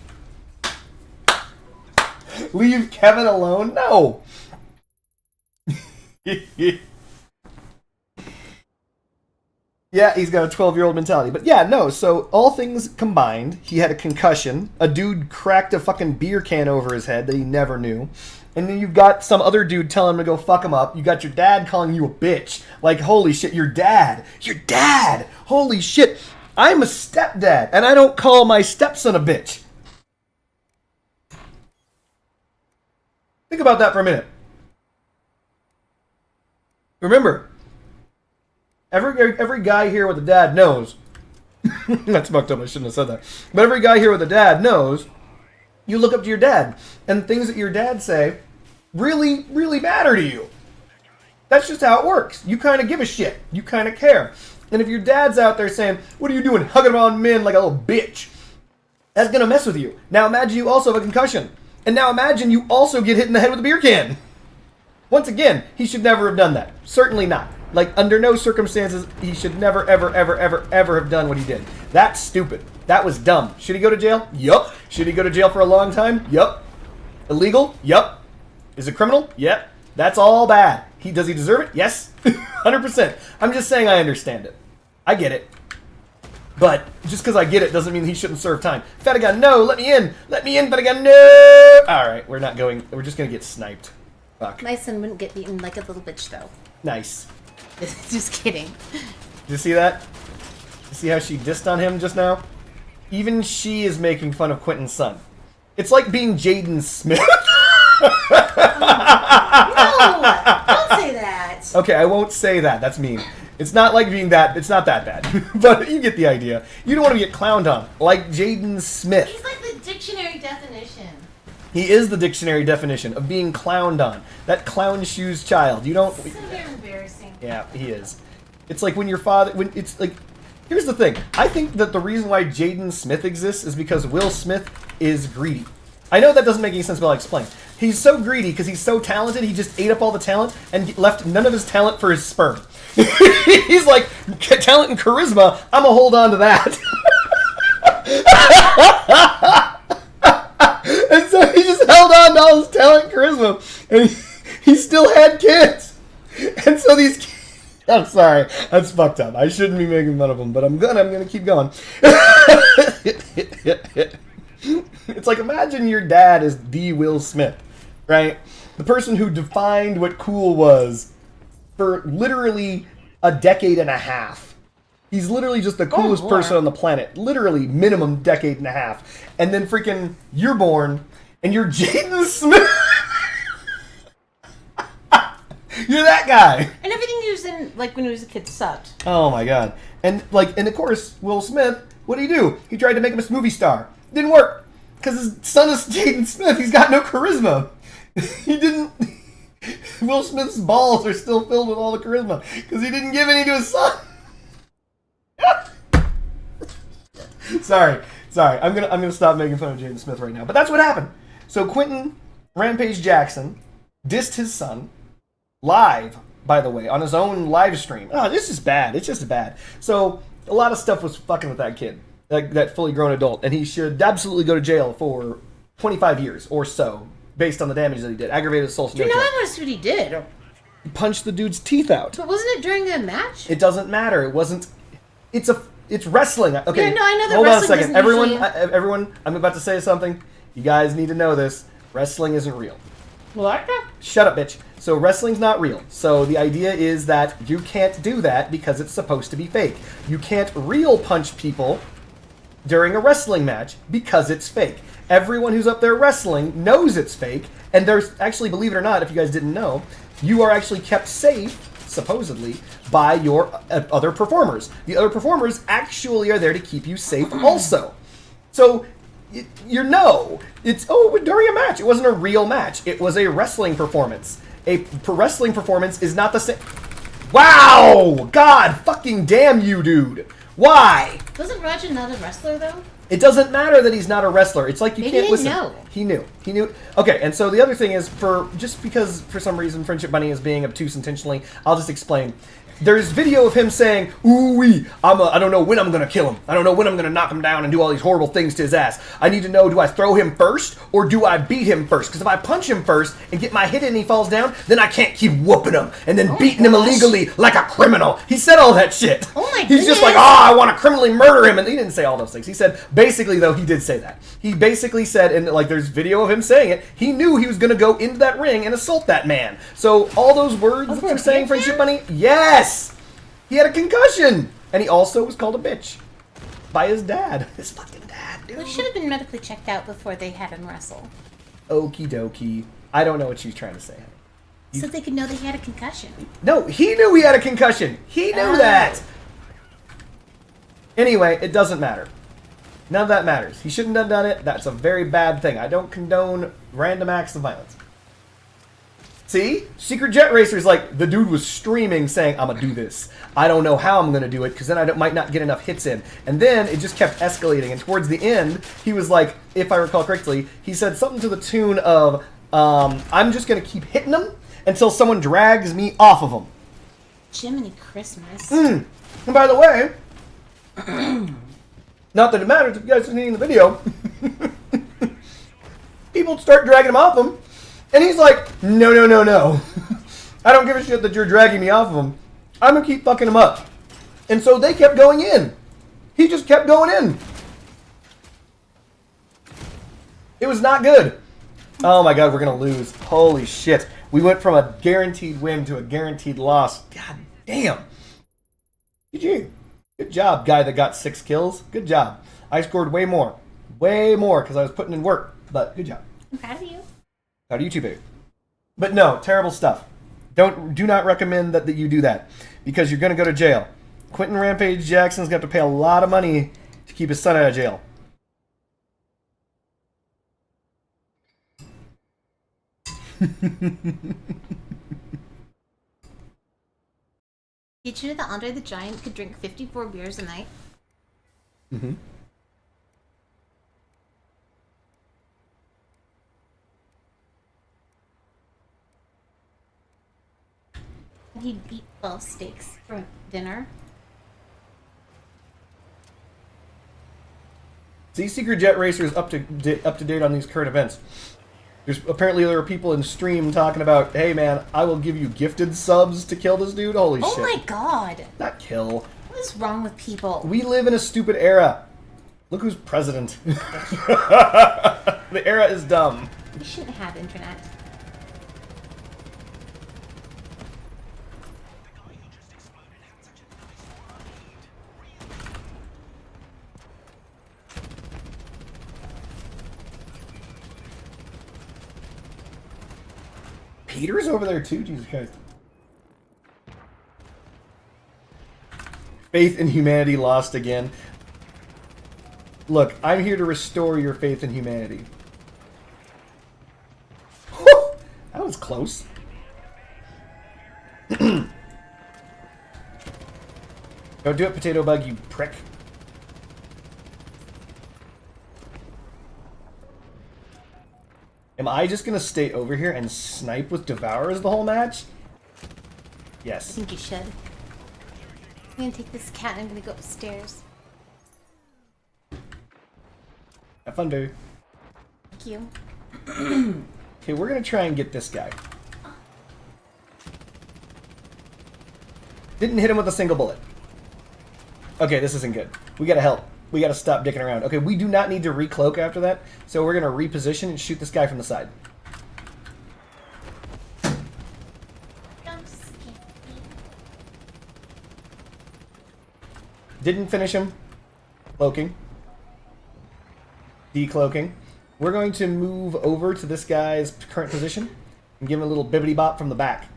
Leave Kevin alone? No! Yeah, he's got a 12-year-old mentality. But yeah, no, so all things combined, he had a concussion. A dude cracked a fucking beer can over his head that he never knew. And then you've got some other dude telling him to go fuck him up. You got your dad calling you a bitch. Like, holy shit, your dad. Your dad! Holy shit. I'm a stepdad, and I don't call my stepson a bitch. Think about that for a minute. Remember, every guy here with a dad knows. That's fucked up, I shouldn't have said that. But every guy here with a dad knows you look up to your dad, and things that your dad say really, really matter to you. That's just how it works. You kind of give a shit. You kind of care. And if your dad's out there saying, "What are you doing, hugging on men like a little bitch?" that's going to mess with you. Now imagine you also have a concussion. And now imagine you also get hit in the head with a beer can. Once again, he should never have done that. Certainly not. Like, under no circumstances, he should never, ever, ever, ever, ever have done what he did. That's stupid. That was dumb. Should he go to jail? Yup. Should he go to jail for a long time? Yup. Illegal? Yup. Is it criminal? Yep. That's all bad. Does he deserve it? Yes. 100%. I'm just saying I understand it. I get it. But just because I get it doesn't mean he shouldn't serve time. Fettigun, no, let me in. Let me in, Fettigun, no. All right, we're not going. We're just going to get sniped. Fuck. My son wouldn't get beaten like a little bitch, though. Nice. Just kidding. Did you see that? You see how she dissed on him just now? Even she is making fun of Quentin's son. It's like being Jaden Smith. No! Don't say that! Okay, I won't say that. That's mean. It's not like being that. It's not that bad. But you get the idea. You don't want to get clowned on. Like Jaden Smith. He's like the dictionary definition. He is the dictionary definition of being clowned on. That clown shoes child. You don't... So very embarrassing. Yeah, he is. It's like when your father... It's like... Here's the thing. I think that the reason why Jaden Smith exists is because Will Smith is greedy. I know that doesn't make any sense, but I'll explain. He's so greedy because he's so talented, he just ate up all the talent and left none of his talent for his sperm. He's like, talent and charisma, I'm going to hold on to that. And so he just held on to all his talent and charisma, and he still had kids. And so these kids... I'm sorry, that's fucked up. I shouldn't be making fun of him, but I'm gonna keep going. It's like, imagine your dad is the Will Smith, right? The person who defined what cool was for literally a decade and a half. He's literally just the coolest person on the planet. Literally, minimum decade and a half. And then freaking, you're born, and you're Jaden Smith. You're that guy. And everything he was in like when he was a kid, sucked. Oh my god. And of course, Will Smith, what did he do? He tried to make him a movie star. Didn't work. Because his son is Jaden Smith. He's got no charisma. He didn't... Will Smith's balls are still filled with all the charisma. Because he didn't give any to his son. Sorry. I'm gonna stop making fun of Jaden Smith right now. But that's what happened. So Quentin Rampage Jackson dissed his son live, by the way, on his own live stream. Oh, this is bad. It's just bad. So a lot of stuff was fucking with that kid, that fully grown adult, and he should absolutely go to jail for 25 years or so, based on the damage that he did. Aggravated assault. Do you know what he did? He punched the dude's teeth out. But wasn't it during a match? It doesn't matter. It wasn't. It's wrestling. Okay. Yeah, no, I know that hold on a wrestling second. doesn't usually- Everyone, I'm about to say something. You guys need to know this. Wrestling isn't real. What? Shut up, bitch. So wrestling's not real. So the idea is that you can't do that because it's supposed to be fake. You can't real punch people during a wrestling match because it's fake. Everyone who's up there wrestling knows it's fake, and there's actually, believe it or not, if you guys didn't know, you are actually kept safe, supposedly, by your other performers. The other performers actually are there to keep you safe also. So it's during a match. It wasn't a real match. It was a wrestling performance. A wrestling performance is not the same. Wow! God fucking damn you, dude. Why? Wasn't Roger not a wrestler, though? It doesn't matter that he's not a wrestler. It's like you Maybe can't he listen. know. He knew. Okay, and so the other thing is, just because for some reason Friendship Bunny is being obtuse intentionally, I'll just explain. There's video of him saying, "Ooh-wee, I don't know when I'm gonna kill him. I don't know when I'm gonna knock him down and do all these horrible things to his ass. I need to know, do I throw him first or do I beat him first? Because if I punch him first and get my hit in and he falls down, then I can't keep whooping him and then beating him illegally like a criminal." He said all that shit. Oh my He's just goodness. like, I want to criminally murder him. And he didn't say all those things. He said, basically, though, he did say that. He basically said, and like there's video of him saying it, he knew he was going to go into that ring and assault that man. So all those words that you're saying, Friendship Bunny, yes! He had a concussion! And he also was called a bitch. By his dad. His fucking dad, dude. Well, he should have been medically checked out before they had him wrestle. Okie dokie. I don't know what she's trying to say. So they could know that he had a concussion. No, he knew he had a concussion. He knew that. Anyway, it doesn't matter. None of that matters. He shouldn't have done it. That's a very bad thing. I don't condone random acts of violence. See? Secret Jet Racer's like, the dude was streaming saying, I'm gonna do this. I don't know how I'm gonna do it, because then I might not get enough hits in. And then it just kept escalating, and towards the end, he was like, if I recall correctly, he said something to the tune of, I'm just gonna keep hitting him until someone drags me off of him. Jiminy Christmas. And by the way, not that it matters if you guys are seeing the video, people start dragging him off him, and he's like, no. I don't give a shit that you're dragging me off of him. I'm gonna keep fucking him up. And so they kept going in. He just kept going in. It was not good. Oh my god, we're gonna lose. Holy shit. We went from a guaranteed win to a guaranteed loss. God damn. GG. Good job, guy that got 6 kills. Good job. I scored way more. Way more, because I was putting in work. But good job. I'm proud of you. How do you too, baby? But no, terrible stuff. Do not recommend that you do that, because you're going to go to jail. Quentin Rampage Jackson's going to have to pay a lot of money to keep his son out of jail. Did you know that Andre the Giant could drink 54 beers a night? Mm-hmm. And he'd eat 12 steaks for dinner. See, Secret Jet Racer is up to date on these current events. Apparently there are people in stream talking about, hey man, I will give you gifted subs to kill this dude. Holy shit. Oh my god. Not kill. What is wrong with people? We live in a stupid era. Look who's president. The era is dumb. We shouldn't have internet. Peter's over there too? Jesus Christ. Faith in humanity lost again. Look, I'm here to restore your faith in humanity. Whew, that was close. Don't do it, Potato Bug, you prick. Am I just gonna stay over here and snipe with Devourers the whole match? I Yes. think you should. I'm gonna take this cat and I'm gonna go upstairs. Have fun, baby. Thank you. Okay, we're gonna try and get this guy. Didn't hit him with a single bullet. Okay, this isn't good. We gotta help. We gotta stop dicking around. Okay, we do not need to recloak after that, so we're gonna reposition and shoot this guy from the side. Don't skip me. Didn't finish him. Cloaking. Decloaking. We're going to move over to this guy's current position and give him a little bibbity bop from the back.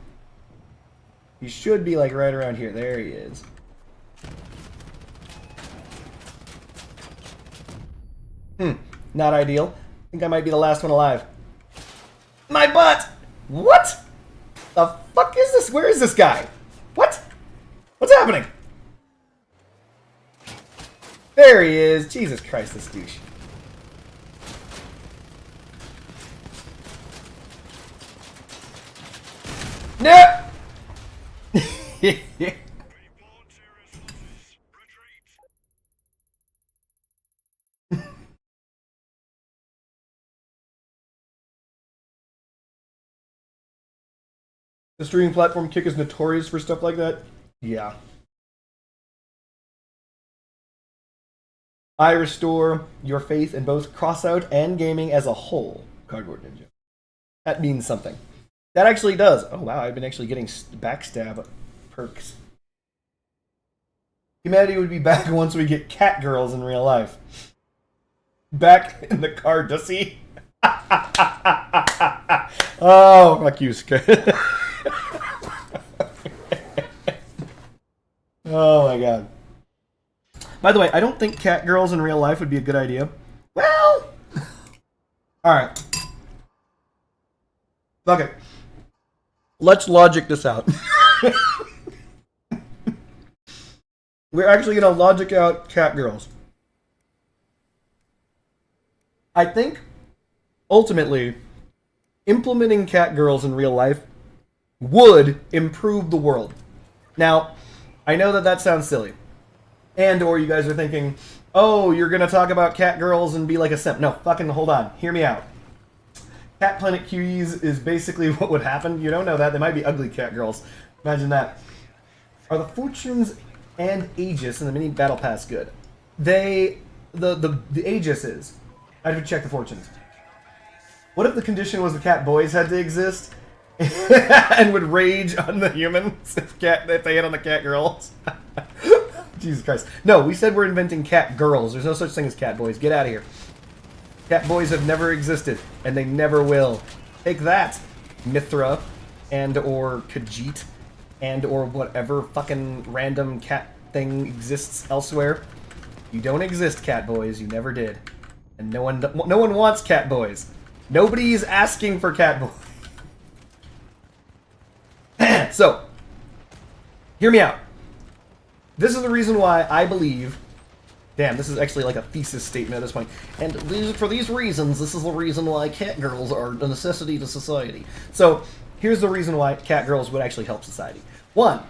He should be like right around here. There he is. Not ideal. I think I might be the last one alive. My butt! What? The fuck is this? Where is this guy? What? What's happening? There he is. Jesus Christ, this douche. No! The streaming platform Kick is notorious for stuff like that. Yeah. I restore your faith in both Crossout and gaming as a whole, Cardboard Ninja. That means something. That actually does. Oh wow, I've been actually getting backstab perks. Humanity would be back once we get cat girls in real life. Back in the Cardussy. Oh, fuck you, Scott. Oh my god. By the way, I don't think cat girls in real life would be a good idea. Well, alright. Fuck it. Let's logic this out. We're actually going to logic out cat girls. I think, ultimately, implementing cat girls in real life would improve the world. Now, I know that that sounds silly. And or you guys are thinking, oh, you're going to talk about cat girls and be like a simp. No, fucking hold on. Hear me out. Cat Planet QEs is basically what would happen. You don't know that. They might be ugly cat girls. Imagine that. Are the fortunes and Aegis in the mini battle pass good? The Aegis is. I have to check the fortunes. What if the condition was the cat boys had to exist? And would rage on the humans if they hit on the cat girls? Jesus Christ. No, we said we're inventing cat girls. There's no such thing as cat boys. Get out of here. Cat boys have never existed, and they never will. Take that, Mithra, and or Khajiit, and or whatever fucking random cat thing exists elsewhere. You don't exist, cat boys. You never did. And no one wants cat boys. Nobody is asking for cat boys. So, hear me out. This is the reason why I believe... Damn, this is actually like a thesis statement at this point. And for these reasons, this is the reason why cat girls are a necessity to society. So, here's the reason why cat girls would actually help society. One,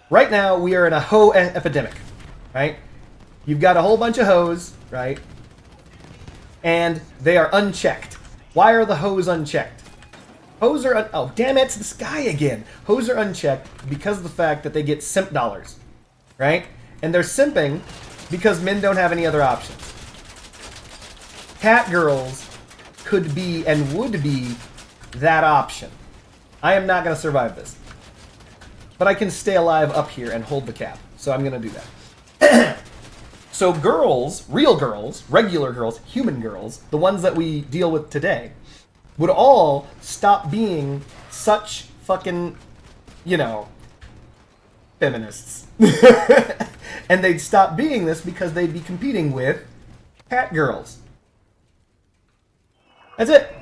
right now we are in a hoe epidemic, right? You've got a whole bunch of hoes, right? And they are unchecked. Why are the hoes unchecked? Hoes are oh, damn it, it's this guy again. Hoes are unchecked because of the fact that they get simp dollars, right? And they're simping because men don't have any other options. Cat girls could be and would be that option. I am not going to survive this. But I can stay alive up here and hold the cap. So I'm going to do that. So girls, real girls, regular girls, human girls, the ones that we deal with today, would all stop being such fucking, you know, feminists. And they'd stop being this because they'd be competing with cat girls. That's it.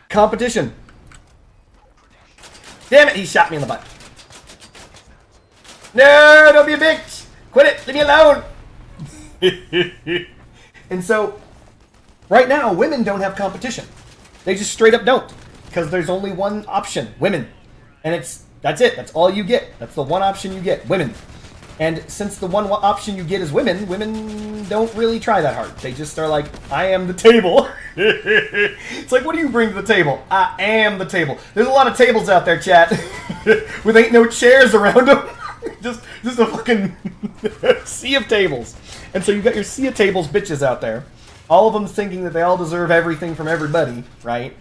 Competition. Damn it, he shot me in the butt. No, don't be a bitch. Quit it, leave me alone. And so, right now, women don't have competition. They just straight up don't. Because there's only one option, women. And that's it, that's all you get. That's the one option you get, women. And since the one option you get is women, women don't really try that hard. They just are like, I am the table. It's like, what do you bring to the table? I am the table. There's a lot of tables out there, chat, with ain't no chairs around them. just a fucking sea of tables. And so you got your sea of tables bitches out there, all of them thinking that they all deserve everything from everybody, right?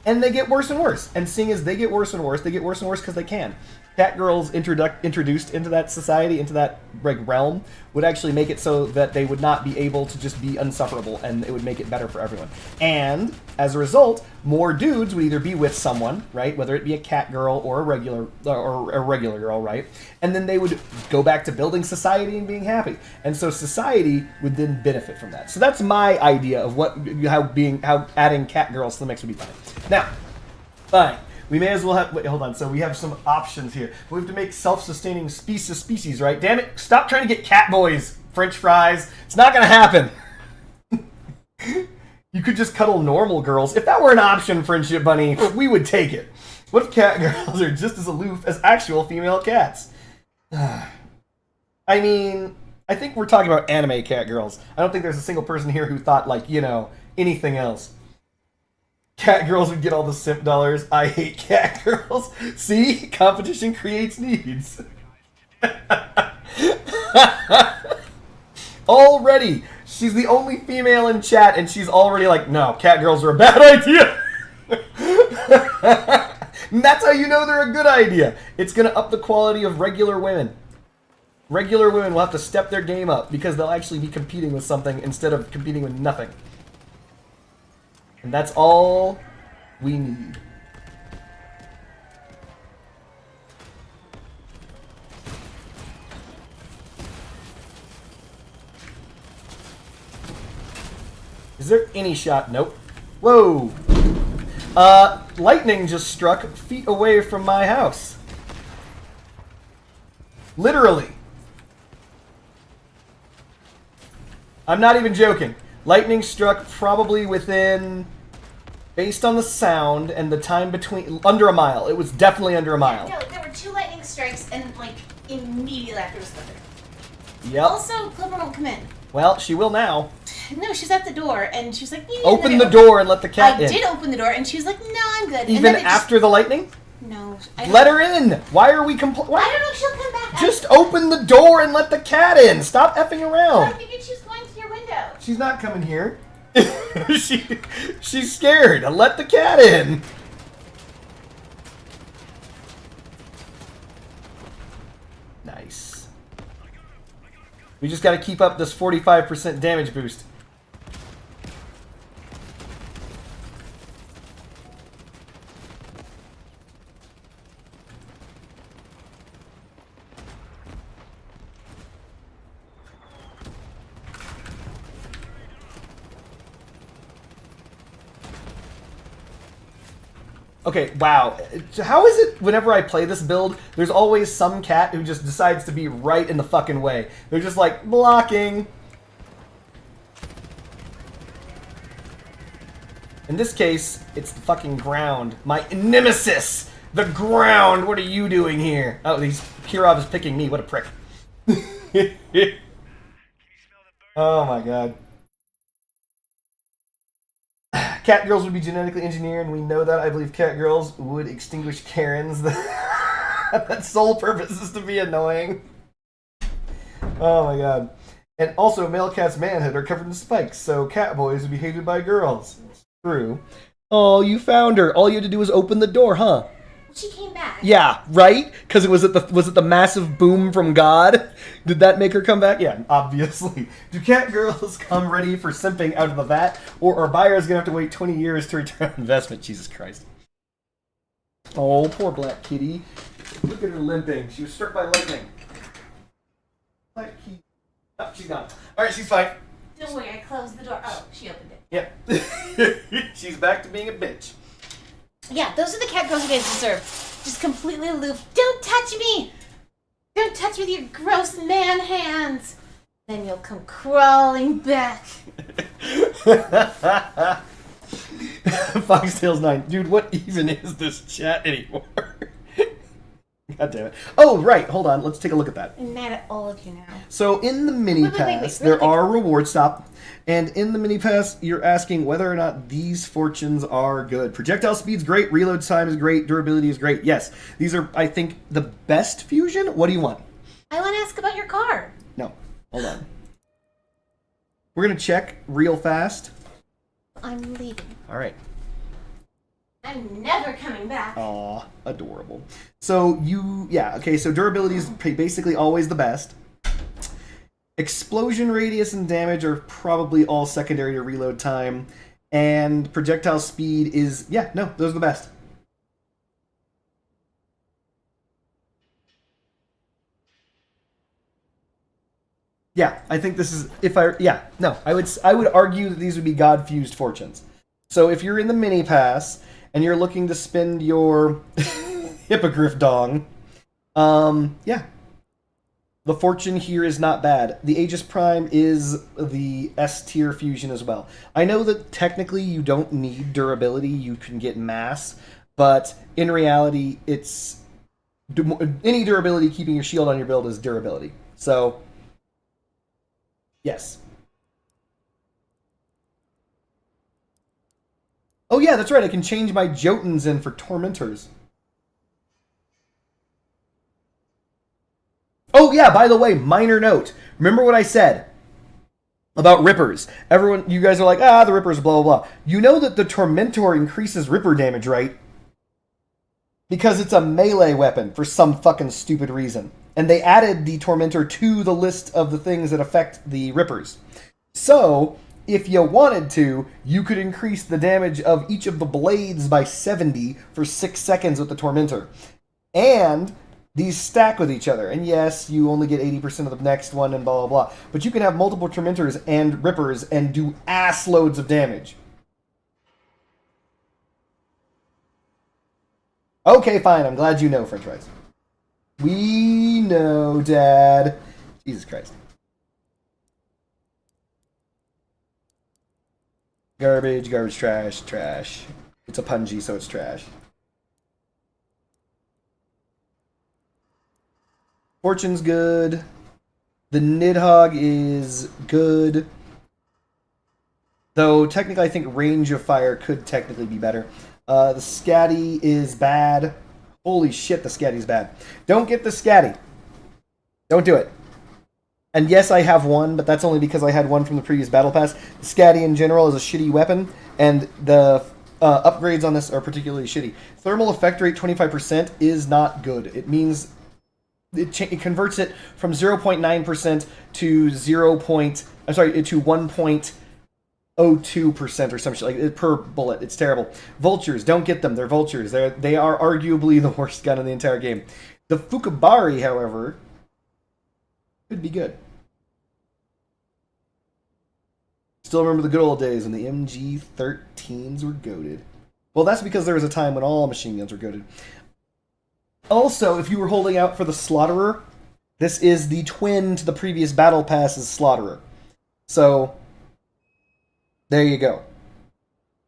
And they get worse and worse. And seeing as they get worse and worse, they get worse and worse because they can. Cat girls introduced into that society, into that realm, would actually make it so that they would not be able to just be insufferable, and it would make it better for everyone. And as a result, more dudes would either be with someone, right, whether it be a cat girl or a regular girl, right, and then they would go back to building society and being happy. And so society would then benefit from that. So that's my idea of how adding cat girls to the mix would be fine. Now, fine. We may as well have... Wait, hold on. So we have some options here. We have to make self-sustaining species, right? Damn it. Stop trying to get cat boys, french fries. It's not going to happen. You could just cuddle normal girls. If that were an option, Friendship Bunny, we would take it. What if cat girls are just as aloof as actual female cats? I mean, I think we're talking about anime cat girls. I don't think there's a single person here who thought, like, anything else. Cat girls would get all the simp dollars. I hate cat girls. See? Competition creates needs. Already. She's the only female in chat, and she's already like, no, cat girls are a bad idea. And that's how you know they're a good idea. It's going to up the quality of regular women. Regular women will have to step their game up because they'll actually be competing with something instead of competing with nothing. And that's all we need. Is there any shot? Nope. Whoa. Lightning just struck feet away from my house. Literally. I'm not even joking. Lightning struck probably within, based on the sound and the time between, under a mile. It was definitely under a mile. No, there were 2 lightning strikes and, like, immediately after it was thunder. Yep. Also, Clipper won't come in. Well, she will now. No, she's at the door, and she's like, open the door and let the cat in. I did open the door, and she was like, no, I'm good. Even after the lightning? No. Let her in. Why are we complaining? I don't know if she'll come back. Just open the door and let the cat in. Stop effing around. I figured she was going to your window. She's not coming here. She's scared. Let the cat in. Nice. We just got to keep up this 45% damage boost. Okay, wow. How is it whenever I play this build, there's always some cat who just decides to be right in the fucking way. They're just like, blocking. In this case, it's the fucking ground. My nemesis! The ground! What are you doing here? Oh, Kirov is picking me. What a prick. Oh my god. Cat girls would be genetically engineered, and we know that. I believe cat girls would extinguish Karens. That sole purpose is to be annoying. Oh my god. And also, male cats' manhood are covered in spikes, so cat boys would be hated by girls. It's true. Oh, you found her. All you had to do was open the door, huh? She came back. Yeah, right? Because was it the massive boom from God? Did that make her come back? Yeah, obviously. Do cat girls come ready for simping out of the vat, or are buyers gonna have to wait 20 years to return on investment? Jesus Christ. Oh, poor black kitty. Look at her limping. She was struck by lightning. Black kitty. She's gone. All right, she's fine. Don't worry, I closed the door. Oh, she opened it. Yep. She's back to being a bitch. Yeah, those are the cat girls you guys deserve. Just completely aloof. Don't touch me! Don't touch me with your gross man hands! Then you'll come crawling back. Foxtails 9. Dude, what even is this chat anymore? God damn it. Oh, right. Hold on. Let's take a look at that. I'm mad at all of you now. So in the mini Wait, pass, really there quick. are rewards. Stop. And in the mini pass, you're asking whether or not these fortunes are good. Projectile speed's great. Reload time is great. Durability is great. Yes. These are, I think, the best fusion. What do you want? I want to ask about your car. No. Hold on. We're going to check real fast. I'm leaving. All right. I'm never coming back. Aw, adorable. So so durability is basically always the best. Explosion radius and damage are probably all secondary to reload time. And projectile speed is, those are the best. Yeah, I think this is, I would argue that these would be God-fused fortunes. So if you're in the mini pass, and you're looking to spend your Hippogriff dong, the fortune here is not bad. The Aegis Prime is the S tier fusion as well. I know that technically you don't need durability, you can get mass, but in reality, it's any durability keeping your shield on your build is durability. So, yes. Oh yeah, that's right, I can change my Jotuns in for Tormentors. Oh yeah, by the way, minor note. Remember what I said about Rippers? Everyone, you guys are like, the Rippers, blah, blah, blah. You know that the Tormentor increases Ripper damage, right? Because it's a melee weapon for some fucking stupid reason. And they added the Tormentor to the list of the things that affect the Rippers. So, if you wanted to, you could increase the damage of each of the blades by 70 for 6 seconds with the Tormentor. And these stack with each other. And yes, you only get 80% of the next one and blah, blah, blah. But you can have multiple Tormentors and Rippers and do ass loads of damage. Okay, fine. I'm glad you know, French fries. We know, Dad. Jesus Christ. Garbage, garbage, trash, trash. It's a punji, so it's trash. Fortune's good. The Nidhogg is good. Though, technically, I think range of fire could technically be better. The Scatty is bad. Holy shit, the Scatty's bad. Don't get the Scatty. Don't do it. And yes, I have one, but that's only because I had one from the previous Battle Pass. The Scatty in general is a shitty weapon, and the upgrades on this are particularly shitty. Thermal effect rate 25% is not good. It means it converts it from 0.9% to to 1.02% or some shit like per bullet. It's terrible. Vultures, don't get them. They're vultures. They are arguably the worst gun in the entire game. The Fukabari, however, could be good. Still remember the good old days when the MG13s were goated. Well, that's because there was a time when all machine guns were goated. Also, if you were holding out for the Slaughterer, this is the twin to the previous Battle Pass's Slaughterer. So, there you go.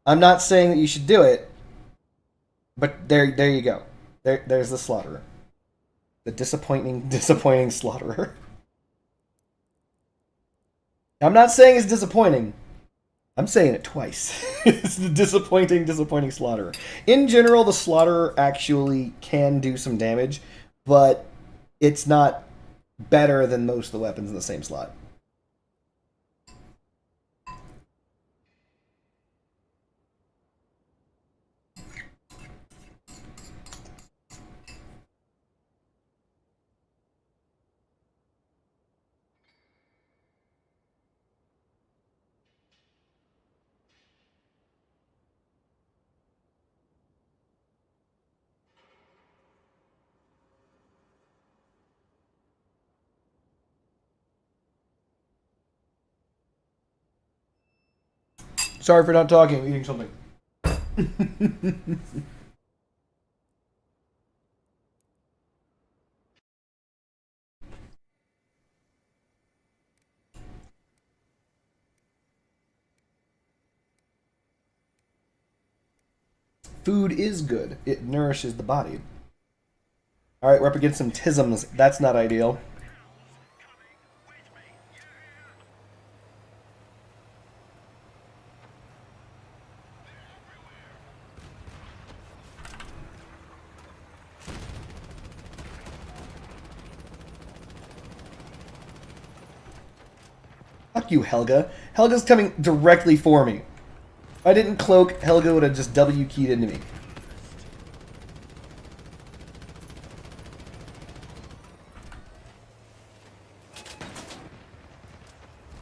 I'm not saying that you should do it, but there you go. There's the Slaughterer. The disappointing Slaughterer. I'm not saying it's disappointing. I'm saying it twice. It's the disappointing Slaughterer. In general, the Slaughterer actually can do some damage, but it's not better than most of the weapons in the same slot. Sorry for not talking. I'm eating something. Food is good. It nourishes the body. Alright, we're up against some tisms. That's not ideal. Fuck you, Helga. Helga's coming directly for me. If I didn't cloak, Helga would have just W keyed into me.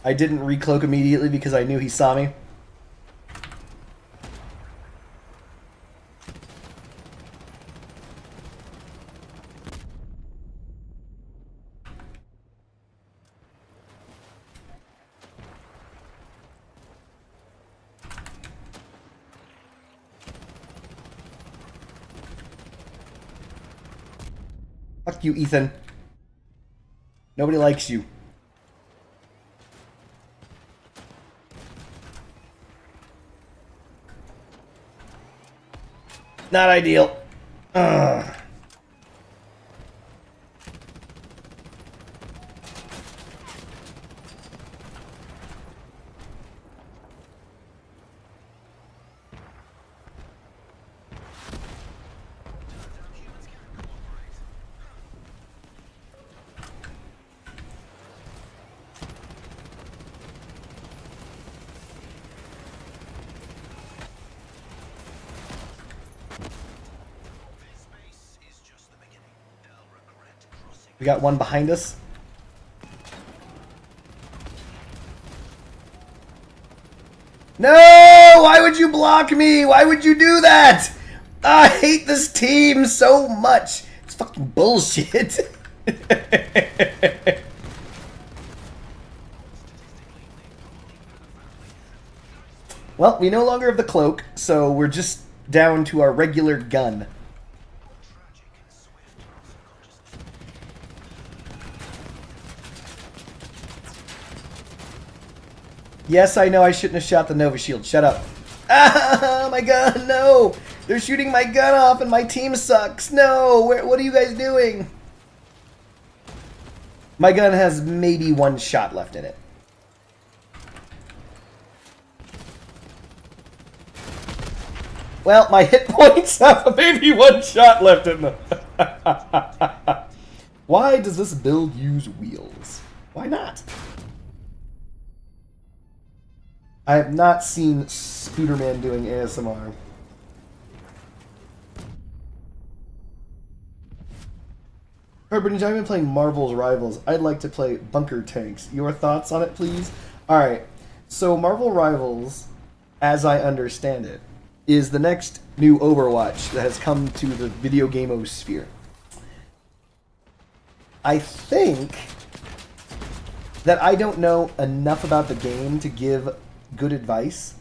I didn't recloak immediately because I knew he saw me. Fuck you, Ethan. Nobody likes you. Not ideal. Ugh. We got one behind us. No! Why would you block me? Why would you do that? I hate this team so much. It's fucking bullshit. Well, we no longer have the cloak, so we're just down to our regular gun. Yes, I know I shouldn't have shot the Nova Shield. Shut up. Ah, my gun, no! They're shooting my gun off and my team sucks. No, what are you guys doing? My gun has maybe one shot left in it. Well, my hit points have maybe one shot left in them. Why does this build use wheels? Why not? I have not seen Spooderman doing ASMR. Alright, Brittany, I've been playing Marvel's Rivals. I'd like to play Bunker Tanks. Your thoughts on it, please? Alright, so Marvel Rivals, as I understand it, is the next new Overwatch that has come to the video game-osphere. I think that I don't know enough about the game to give good advice.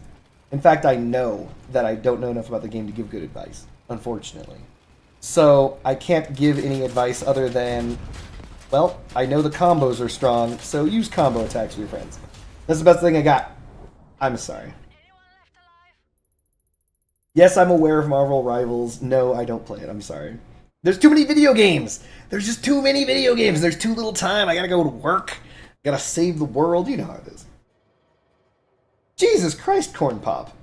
In fact, I know that I don't know enough about the game to give good advice, unfortunately. So I can't give any advice other than, well, I know the combos are strong, so use combo attacks with your friends. That's the best thing I got. I'm sorry. Yes, I'm aware of Marvel Rivals. No, I don't play it. I'm sorry. There's too many video games. There's just too many video games. There's too little time. I gotta go to work. Gotta save the world. You know how it is. Jesus Christ, Corn Pop.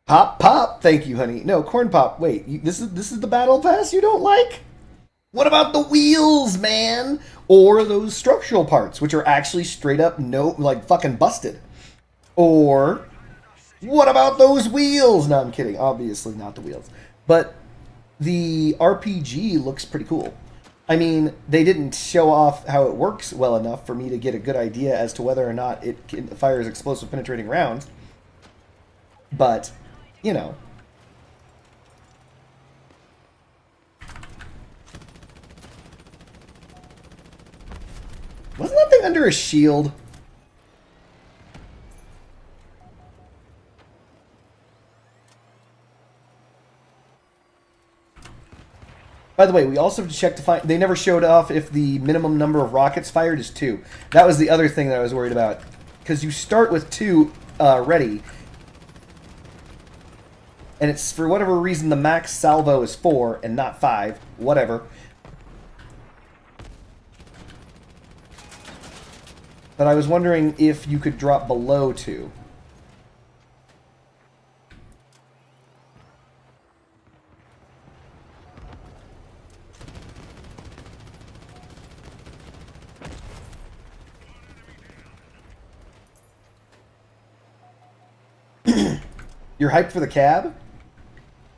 Pop, pop. Thank you, honey. No, Corn Pop. Wait, this is the battle pass you don't like? What about the wheels, man? Or those structural parts, which are actually straight up like fucking busted. Or what about those wheels? No, I'm kidding. Obviously not the wheels. But the RPG looks pretty cool. I mean, they didn't show off how it works well enough for me to get a good idea as to whether or not it fires explosive penetrating rounds. But, you know. Wasn't that thing under a shield? By the way, we also have to check to find... They never showed off if the minimum number of rockets fired is 2. That was the other thing that I was worried about. Because you start with 2 ready. And it's, for whatever reason, the max salvo is 4 and not 5. Whatever. But I was wondering if you could drop below 2. You're hyped for the cab?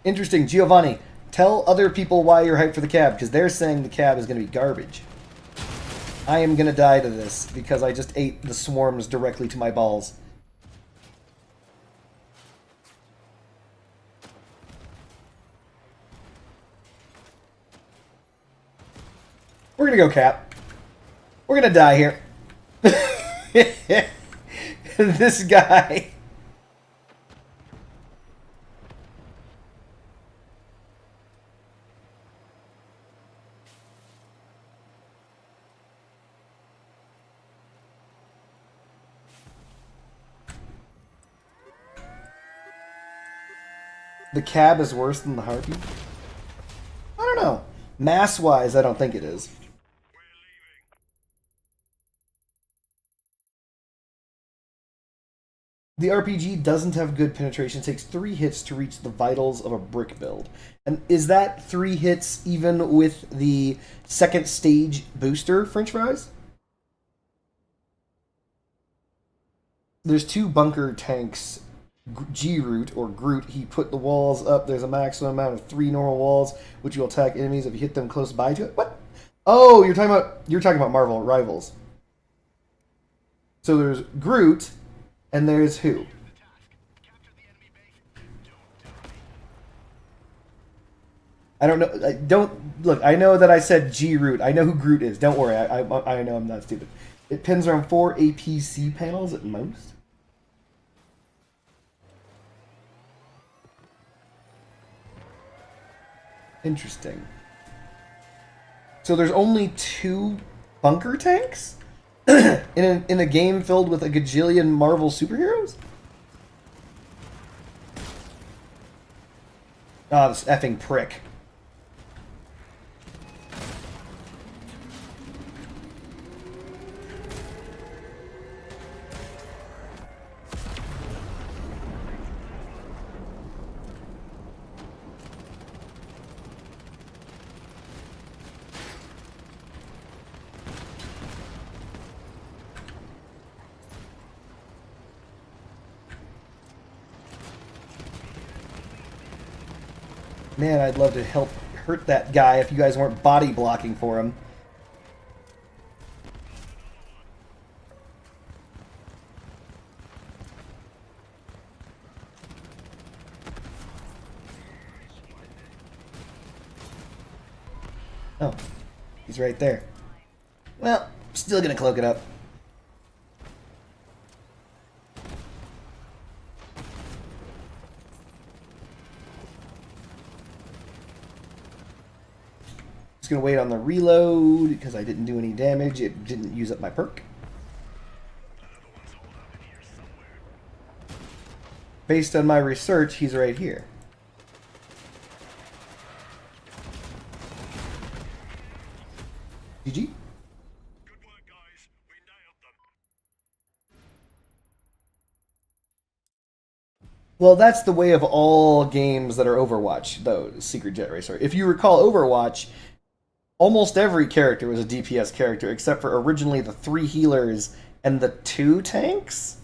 Interesting. Giovanni, tell other people why you're hyped for the cab, because they're saying the cab is going to be garbage. I am going to die to this, because I just ate the swarms directly to my balls. We're going to go Cap. We're going to die here. This guy... The cab is worse than the Harpy? I don't know. Mass-wise, I don't think it is. The RPG doesn't have good penetration. It takes 3 hits to reach the vitals of a brick build. And is that 3 hits even with the second stage booster, French fries? There's 2 bunker tanks. G-Root, or Groot, he put the walls up. There's a maximum amount of 3 normal walls, which will attack enemies if you hit them close by to it. What? Oh, you're talking about Marvel Rivals. So there's Groot, and there's who? I don't know. Look. I know that I said G-Root. I know who Groot is. Don't worry. I know I'm not stupid. It pins around 4 APC panels at most. Interesting. So there's only 2 bunker tanks in a game filled with a gajillion Marvel superheroes? Ah, this effing prick. Man, I'd love to help hurt that guy if you guys weren't body blocking for him. Oh, he's right there. Well, still gonna cloak it up. Just gonna wait on the reload because I didn't do any damage. It didn't use up my perk. Based on my research, he's right here. GG. Well, that's the way of all games that are Overwatch, though, Secret Jet Racer. If you recall Overwatch, almost every character was a DPS character, except for originally the 3 healers and the 2 tanks?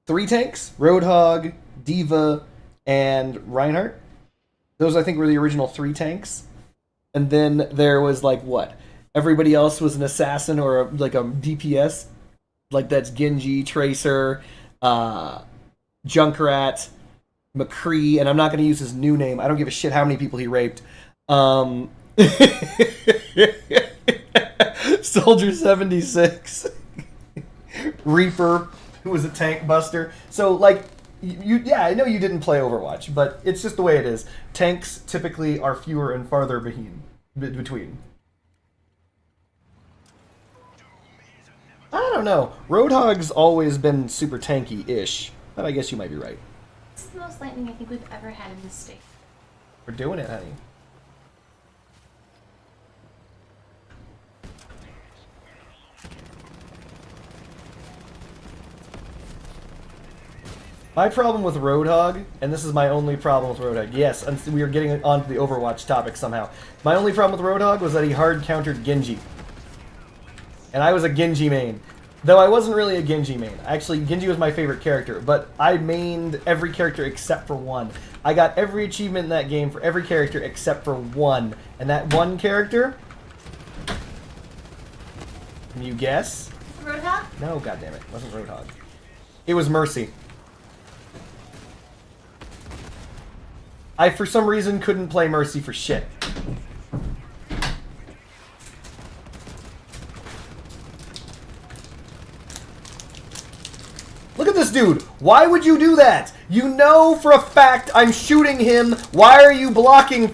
3 tanks? Roadhog, D.Va, and Reinhardt. Those, I think, were the original 3 tanks. And then there was, like, what? Everybody else was an assassin or, like, a DPS. Like, that's Genji, Tracer, Junkrat, McCree, and I'm not going to use his new name. I don't give a shit how many people he raped. Soldier 76. Reaper, who was a tank buster. So, like, yeah, I know you didn't play Overwatch, but it's just the way it is. Tanks typically are fewer and farther between. I don't know. Roadhog's always been super tanky-ish, but I guess you might be right. This is the most lightning I think we've ever had in this state. We're doing it, honey. My problem with Roadhog, and this is my only problem with Roadhog, yes, we are getting onto the Overwatch topic somehow. My only problem with Roadhog was that he hard countered Genji. And I was a Genji main. Though I wasn't really a Genji main. Actually, Genji was my favorite character, but I mained every character except for one. I got every achievement in that game for every character except for one. And that one character... Can you guess? Roadhog? No, goddammit. It wasn't Roadhog. It was Mercy. I, for some reason, couldn't play Mercy for shit. Look at this dude. Why would you do that? You know for a fact I'm shooting him. Why are you blocking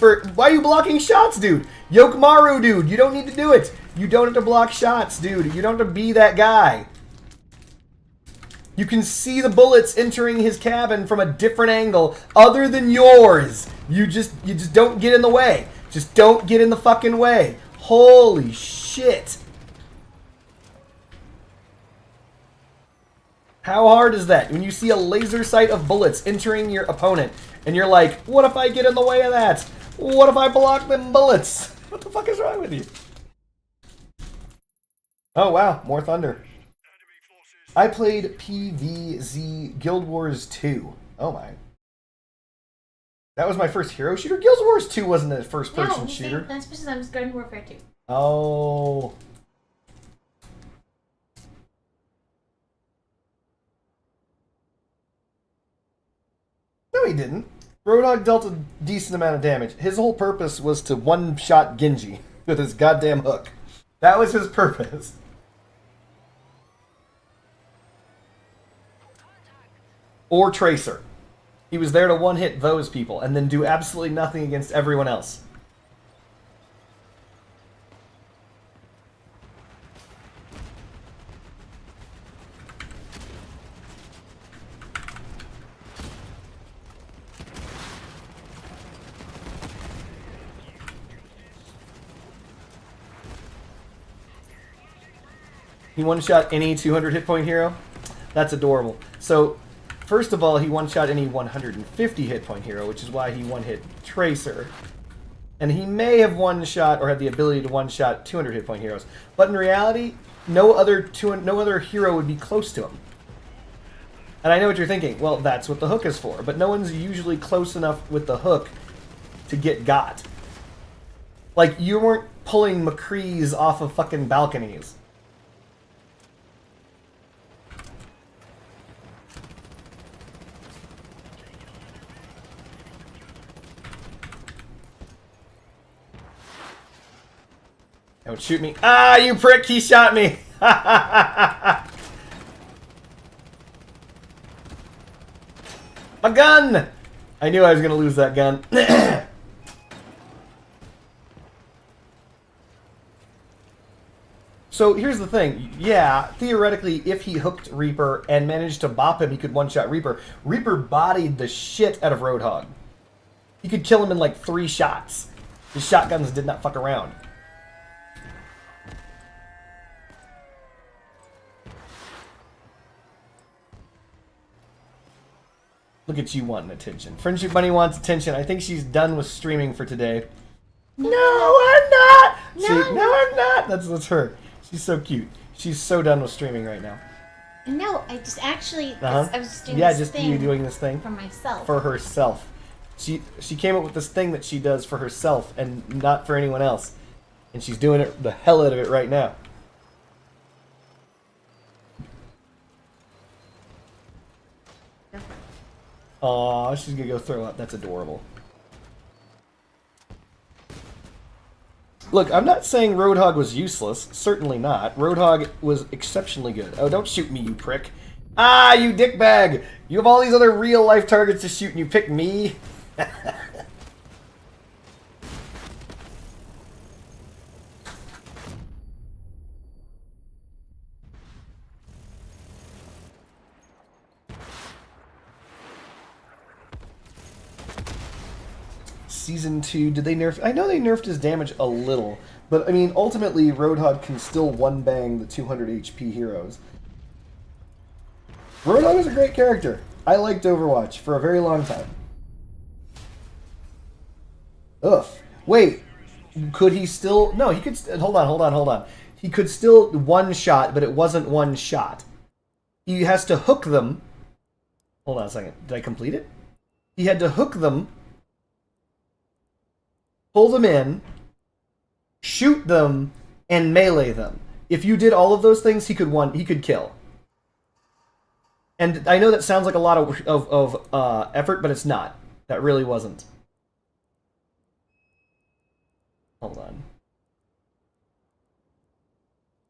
shots, dude? Yokemaru, dude. You don't need to do it. You don't have to block shots, dude. You don't have to be that guy. You can see the bullets entering his cabin from a different angle other than yours. You just don't get in the way. Just don't get in the fucking way. Holy shit. How hard is that? When you see a laser sight of bullets entering your opponent, and you're like, what if I get in the way of that? What if I block them bullets? What the fuck is wrong with you? Oh wow, more thunder. I played PvZ Guild Wars 2. Oh my. That was my first hero shooter? Guild Wars 2 wasn't a first-person shooter. No, that's because I was Garden Warfare 2. Oh. No, he didn't. Roadhog dealt a decent amount of damage. His whole purpose was to one-shot Genji with his goddamn hook. That was his purpose. Or Tracer. He was there to one-hit those people and then do absolutely nothing against everyone else. He one-shot any 200 hit point hero? That's adorable. So, first of all, he one-shot any 150 hit point hero, which is why he one-hit Tracer. And he may have one-shot or had the ability to one-shot 200 hit point heroes. But in reality, no other hero would be close to him. And I know what you're thinking. Well, that's what the hook is for. But no one's usually close enough with the hook to get got. Like, you weren't pulling McCrees off of fucking balconies. Don't shoot me. Ah, you prick! He shot me! A gun! I knew I was going to lose that gun. So here's the thing. Yeah, theoretically, if he hooked Reaper and managed to bop him, he could one-shot Reaper. Reaper bodied the shit out of Roadhog. He could kill him in like 3 shots. His shotguns did not fuck around. Look at you wanting attention. Friendship Bunny wants attention. I think she's done with streaming for today. No, I'm not! No, I'm not! That's her. She's so cute. She's so done with streaming right now. No, I just actually... I was just doing yeah, this just thing you doing this thing. for myself. For herself. She came up with this thing that she does for herself and not for anyone else. And she's doing it the hell out of it right now. Aw, she's gonna go throw up. That's adorable. Look, I'm not saying Roadhog was useless. Certainly not. Roadhog was exceptionally good. Oh, don't shoot me, you prick. Ah, you dickbag! You have all these other real-life targets to shoot and you pick me? Season 2, did they nerf... I know they nerfed his damage a little, but I mean, ultimately, Roadhog can still one-bang the 200 HP heroes. Roadhog is a great character. I liked Overwatch for a very long time. Ugh. Wait, could he still... No, he could... Hold on. He could still one-shot, but it wasn't one shot. He has to hook them. Hold on a second. Did I complete it? He had to hook them, pull them in, shoot them, and melee them. If you did all of those things, he could kill. And I know that sounds like a lot of effort, but it's not. That really wasn't. Hold on.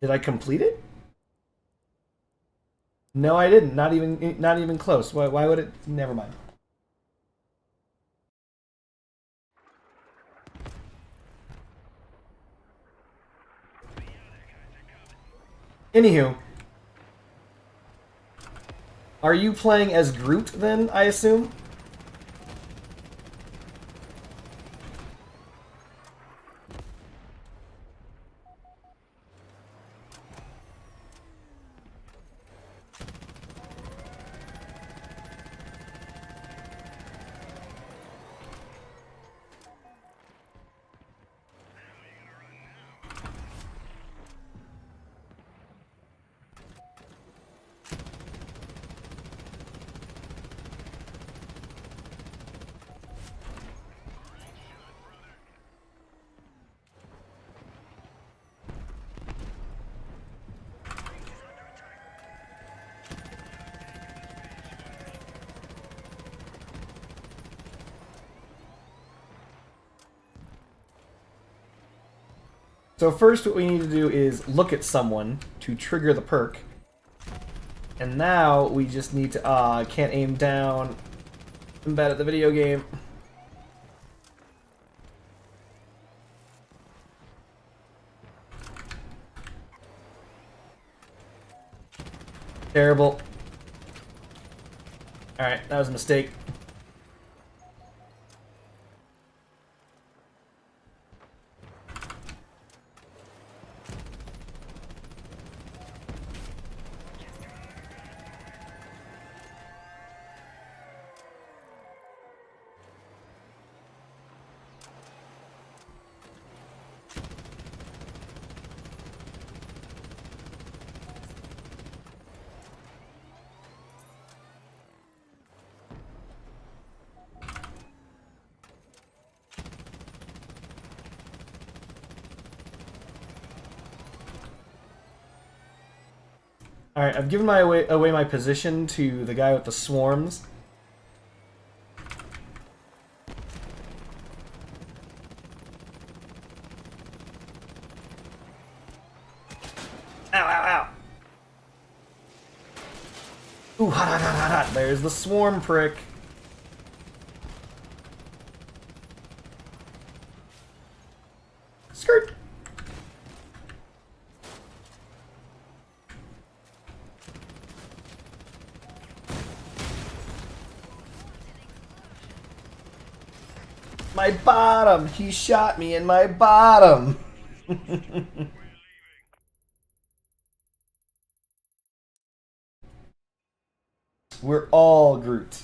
Did I complete it? No, I didn't. Not even close. Why would it? Never mind. Anywho, are you playing as Groot then, I assume? So first what we need to do is look at someone to trigger the perk. And now we just need to... can't aim down. I'm bad at the video game. Terrible. Alright, that was a mistake. Alright, I've given away my position to the guy with the swarms. Ow, ow, ow! Ooh, hot, hot, hot, hot, hot. There's the swarm prick. Skirt! My bottom! He shot me in my bottom! We're all Groot.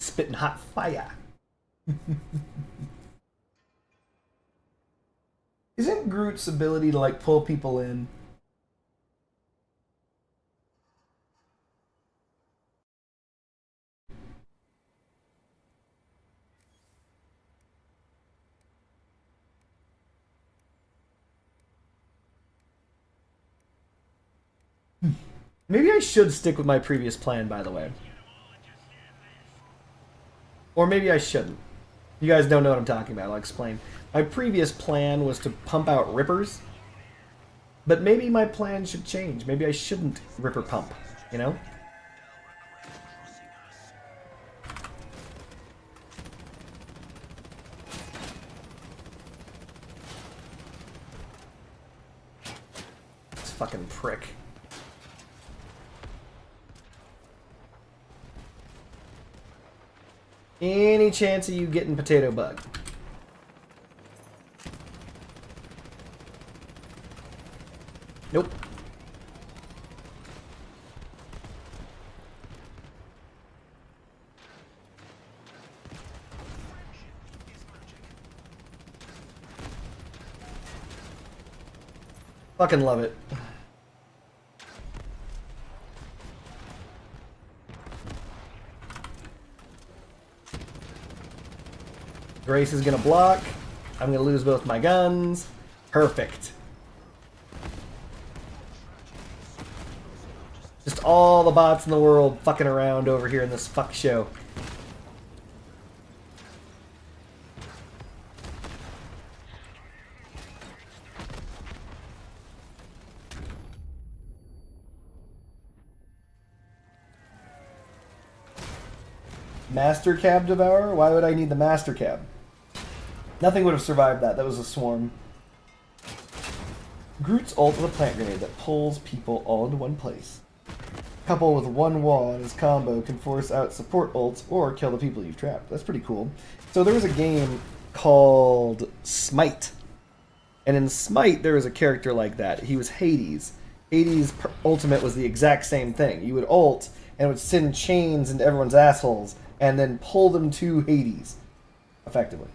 Spitting hot fire. Isn't Groot's ability to, like, pull people in? Maybe I should stick with my previous plan, by the way. Or maybe I shouldn't. You guys don't know what I'm talking about, I'll explain. My previous plan was to pump out Rippers. But maybe my plan should change. Maybe I shouldn't ripper pump, you know? This fucking prick. Any chance of you getting potato bug? Nope. Fucking love it. Grace is gonna block. I'm gonna lose both my guns. Perfect. Just all the bots in the world fucking around over here in this fuck show. Master Cab Devourer? Why would I need the Master Cab? Nothing would have survived that. That was a swarm. Groot's ult with a plant grenade that pulls people all into one place. Couple with one wall and his combo can force out support ults or kill the people you've trapped. That's pretty cool. So there was a game called Smite. And in Smite, there was a character like that. He was Hades. Hades' ultimate was the exact same thing. You would ult and it would send chains into everyone's assholes and then pull them to Hades, effectively.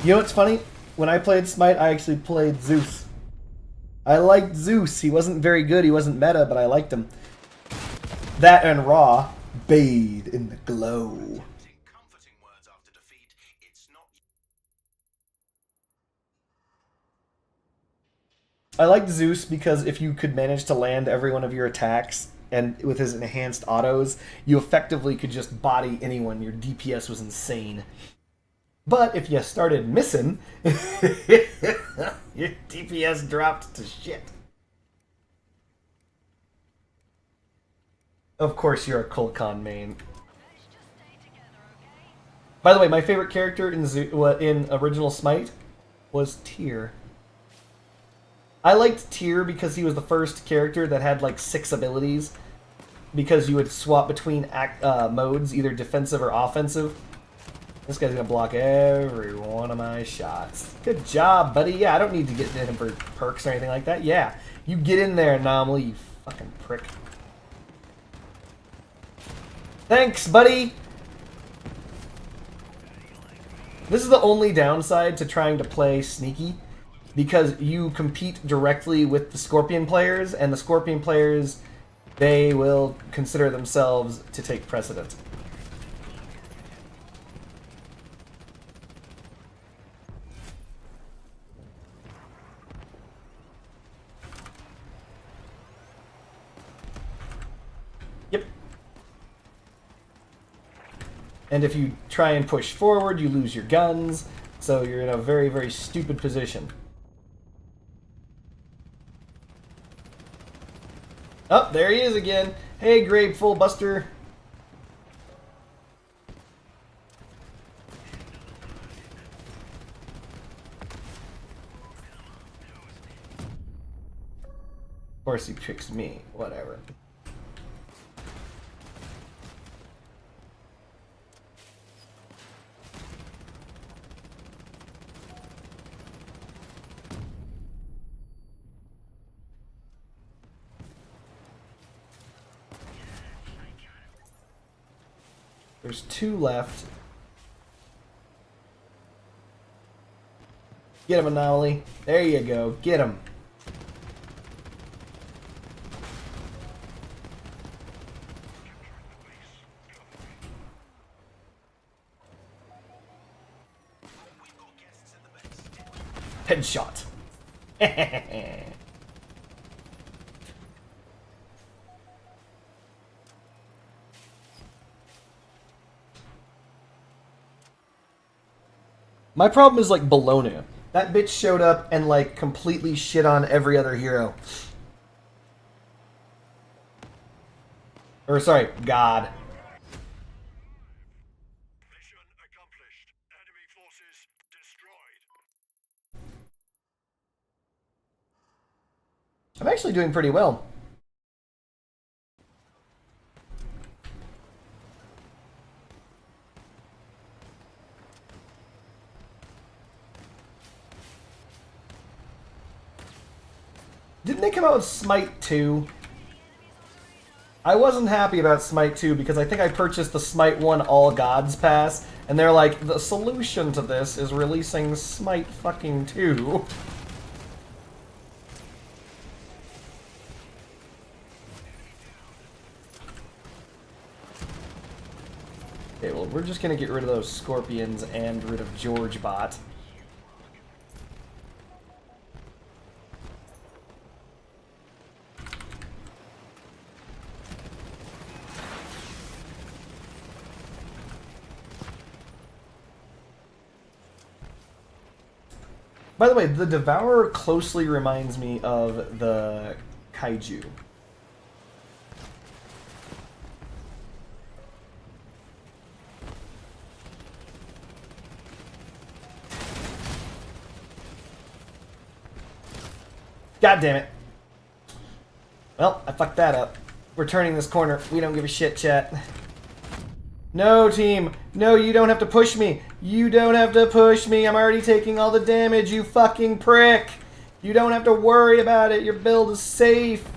You know what's funny? When I played Smite, I actually played Zeus. I liked Zeus. He wasn't very good. He wasn't meta, but I liked him. That and Ra, bathe in the glow. I liked Zeus because if you could manage to land every one of your attacks and with his enhanced autos, you effectively could just body anyone. Your DPS was insane. But if you started missing, your DPS dropped to shit. Of course you're a Kulkan main. By the way, my favorite character in original Smite was Tyr. I liked Tyr because he was the first character that had like 6 abilities. Because you would swap between modes, either defensive or offensive. This guy's gonna block every one of my shots. Good job, buddy. Yeah, I don't need to get him for perks or anything like that. Yeah, you get in there, Anomaly, you fucking prick. Thanks, buddy! This is the only downside to trying to play sneaky, because you compete directly with the Scorpion players, and the Scorpion players, they will consider themselves to take precedent. Yep. And if you try and push forward, you lose your guns, so you're in a very, very stupid position. Oh, there he is again. Hey, Grateful Buster. Of course he picks me. Whatever. There's 2 left. Get him, Anomaly. There you go. Get him. Headshot. My problem is like Bologna. That bitch showed up and like completely shit on every other hero. Or sorry, God. Mission accomplished. Enemy forces destroyed. I'm actually doing pretty well. Didn't they come out with Smite 2? I wasn't happy about Smite 2 because I think I purchased the Smite 1 All Gods Pass, and they're like, the solution to this is releasing Smite fucking 2. Okay, well, we're just gonna get rid of those Scorpions and rid of George Bot. By the way, the Devourer closely reminds me of the Kaiju. God damn it. Well, I fucked that up. We're turning this corner. We don't give a shit, chat. No, team. No, you don't have to push me. You don't have to push me. I'm already taking all the damage, you fucking prick. You don't have to worry about it. Your build is safe.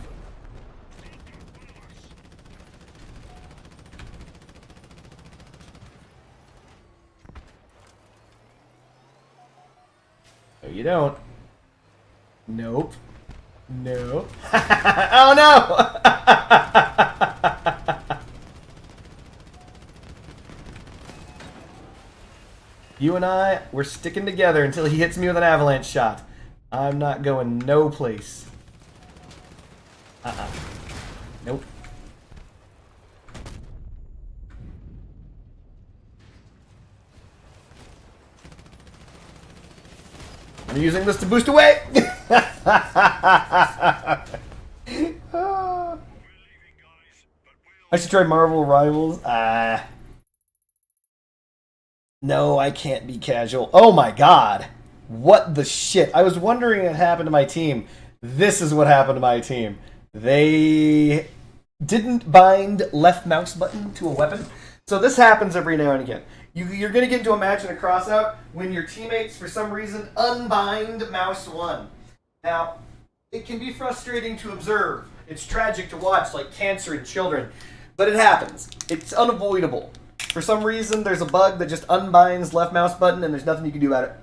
No, you don't. Nope. No. Oh no! You and I, we're sticking together until he hits me with an avalanche shot. I'm not going no place. Nope. I'm using this to boost away! I should try Marvel Rivals. No, I can't be casual. Oh my god. What the shit? I was wondering what happened to my team. This is what happened to my team. They didn't bind left mouse button to a weapon. So this happens every now and again. You're going to get into a match and a crossout when your teammates, for some reason, unbind mouse 1. Now, it can be frustrating to observe. It's tragic to watch, like cancer in children. But it happens. It's unavoidable. For some reason, there's a bug that just unbinds left mouse button and there's nothing you can do about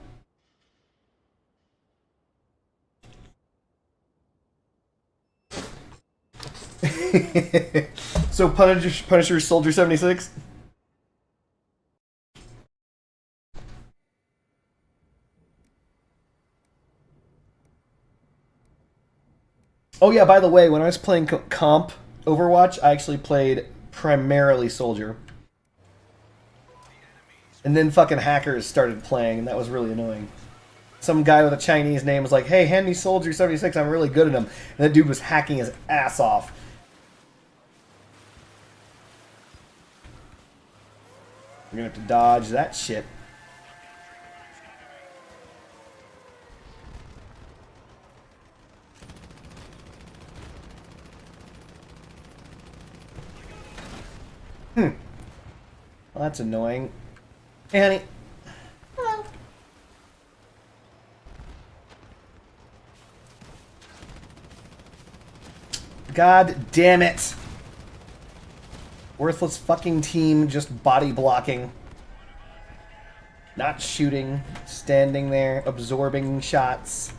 it. So Punisher Soldier 76? Oh yeah, by the way, when I was playing comp Overwatch, I actually played primarily Soldier. And then fucking hackers started playing, and that was really annoying. Some guy with a Chinese name was like, hey, hand me Soldier 76, I'm really good at him. And that dude was hacking his ass off. We're gonna have to dodge that shit. Well, that's annoying. Hey, honey. Hello. God damn it. Worthless fucking team just body blocking. Not shooting. Standing there, absorbing shots.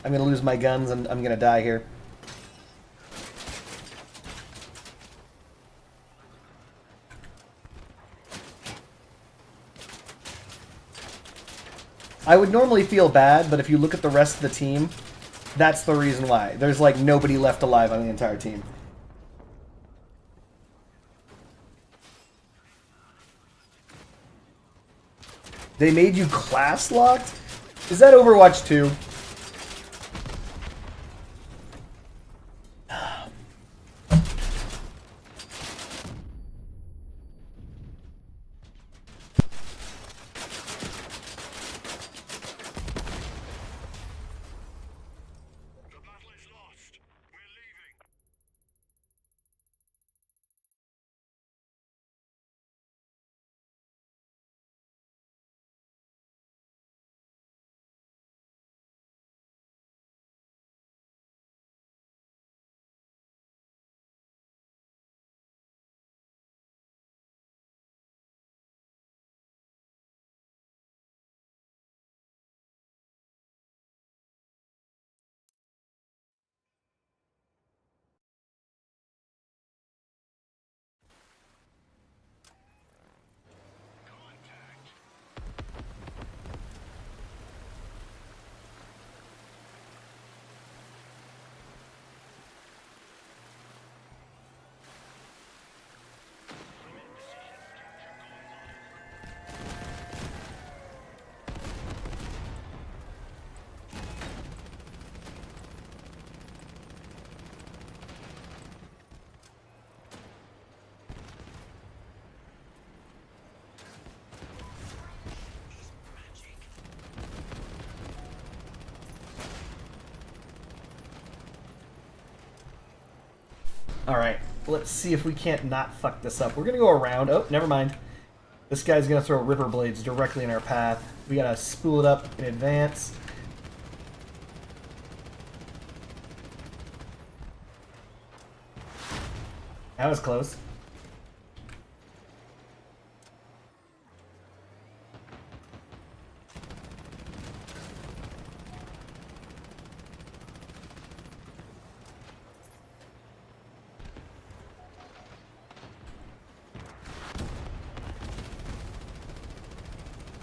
I'm gonna lose my guns and I'm gonna die here. I would normally feel bad, but if you look at the rest of the team, that's the reason why. There's like nobody left alive on the entire team. They made you class locked? Is that Overwatch 2? The battle is lost. We're leaving. Alright, let's see if we can't not fuck this up. We're gonna go around. Oh, never mind. This guy's gonna throw river blades directly in our path. We gotta spool it up in advance. That was close.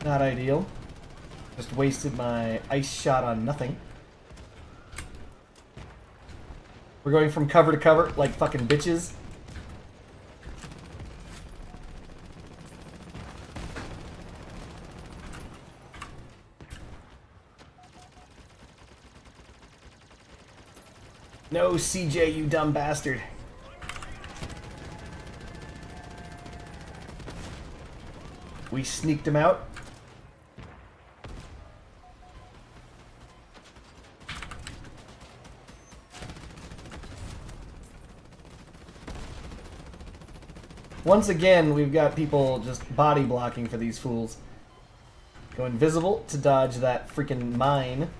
Not ideal. Just wasted my ice shot on nothing. We're going from cover to cover like fucking bitches. No, CJ, you dumb bastard. We sneaked him out. Once again, we've got people just body blocking for these fools. Go invisible to dodge that freaking mine.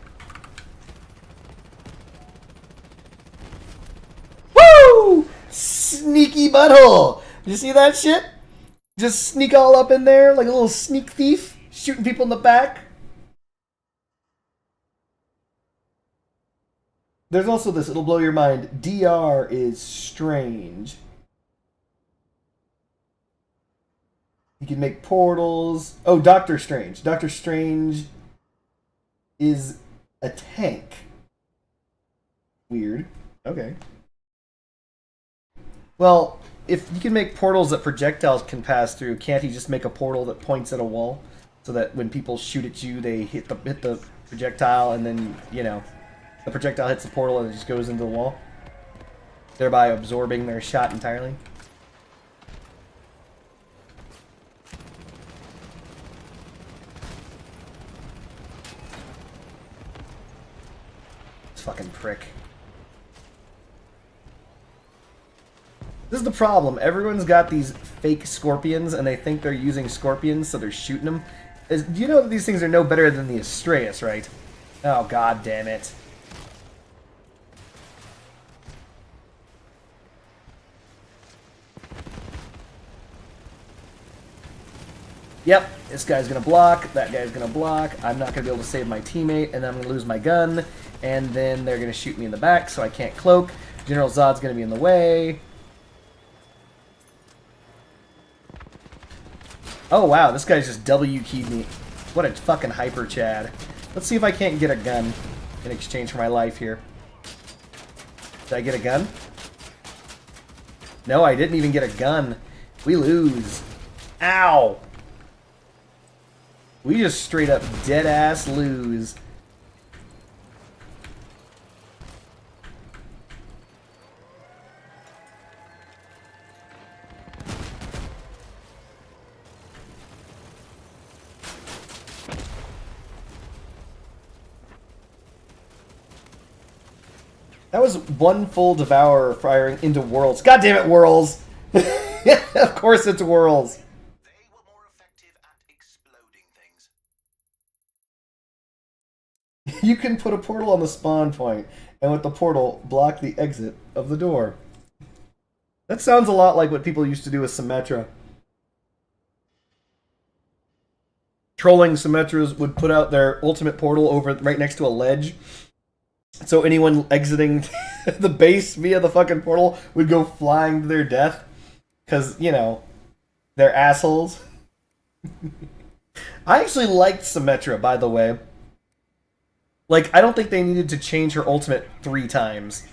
Woo! Sneaky butthole! Did you see that shit? Just sneak all up in there like a little sneak thief, shooting people in the back. There's also this, it'll blow your mind. DR is strange. You can make portals. Oh, Doctor Strange. Doctor Strange is a tank. Weird. Okay. Well, if you can make portals that projectiles can pass through, can't he just make a portal that points at a wall so that when people shoot at you, they hit the projectile, and then, you know, the projectile hits the portal and it just goes into the wall, thereby absorbing their shot entirely? Fucking prick. This is the problem. Everyone's got these fake scorpions and they think they're using scorpions, so they're shooting them. Do you know that these things are no better than the Astraeus, right? Oh, god damn it. Yep, this guy's gonna block, that guy's gonna block, I'm not gonna be able to save my teammate, and then I'm gonna lose my gun, and then they're gonna shoot me in the back, so I can't cloak. General Zod's gonna be in the way. Oh wow, this guy's just W-keyed me. What a fucking hyper Chad. Let's see if I can't get a gun in exchange for my life here. Did I get a gun? No, I didn't even get a gun. We lose. Ow! We just straight up dead ass lose. That was one full devourer firing into Whirls. God damn it, Whirls! Of course it's Whirls. They were more effective at exploding things. You can put a portal on the spawn point, and with the portal, block the exit of the door. That sounds a lot like what people used to do with Symmetra. Trolling Symmetras would put out their ultimate portal over right next to a ledge. So anyone exiting the base via the fucking portal would go flying to their death. Because, you know, they're assholes. I actually liked Symmetra, by the way. Like, I don't think they needed to change her ultimate 3 times.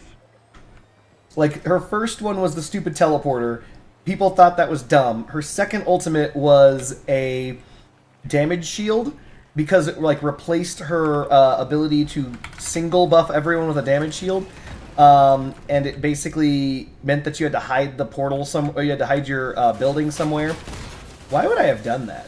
Like, her first one was the stupid teleporter. People thought that was dumb. Her second ultimate was a damage shield, because it like replaced her ability to single buff everyone with a damage shield, and it basically meant that you had to hide the portal somewhere. You had to hide your building somewhere. Why would I have done that?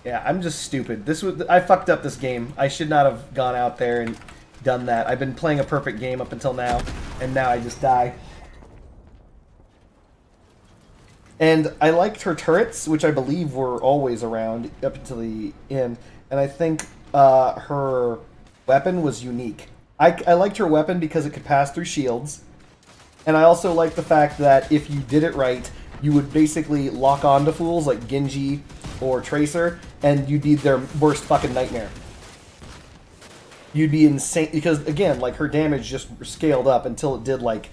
Yeah, I'm just stupid. I fucked up this game. I should not have gone out there and done that. I've been playing a perfect game up until now, and now I just die. And I liked her turrets, which I believe were always around up until the end. And I think her weapon was unique. I liked her weapon because it could pass through shields. And I also liked the fact that if you did it right, you would basically lock onto fools like Genji or Tracer, and you'd be their worst fucking nightmare. You'd be insane, because again, like her damage just scaled up until it did like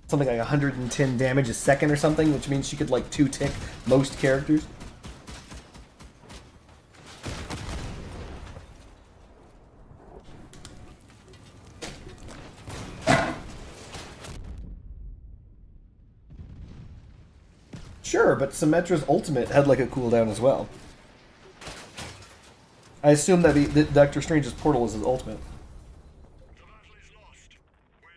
something like 110 damage a second or something, which means she could like 2-tick most characters. Sure, but Symmetra's ultimate had like a cooldown as well. I assume that Doctor Strange's portal was his ultimate. The battle is lost. We're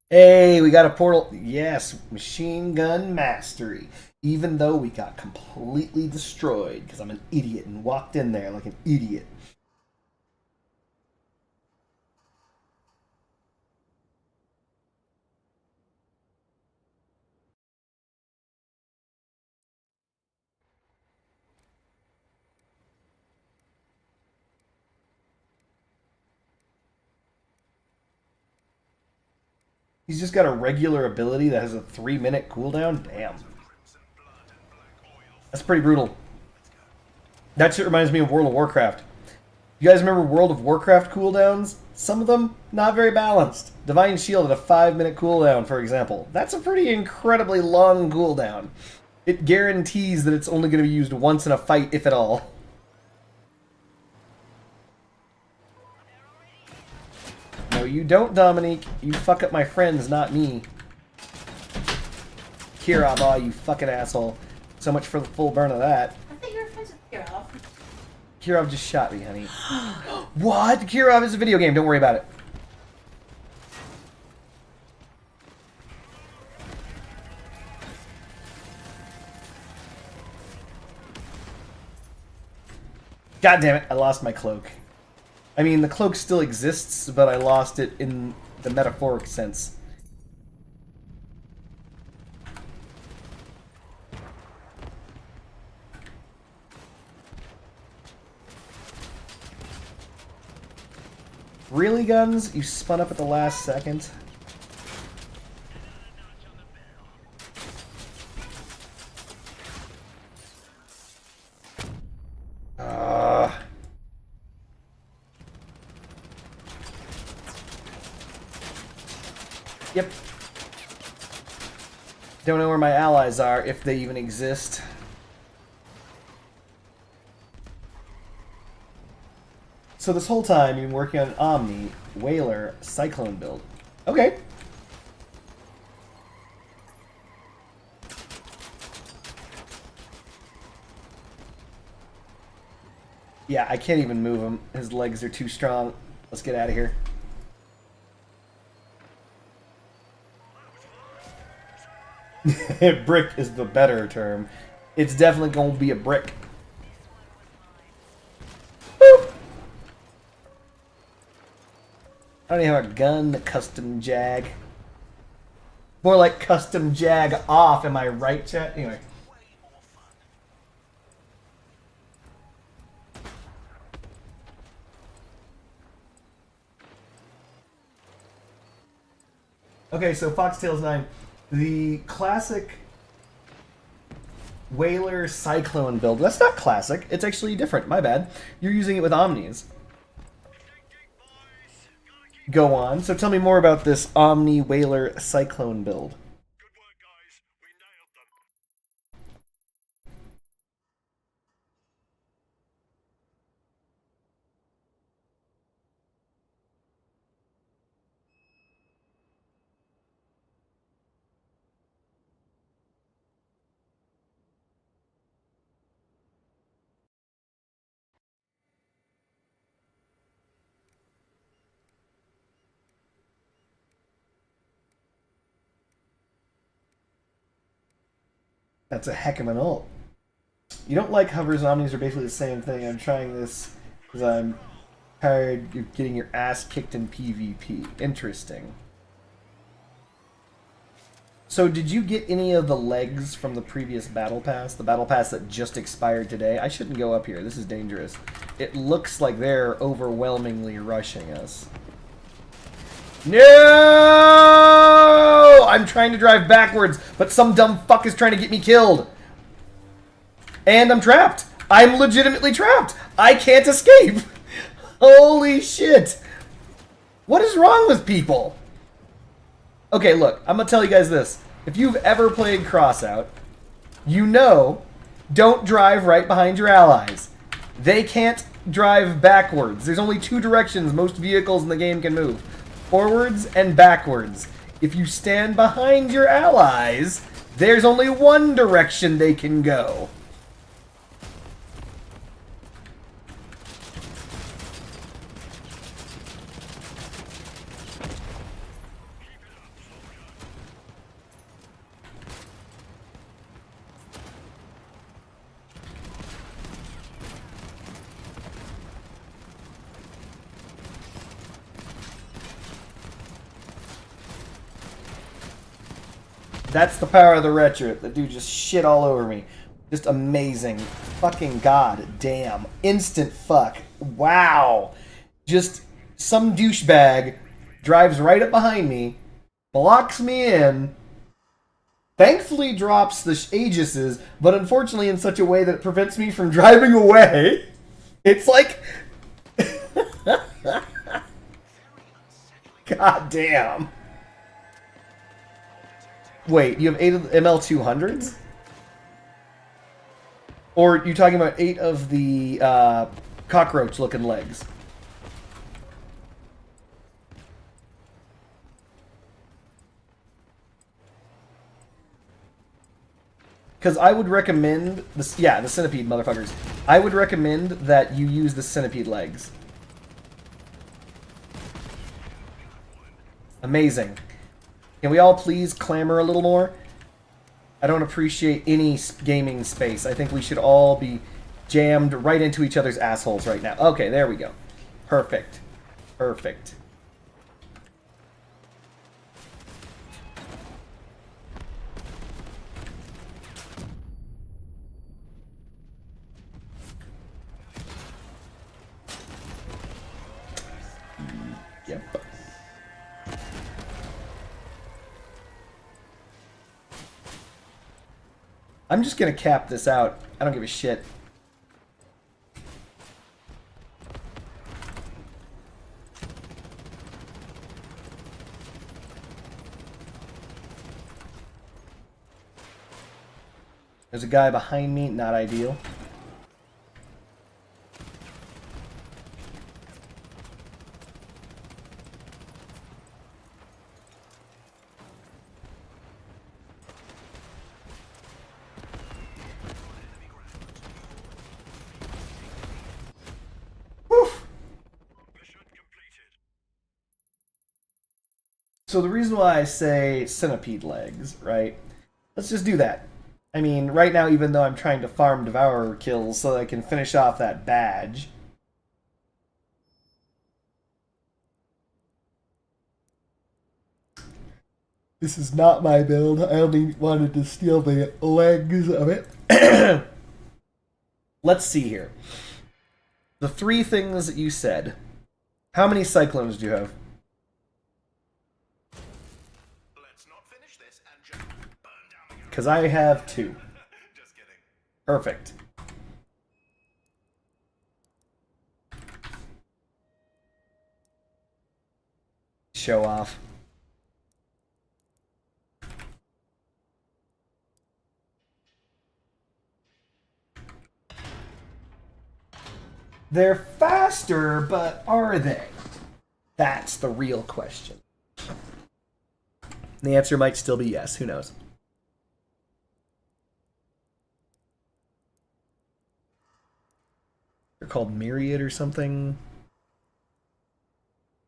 leaving. Hey, we got a portal. Yes, machine gun mastery. Even though we got completely destroyed because I'm an idiot and walked in there like an idiot. He's just got a regular ability that has a 3-minute cooldown? Damn. That's pretty brutal. That shit reminds me of World of Warcraft. You guys remember World of Warcraft cooldowns? Some of them, not very balanced. Divine Shield at a 5-minute cooldown, for example. That's a pretty incredibly long cooldown. It guarantees that it's only going to be used once in a fight, if at all. No, you don't, Dominique. You fuck up my friends, not me. Kirov, aw, you fucking asshole. So much for the full burn of that. I thought you were friends with Kirov. Kirov just shot me, honey. What? Kirov is a video game. Don't worry about it. God damn it, I lost my cloak. I mean, the cloak still exists, but I lost it in the metaphoric sense. Really, Guns? You spun up at the last second? Yep. Don't know where my allies are, if they even exist. So this whole time you've been working on an Omni, Whaler, Cyclone build. Okay. Yeah, I can't even move him. His legs are too strong. Let's get out of here. Brick is the better term. It's definitely going to be a brick. Boop. I don't even have a gun, custom jag. More like custom jag off, am I right, chat? Anyway. Okay, so Foxtails 9. The classic Whaler Cyclone build. That's not classic. It's actually different. My bad. You're using it with Omnis. Go on. So tell me more about this Omni Whaler Cyclone build. Good work, guys. We nailed them. That's a heck of an ult. You don't like hovers and Omnis are basically the same thing. I'm trying this because I'm tired of getting your ass kicked in PvP. Interesting. So did you get any of the legs from the previous battle pass? The battle pass that just expired today? I shouldn't go up here. This is dangerous. It looks like they're overwhelmingly rushing us. No! I'm trying to drive backwards, but some dumb fuck is trying to get me killed. And I'm trapped. I'm legitimately trapped. I can't escape. Holy shit. What is wrong with people? Okay, look, I'm going to tell you guys this. If you've ever played Crossout, you know don't drive right behind your allies. They can't drive backwards. There's only two directions most vehicles in the game can move. Forwards and backwards. If you stand behind your allies, there's only one direction they can go. That's the power of the Retro. The dude just shit all over me. Just amazing. Fucking god damn. Instant fuck. Wow. Just some douchebag drives right up behind me, blocks me in, thankfully drops the Aegises, but unfortunately in such a way that it prevents me from driving away. It's like... God damn. Wait, you have 8 of the ML200s? Or you talking about 8 of the cockroach-looking legs? Because I would recommend... the centipede, motherfuckers. I would recommend that you use the centipede legs. Amazing. Can we all please clamor a little more? I don't appreciate any gaming space. I think we should all be jammed right into each other's assholes right now. Okay, there we go. Perfect. Perfect. Yep. I'm just gonna cap this out. I don't give a shit. There's a guy behind me, not ideal. So the reason why I say centipede legs, right? Let's just do that. I mean, right now, even though I'm trying to farm Devourer kills so that I can finish off that badge. This is not my build. I only wanted to steal the legs of it. Let's see here. The 3 things that you said. How many Cyclones do you have? Let's not finish this and just burn down the Because I have 2. Just kidding. Perfect. Show off. They're faster, but are they? That's the real question. The answer might still be yes. Who knows? They're called Myriad or something.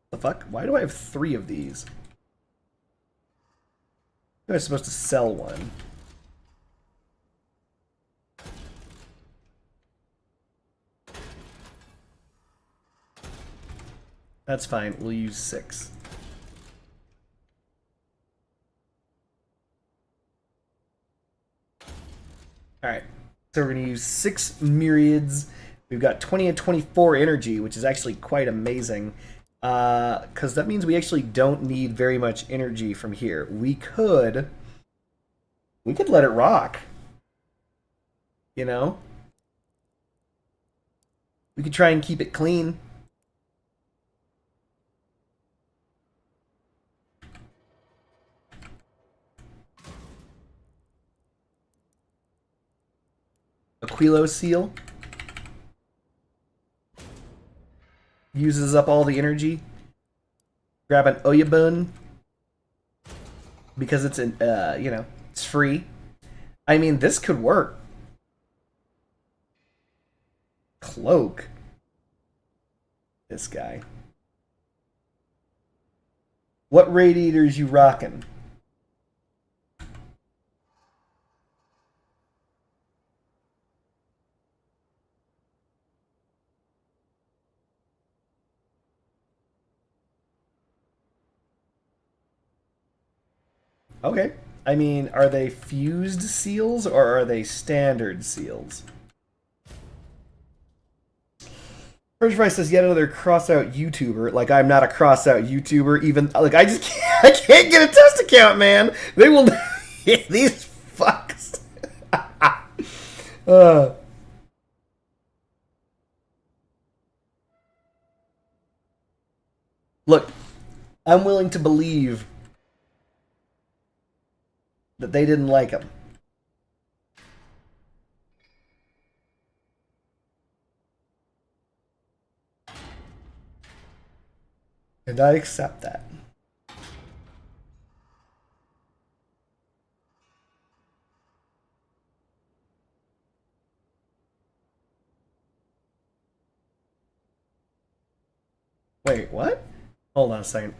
The fuck? Why do I have 3 of these? I was supposed to sell one. That's fine. We'll use 6. Alright. So we're going to use 6 myriads. We've got 20 and 24 energy, which is actually quite amazing. Because that means we actually don't need very much energy from here. We could let it rock. You know? We could try and keep it clean. Aquilo seal uses up all the energy. Grab an Oyabun because it's an it's free. I mean, this could work. Cloak. This guy. What radiators you rocking? Okay. I mean, are they fused seals or are they standard seals? French Fry says yet another cross-out YouTuber. Like I'm not a cross-out YouTuber. Even like I can't get a test account, man. They will these fucks. Look, I'm willing to believe that they didn't like him. And I accept that. Wait, what? Hold on a second.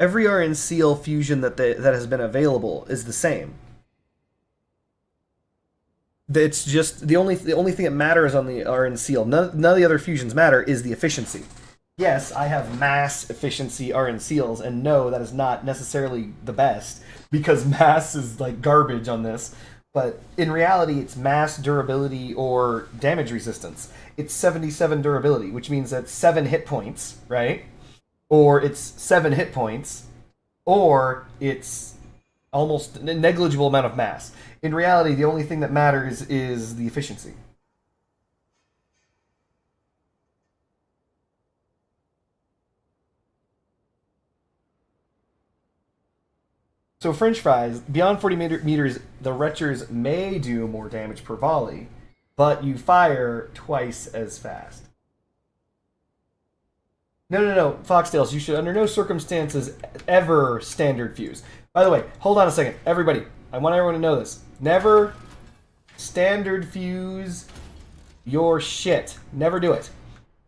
Every RN Seal fusion that has been available is the same. It's just the only thing that matters on the RN Seal. None of the other fusions matter is the efficiency. Yes, I have mass efficiency RN Seals, and no, that is not necessarily the best because mass is like garbage on this. But in reality, it's mass, durability, or damage resistance. It's 77 durability, which means that's 7 hit points, right? Or it's 7 hit points, or it's almost a negligible amount of mass. In reality, the only thing that matters is the efficiency. So French Fries, beyond 40 meters, the Retchers may do more damage per volley, but you fire twice as fast. No, Foxtails, you should under no circumstances ever standard fuse. By the way, hold on a second. Everybody, I want everyone to know this. Never standard fuse your shit. Never do it.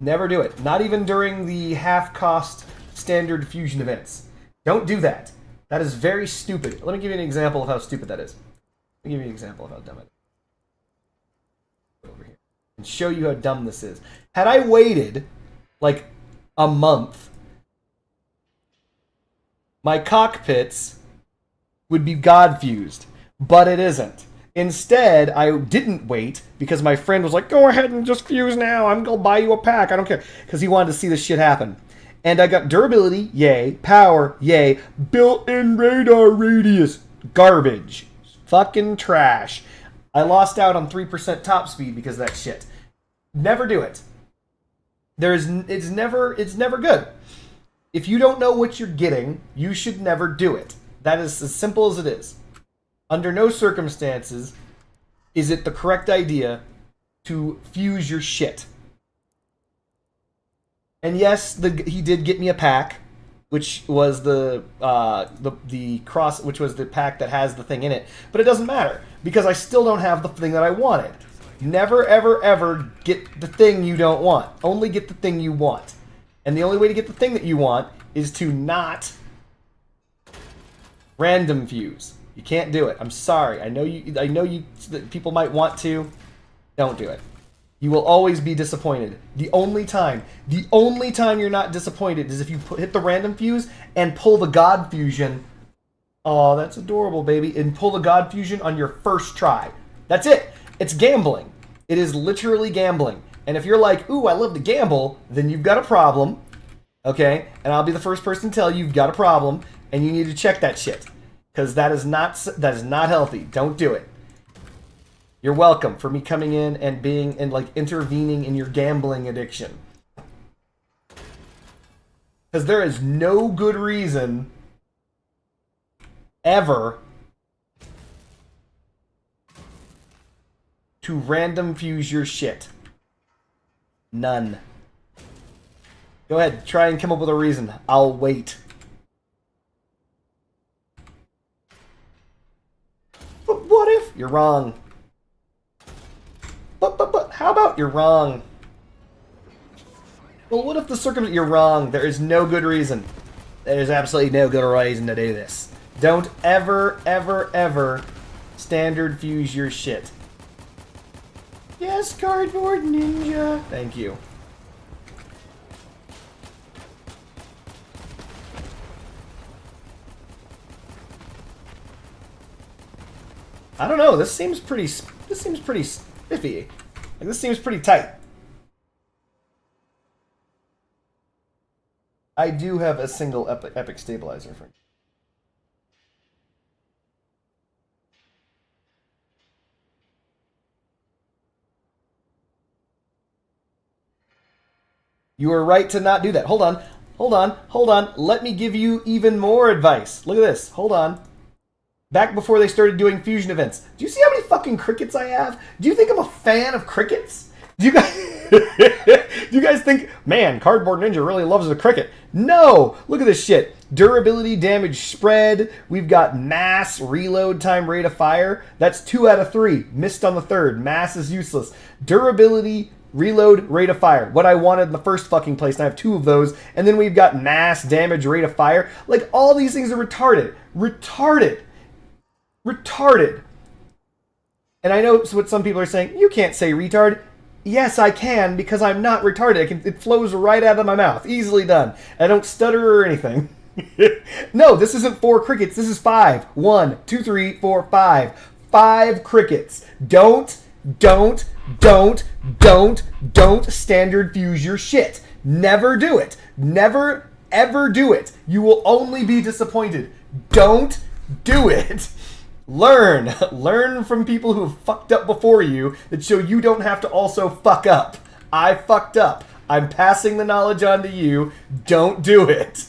Never do it. Not even during the half-cost standard fusion events. Don't do that. That is very stupid. Let me give you an example of how stupid that is. Let me give you an example of how dumb it is. Over here. And show you how dumb this is. Had I waited, like, a month, my cockpits would be God-fused. But it isn't. Instead, I didn't wait because my friend was like, go ahead and just fuse now. I'm going to buy you a pack. I don't care. Because he wanted to see this shit happen. And I got durability, yay. Power, yay. Built-in radar radius, garbage. Fucking trash. I lost out on 3% top speed because of that shit. Never do it. It's never good. If you don't know what you're getting, you should never do it. That is as simple as it is. Under no circumstances is it the correct idea to fuse your shit. And yes, he did get me a pack, which was the cross, which was the pack that has the thing in it. But it doesn't matter because I still don't have the thing that I wanted. Never, ever, ever get the thing you don't want. Only get the thing you want. And the only way to get the thing that you want is to not random fuse. You can't do it. I'm sorry. I know you. People might want to. Don't do it. You will always be disappointed. The only time you're not disappointed is if you hit the random fuse and pull the God fusion. Oh, that's adorable, baby. And pull the God fusion on your first try. That's it. It's gambling. It is literally gambling. And if you're like, ooh, I love to gamble, then you've got a problem. Okay? And I'll be the first person to tell you you've got a problem, and you need to check that shit. Because that is not healthy. Don't do it. You're welcome for me coming in and being and like intervening in your gambling addiction. Because there is no good reason ever to random fuse your shit. None. Go ahead, try and come up with a reason. I'll wait. But what if you're wrong? But how about you're wrong? Well, what if you're wrong? There is no good reason. There's absolutely no good reason to do this. Don't ever, ever, ever standard fuse your shit. Yes, Cardboard Ninja. Thank you. I don't know. This seems pretty spiffy. Like, this seems pretty tight. I do have a single epic stabilizer for you. You were right to not do that. Hold on. Let me give you even more advice. Look at this. Hold on. Back before they started doing fusion events. Do you see how many fucking crickets I have? Do you think I'm a fan of crickets? Do you guys think, man, Cardboard Ninja really loves the cricket? No! Look at this shit. Durability, damage spread. We've got mass, reload time, rate of fire. That's 2 out of 3. Missed on the third. Mass is useless. Durability, reload, rate of fire. What I wanted in the first fucking place, and I have 2 of those. And then we've got mass, damage, rate of fire. Like, all these things are retarded. Retarded. And I know what some people are saying. You can't say retard. Yes, I can, because I'm not retarded. It flows right out of my mouth. Easily done. I don't stutter or anything. No, this isn't 4 crickets. This is 5. 1, 2, 3, 4, 5. 5 crickets. Don't standard fuse your shit. Never do it. Never, ever do it. You will only be disappointed. Don't do it. Learn from people who have fucked up before you that show you don't have to also fuck up. I fucked up. I'm passing the knowledge on to you. Don't do it.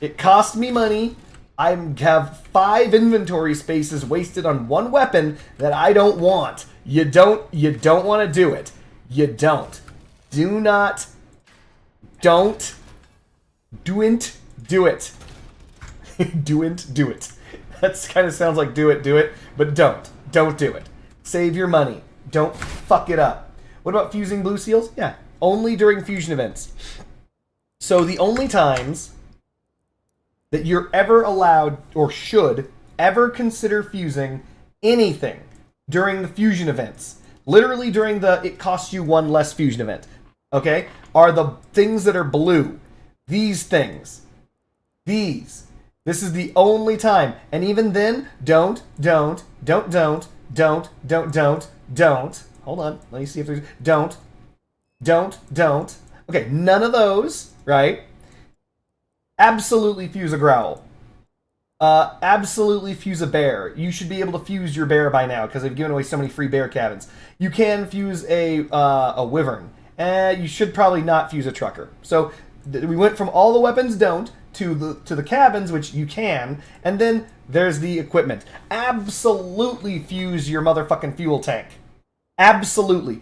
It cost me money. I have 5 inventory spaces wasted on 1 weapon that I don't want. You don't want to do it. You don't. Don't do it. Do it. Do it. That kind of sounds like do it, but don't. Don't do it. Save your money. Don't fuck it up. What about fusing blue seals? Yeah, only during fusion events. So the only times that you're ever allowed or should ever consider fusing anything during the fusion events, literally during the it costs you one less fusion event, okay, are the things that are blue. These things. These. This is the only time. And even then, don't. Hold on. Let me see if there's... Don't. Okay, none of those, right? Absolutely fuse a growl. Absolutely fuse a bear. You should be able to fuse your bear by now, because they've given away so many free bear cabins. You can fuse a wyvern. You should probably not fuse a trucker. So we went from all the weapons don't to the cabins, which you can, and then there's the equipment. Absolutely fuse your motherfucking fuel tank. Absolutely.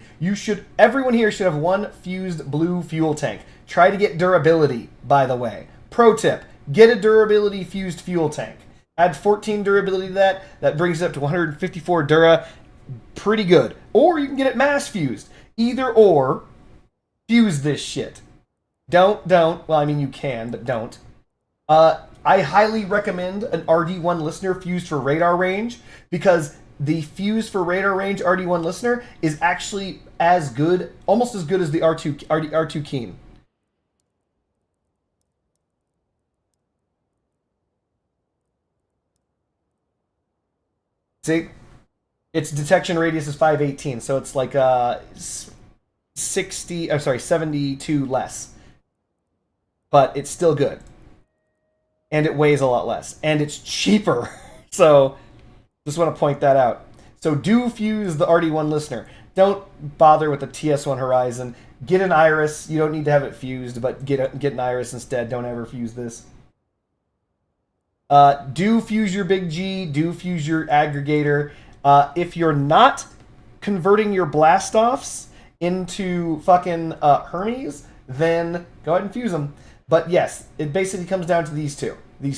Everyone here should have one fused blue fuel tank. Try to get durability, by the way. Pro tip, get a durability fused fuel tank. Add 14 durability to that. That brings it up to 154 dura. Pretty good. Or you can get it mass fused. Either or, fuse this shit. Don't. Well, I mean, you can, but don't. I highly recommend an RD1 listener fused for radar range, because the fused for radar range RD1 listener is actually as good, almost as good as the R2 Keen. See? Its detection radius is 518, so it's like 72 less. But it's still good. And it weighs a lot less. And it's cheaper. So, just want to point that out. So do fuse the RD1 listener. Don't bother with the TS1 Horizon. Get an Iris. You don't need to have it fused, but get an Iris instead. Don't ever fuse this. Do fuse your Big G. Do fuse your aggregator. If you're not converting your blast-offs into fucking Hermes, then go ahead and fuse them. But yes, it basically comes down to these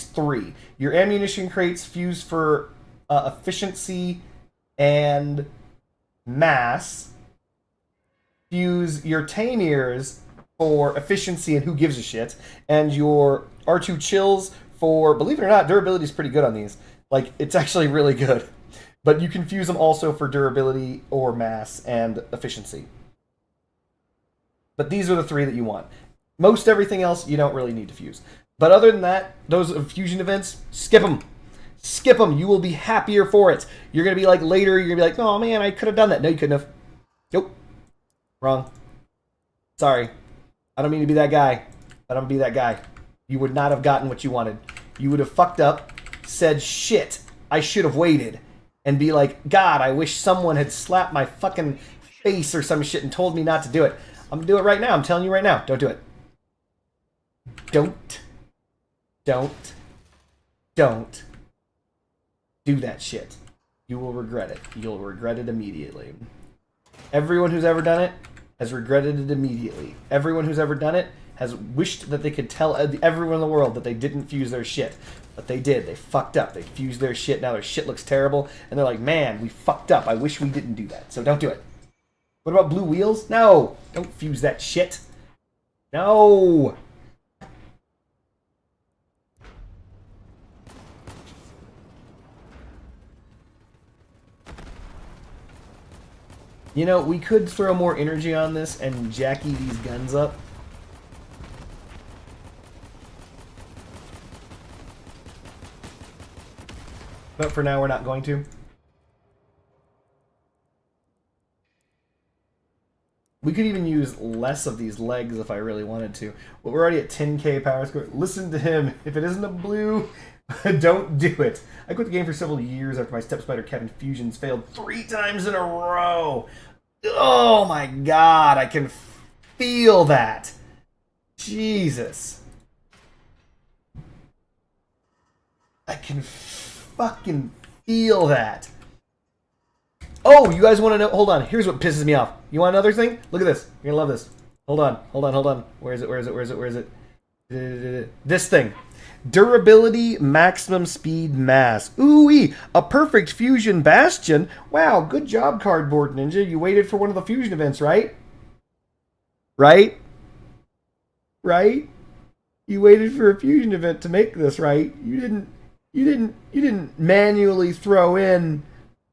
three. Your ammunition crates fuse for efficiency and mass. Fuse your Tamirs for efficiency and who gives a shit. And your R2 chills for, believe it or not, durability is pretty good on these. Like, it's actually really good. But you can fuse them also for durability or mass and efficiency. But these are the three that you want. Most everything else, you don't really need to fuse. But other than that, those fusion events, skip them. Skip them. You will be happier for it. You're going to be like, later, you're going to be like, oh man, I could have done that. No, you couldn't have. Nope. Wrong. Sorry. I don't mean to be that guy, but I'm going to be that guy. You would not have gotten what you wanted. You would have fucked up, said, shit, I should have waited. And be like, God, I wish someone had slapped my fucking face or some shit and told me not to do it. I'm going to do it right now. I'm telling you right now. Don't do it. Don't do that shit. You will regret it. You'll regret it immediately. Everyone who's ever done it has regretted it immediately. Everyone who's ever done it has wished that they could tell everyone in the world that they didn't fuse their shit. But they did. They fucked up. They fused their shit. Now their shit looks terrible. And they're like, man, we fucked up. I wish we didn't do that. So don't do it. What about blue wheels? No. Don't fuse that shit. No. You know, we could throw more energy on this and jacky these guns up. But for now, we're not going to. We could even use less of these legs if I really wanted to. But we're already at 10k power score. Listen to him. If it isn't a blue, don't do it. I quit the game for several years after my Step Spider Cabin fusions failed 3 times in a row. Oh my god, I can feel that. Jesus. I can fucking feel that. Oh, you guys want to know? Hold on. Here's what pisses me off. You want another thing? Look at this. You're gonna love this. Hold on. Where is it? This thing. Durability, maximum speed, mass. Ooh-wee, a perfect fusion bastion. Wow, good job, Cardboard Ninja. You waited for one of the fusion events, right? Right? Right? You waited for a fusion event to make this, right? You didn't manually throw in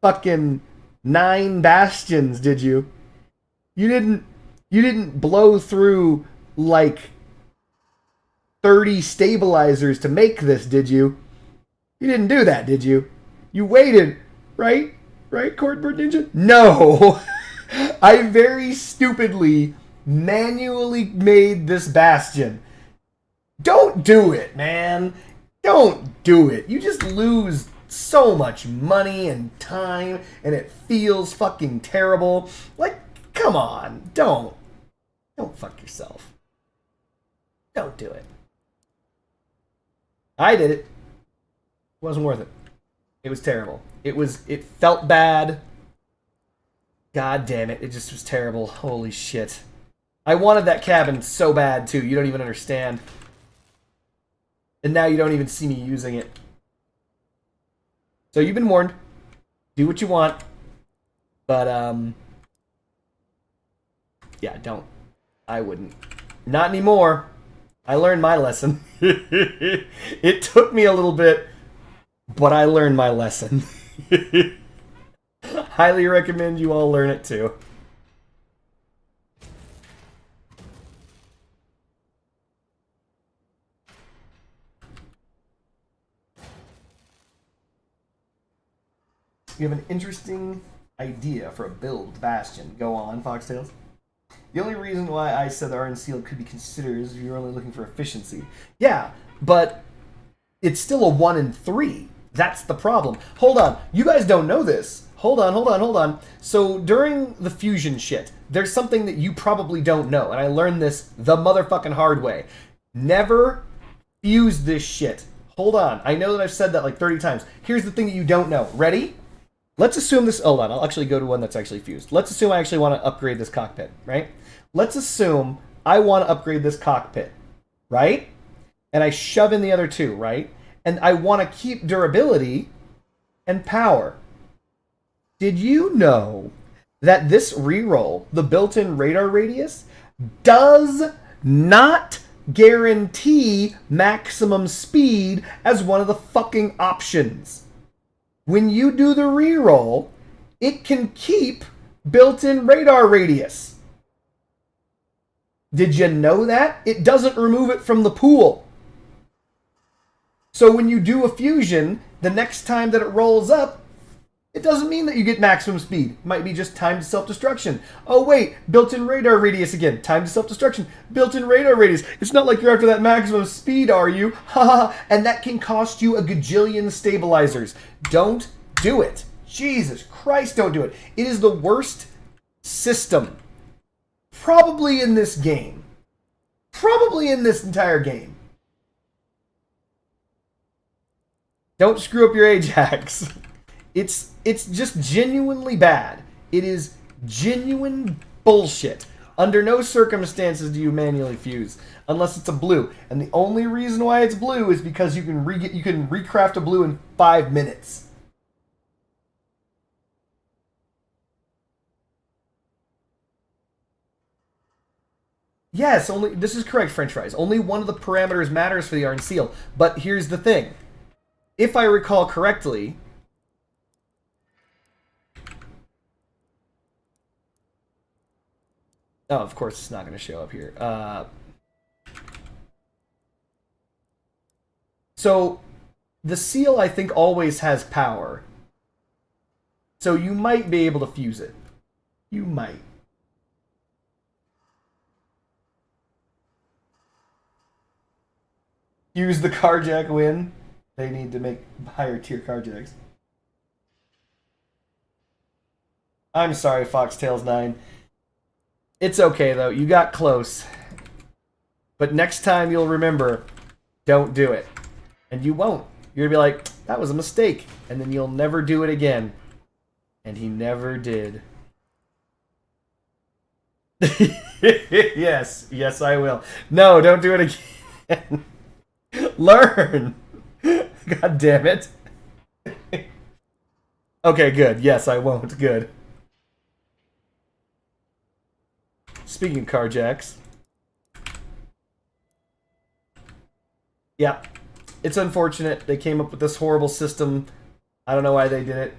fucking 9 bastions, did you? You didn't blow through like 30 stabilizers to make this, did you? You didn't do that, did you? You waited, right? Right, Cardboard Ninja? No! I very stupidly manually made this bastion. Don't do it, man. Don't do it. You just lose so much money and time, and it feels fucking terrible. Like, come on. Don't fuck yourself. Don't do it. I did it. It wasn't worth it. It was terrible. It felt bad. God damn it. It just was terrible. Holy shit. I wanted that cabin so bad, too. You don't even understand. And now you don't even see me using it. So you've been warned. Do what you want. But, yeah, don't. I wouldn't. Not anymore. I learned my lesson. It took me a little bit, but I learned my lesson. Highly recommend you all learn it too. You have an interesting idea for a build Bastion. Go on, Foxtails. The only reason why I said the Iron Seal could be considered is if you're only looking for efficiency. Yeah, but it's still a 1 in 3. That's the problem. Hold on. You guys don't know this. Hold on. So during the fusion shit, there's something that you probably don't know, and I learned this the motherfucking hard way. Never fuse this shit. Hold on. I know that I've said that like 30 times. Here's the thing that you don't know. Ready? Let's assume this... Hold on. I'll actually go to one that's actually fused. Let's assume I actually want to upgrade this cockpit, right? Let's assume I want to upgrade this cockpit, right? And I shove in the other two, right? And I want to keep durability and power. Did you know that this reroll, the built-in radar radius, does not guarantee maximum speed as one of the fucking options? When you do the reroll, it can keep built-in radar radius. Did you know that? It doesn't remove it from the pool. So when you do a fusion, the next time that it rolls up, it doesn't mean that you get maximum speed. It might be just time to self-destruction. Oh wait, built-in radar radius again. Time to self-destruction. Built-in radar radius. It's not like you're after that maximum speed, are you? Haha. And that can cost you a gajillion stabilizers. Don't do it. Jesus Christ, don't do it. It is the worst system. Probably in this game. Probably in this entire game. Don't screw up your Ajax. It's just genuinely bad. It is genuine bullshit. Under no circumstances do you manually fuse unless it's a blue. And the only reason why it's blue is because you can recraft a blue in 5 minutes. Yes, only this is correct, French fries. Only one of the parameters matters for the Iron Seal. But here's the thing. If I recall correctly, oh, of course it's not going to show up here. So the seal, I think, always has power. So you might be able to fuse it. You might. Use the carjack win. They need to make higher tier carjacks. I'm sorry, Foxtails 9. It's okay, though. You got close. But next time you'll remember, don't do it. And you won't. You're going to be like, that was a mistake. And then you'll never do it again. And he never did. Yes, I will. No, don't do it again. Learn! God damn it. Okay, good. Yes, I won't. Good. Speaking of carjacks. Yeah. It's unfortunate. They came up with this horrible system. I don't know why they did it.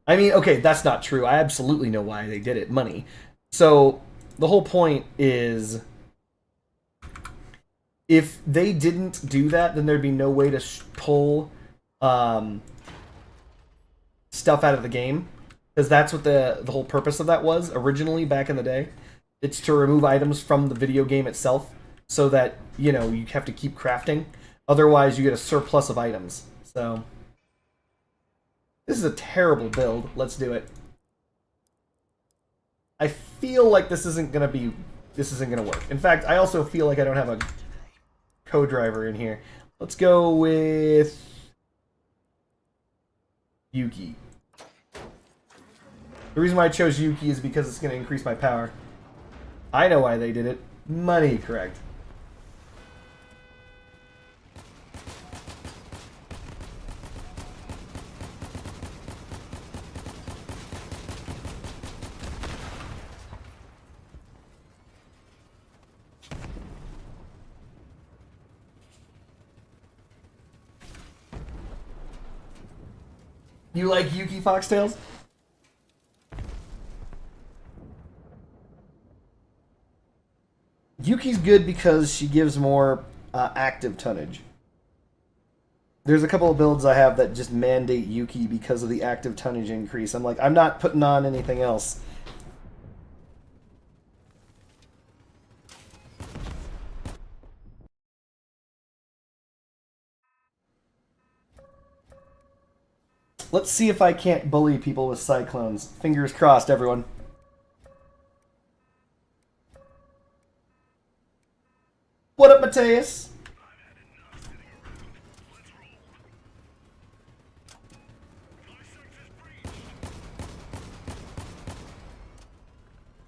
I mean, okay, that's not true. I absolutely know why they did it. Money. So, the whole point is, if they didn't do that, then there'd be no way to pull stuff out of the game. Because that's what the whole purpose of that was, originally, back in the day. It's to remove items from the video game itself, so that, you know, you have to keep crafting. Otherwise, you get a surplus of items. So... this is a terrible build. Let's do it. I feel like this isn't gonna work. In fact, I also feel like I don't have a co-driver in here. Let's go with Yuki. The reason why I chose Yuki is because it's gonna increase my power. I know why they did it. Money, correct. You like Yuki Foxtails? Yuki's good because she gives more active tonnage. There's a couple of builds I have that just mandate Yuki because of the active tonnage increase. I'm like, I'm not putting on anything else. Let's see if I can't bully people with cyclones. Fingers crossed, everyone. What up, Mateus?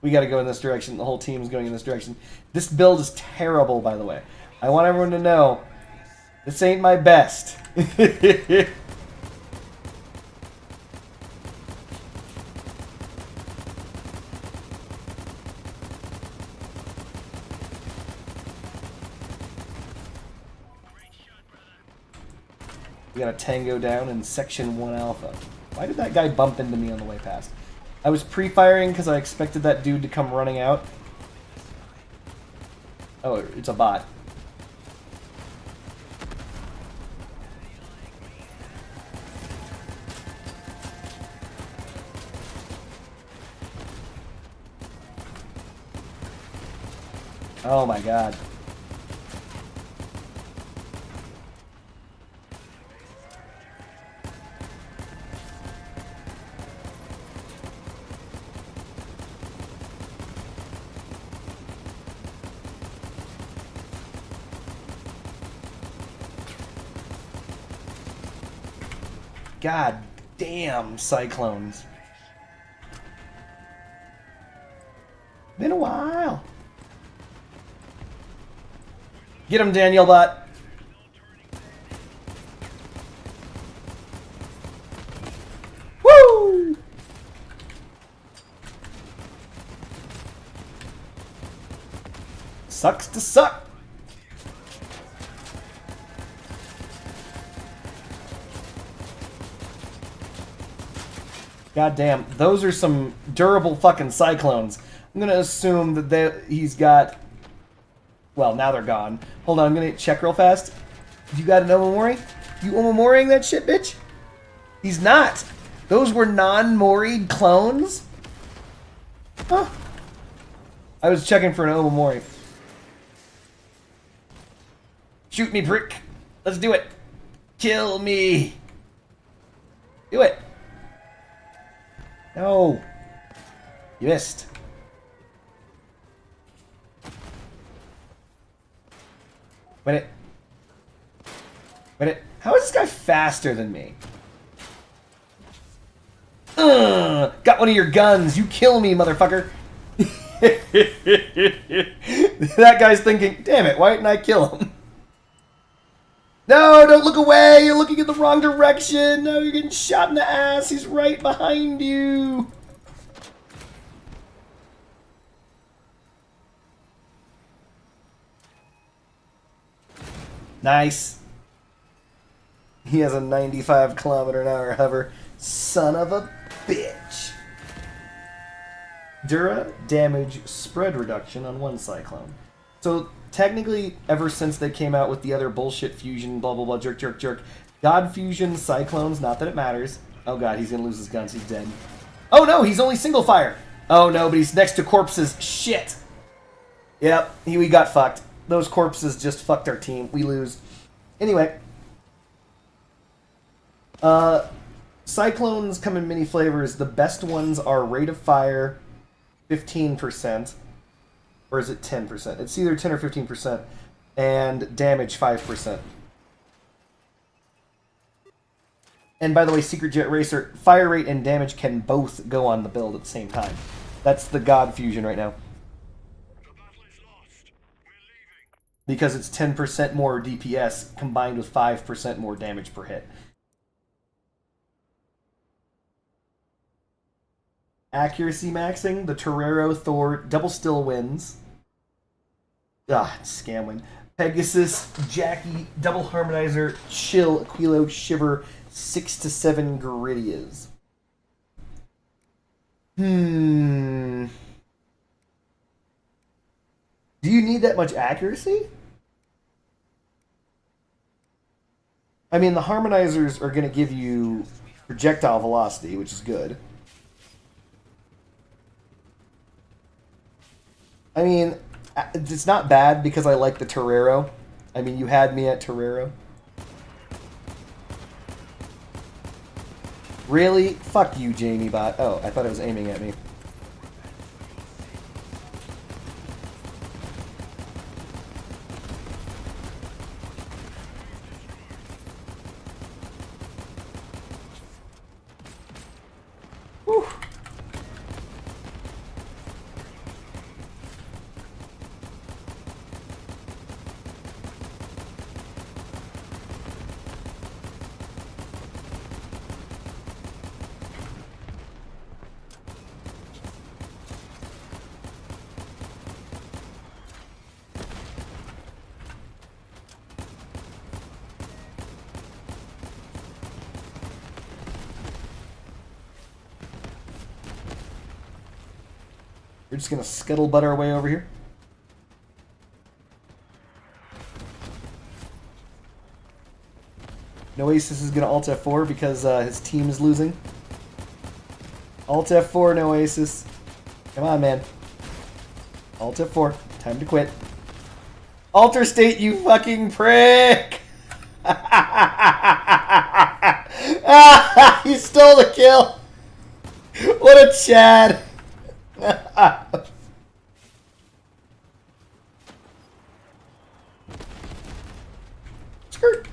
We gotta go in this direction. The whole team's going in this direction. This build is terrible, by the way. I want everyone to know this ain't my best. We got a Tango down in Section 1 Alpha. Why did that guy bump into me on the way past? I was pre-firing because I expected that dude to come running out. Oh, it's a bot. Oh my god. God damn, cyclones. Been a while. Get him, Daniel Bot. Woo! Sucks to suck. God damn, those are some durable fucking cyclones. I'm gonna assume that he's got... Well, now they're gone. Hold on, I'm gonna check real fast. You got an Omamori? You Omamoriing that shit, bitch? He's not. Those were non-moried clones? Huh. I was checking for an Omamori. Shoot me, prick. Let's do it. Kill me. Do it. No. You missed. Win it. Win it. How is this guy faster than me? Got got one of your guns. You kill me, motherfucker. That guy's thinking, damn it, why didn't I kill him? No, don't look away. You're looking in the wrong direction. No, you're getting shot in the ass. He's right behind you. Nice. He has a 95-kilometer-an-hour hover. Son of a bitch. Dura damage spread reduction on one cyclone. So technically, ever since they came out with the other bullshit fusion, blah blah blah, jerk jerk jerk, God fusion cyclones. Not that it matters. Oh god, he's gonna lose his guns. He's dead. Oh no, he's only single fire. Oh no, but he's next to corpses. Shit. Yep, we got fucked. Those corpses just fucked our team. We lose. Anyway. Cyclones come in many flavors. The best ones are rate of fire, 15%. Or is it 10%? It's either 10 or 15%. And damage, 5%. And by the way, Secret Jet Racer, fire rate and damage can both go on the build at the same time. That's the God fusion right now. The battle is lost. We're leaving. Because it's 10% more DPS combined with 5% more damage per hit. Accuracy maxing, the Torero, Thor, double still wins. Scam win. Pegasus, Jackie, double harmonizer, chill, Aquilo, shiver, 6 to 7 Geridias. Do you need that much accuracy? I mean, the harmonizers are going to give you projectile velocity, which is good. I mean, it's not bad because I like the Torero. I mean, you had me at Torero. Really? Fuck you, Jamie bot. Oh, I thought it was aiming at me. Whew. We're just gonna scuttlebutt our way over here. Noasis is gonna alt F4 because his team is losing. Alt F4, Noasis. Come on, man. Alt F4. Time to quit. Alter state, you fucking prick! He stole the kill! What a Chad! Skirt.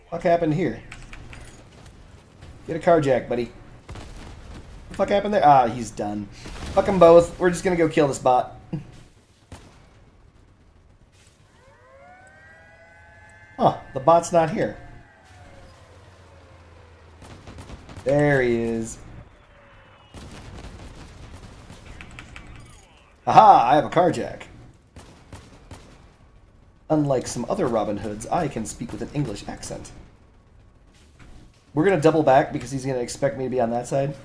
What happened here? Get a carjack, buddy. What the fuck happened there? Ah, he's done. Fuck them both. We're just gonna go kill this bot. Oh, the bot's not here. There he is. Aha! I have a carjack. Unlike some other Robin Hoods, I can speak with an English accent. We're gonna double back because he's gonna expect me to be on that side.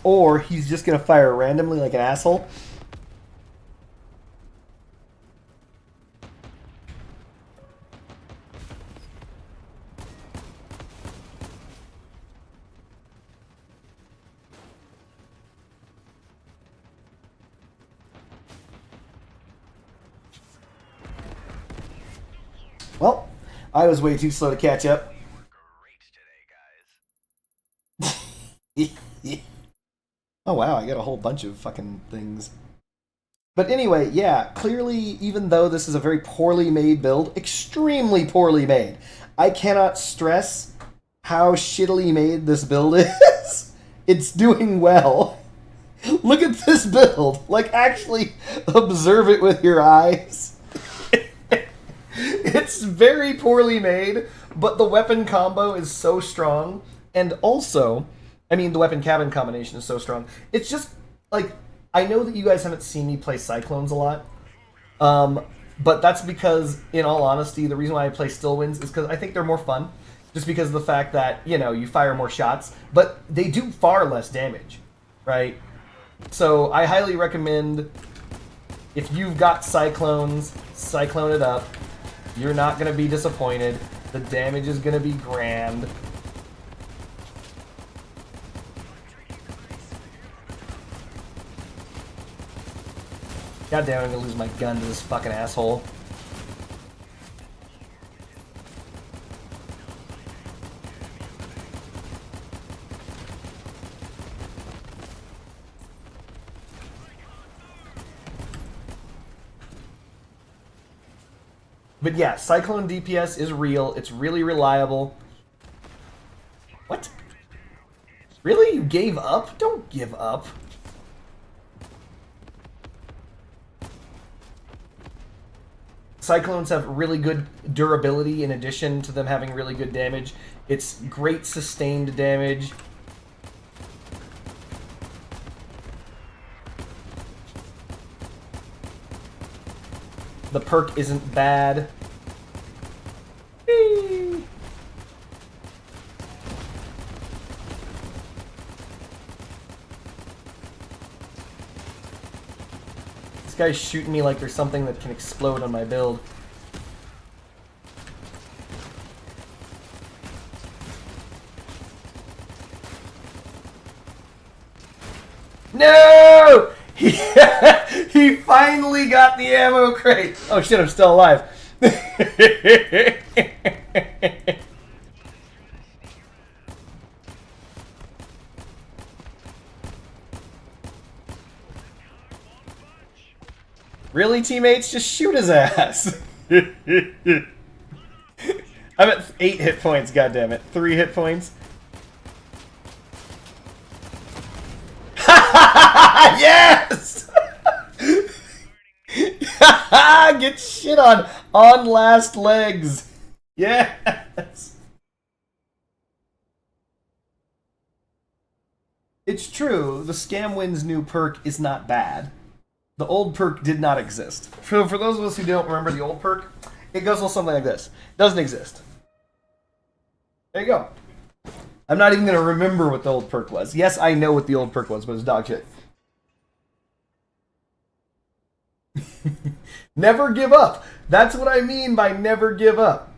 Or he's just gonna fire randomly like an asshole. Well, I was way too slow to catch up. Oh wow, I got a whole bunch of fucking things. But anyway, yeah, clearly, even though this is a very poorly made build, extremely poorly made, I cannot stress how shittily made this build is. It's doing well. Look at this build. Like, actually observe it with your eyes. It's very poorly made, but the weapon combo is so strong. And also, I mean, the weapon cabin combination is so strong. It's just, like, I know that you guys haven't seen me play Cyclones a lot. But that's because, in all honesty, the reason why I play Stillwinds is because I think they're more fun. Just because of the fact that, you know, you fire more shots. But they do far less damage, right? So I highly recommend, if you've got Cyclones, Cyclone it up. You're not going to be disappointed. The damage is going to be grand. God damn, I'm going to lose my gun to this fucking asshole. But yeah, Cyclone DPS is real. It's really reliable. What? Really? You gave up? Don't give up. Cyclones have really good durability in addition to them having really good damage. It's great sustained damage. The perk isn't bad. Whee! This guy's shooting me like there's something that can explode on my build. No! He finally got the ammo crate. Oh shit, I'm still alive. Really, teammates? Just shoot his ass. I'm at 8 hit points, goddammit. 3 hit points. Yes! Get shit on last legs. Yes. It's true, the Scamwin's new perk is not bad. The old perk did not exist. For those of us who don't remember the old perk, it goes a little something like this. It doesn't exist. There you go. I'm not even going to remember what the old perk was. Yes, I know what the old perk was, but it's dog shit. Never give up. That's what I mean by never give up.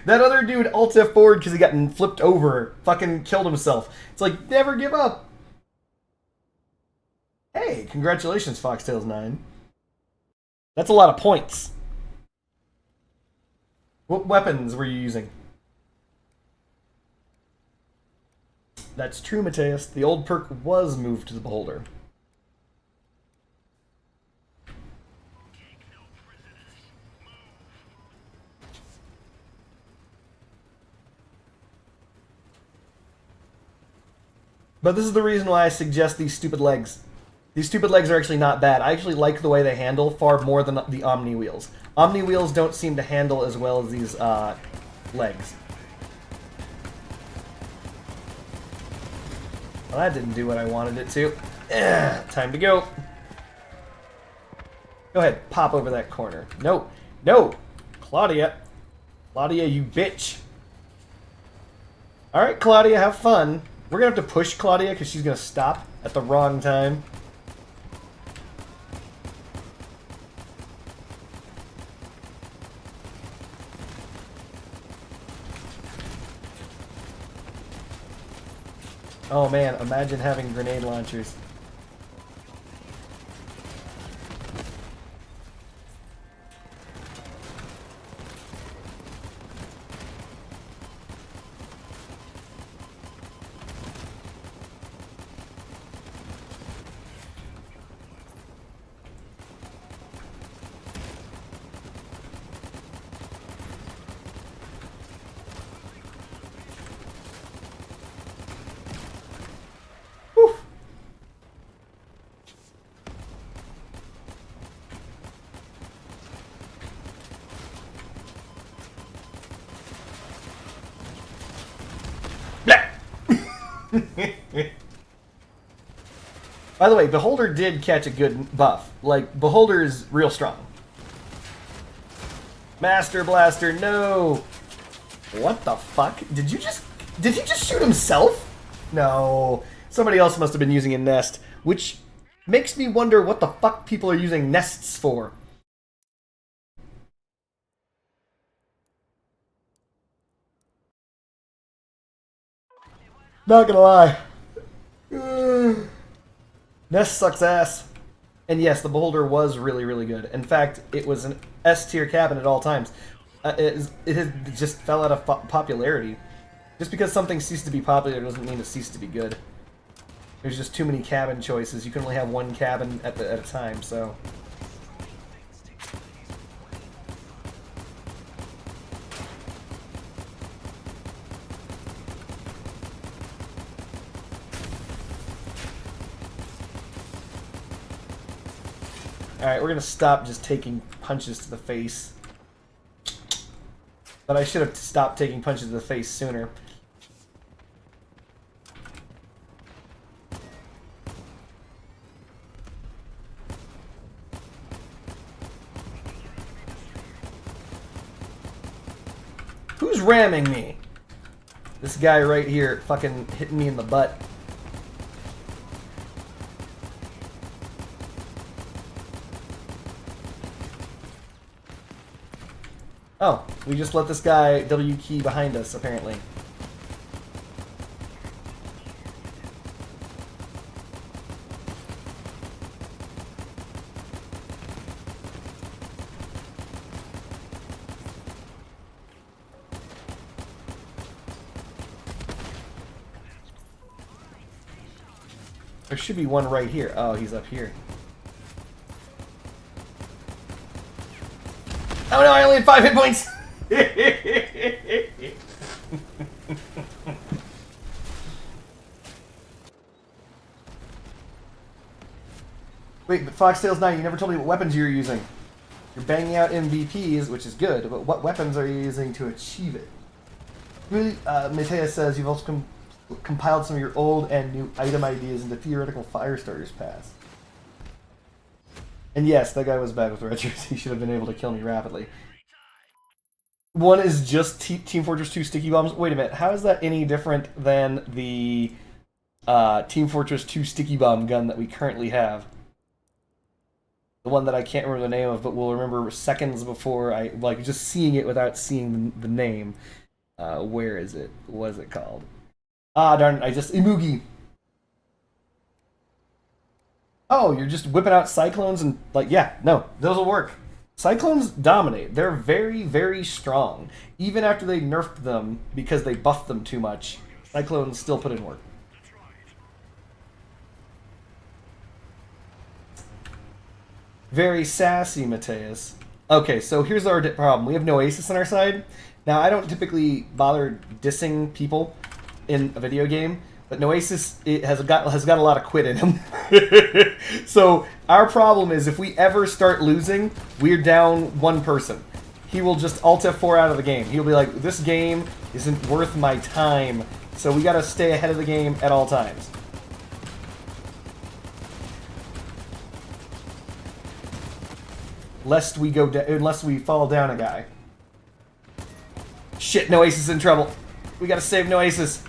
That other dude alt F forward because he got flipped over, fucking killed himself. It's like, never give up. Hey, congratulations, Foxtails9. That's a lot of points. What weapons were you using? That's true, Mateus. The old perk was moved to the Beholder. But this is the reason why I suggest these stupid legs. These stupid legs are actually not bad. I actually like the way they handle far more than the Omni wheels. Omni wheels don't seem to handle as well as these legs. Well, that didn't do what I wanted it to. Time to go. Go ahead, pop over that corner. No, no, Claudia. Claudia, you bitch. Alright, Claudia, have fun. We're gonna have to push Claudia because she's gonna stop at the wrong time. Oh man, imagine having grenade launchers. By the way, Beholder did catch a good buff. Like, Beholder is real strong. Master Blaster, no! What the fuck? Did he just shoot himself? No. Somebody else must have been using a nest, which makes me wonder what the fuck people are using nests for. Not gonna lie. Nest sucks ass. And yes, the Beholder was really, really good. In fact, it was an S tier cabin at all times. It just fell out of popularity. Just because something ceased to be popular doesn't mean it ceased to be good. There's just too many cabin choices. You can only have one cabin at a time, so... Alright, we're gonna stop just taking punches to the face. But I should have stopped taking punches to the face sooner. Who's ramming me? This guy right here fucking hitting me in the butt. Oh, we just let this guy W key behind us, apparently. There should be one right here. Oh, he's up here. Oh no, I only had 5 hit points! Wait, but Foxtails 9, you never told me what weapons you were using. You're banging out MVPs, which is good, but what weapons are you using to achieve it? Really, Matea says you've also compiled some of your old and new item ideas into theoretical Firestarters pass. And yes, that guy was bad with retros. He should have been able to kill me rapidly. One is just Team Fortress 2 sticky bombs. Wait a minute, how is that any different than the Team Fortress 2 sticky bomb gun that we currently have? The one that I can't remember the name of, but will remember seconds before I, like, just seeing it without seeing the name. Where is it? What is it called? Ah, darn it, Imugi. Oh, you're just whipping out Cyclones and, like, yeah, no, those will work. Cyclones dominate. They're very, very strong. Even after they nerfed them because they buffed them too much, Cyclones still put in work. Very sassy, Mateus. Okay, so here's our problem. We have Noasis on our side. Now, I don't typically bother dissing people in a video game, but Noasis has got a lot of quit in him. So our problem is if we ever start losing, we're down one person. He will just Alt F4 out of the game. He'll be like, this game isn't worth my time, so we gotta stay ahead of the game at all times. Lest we go unless we fall down a guy. Shit, Noasis is in trouble. We gotta save Noasis.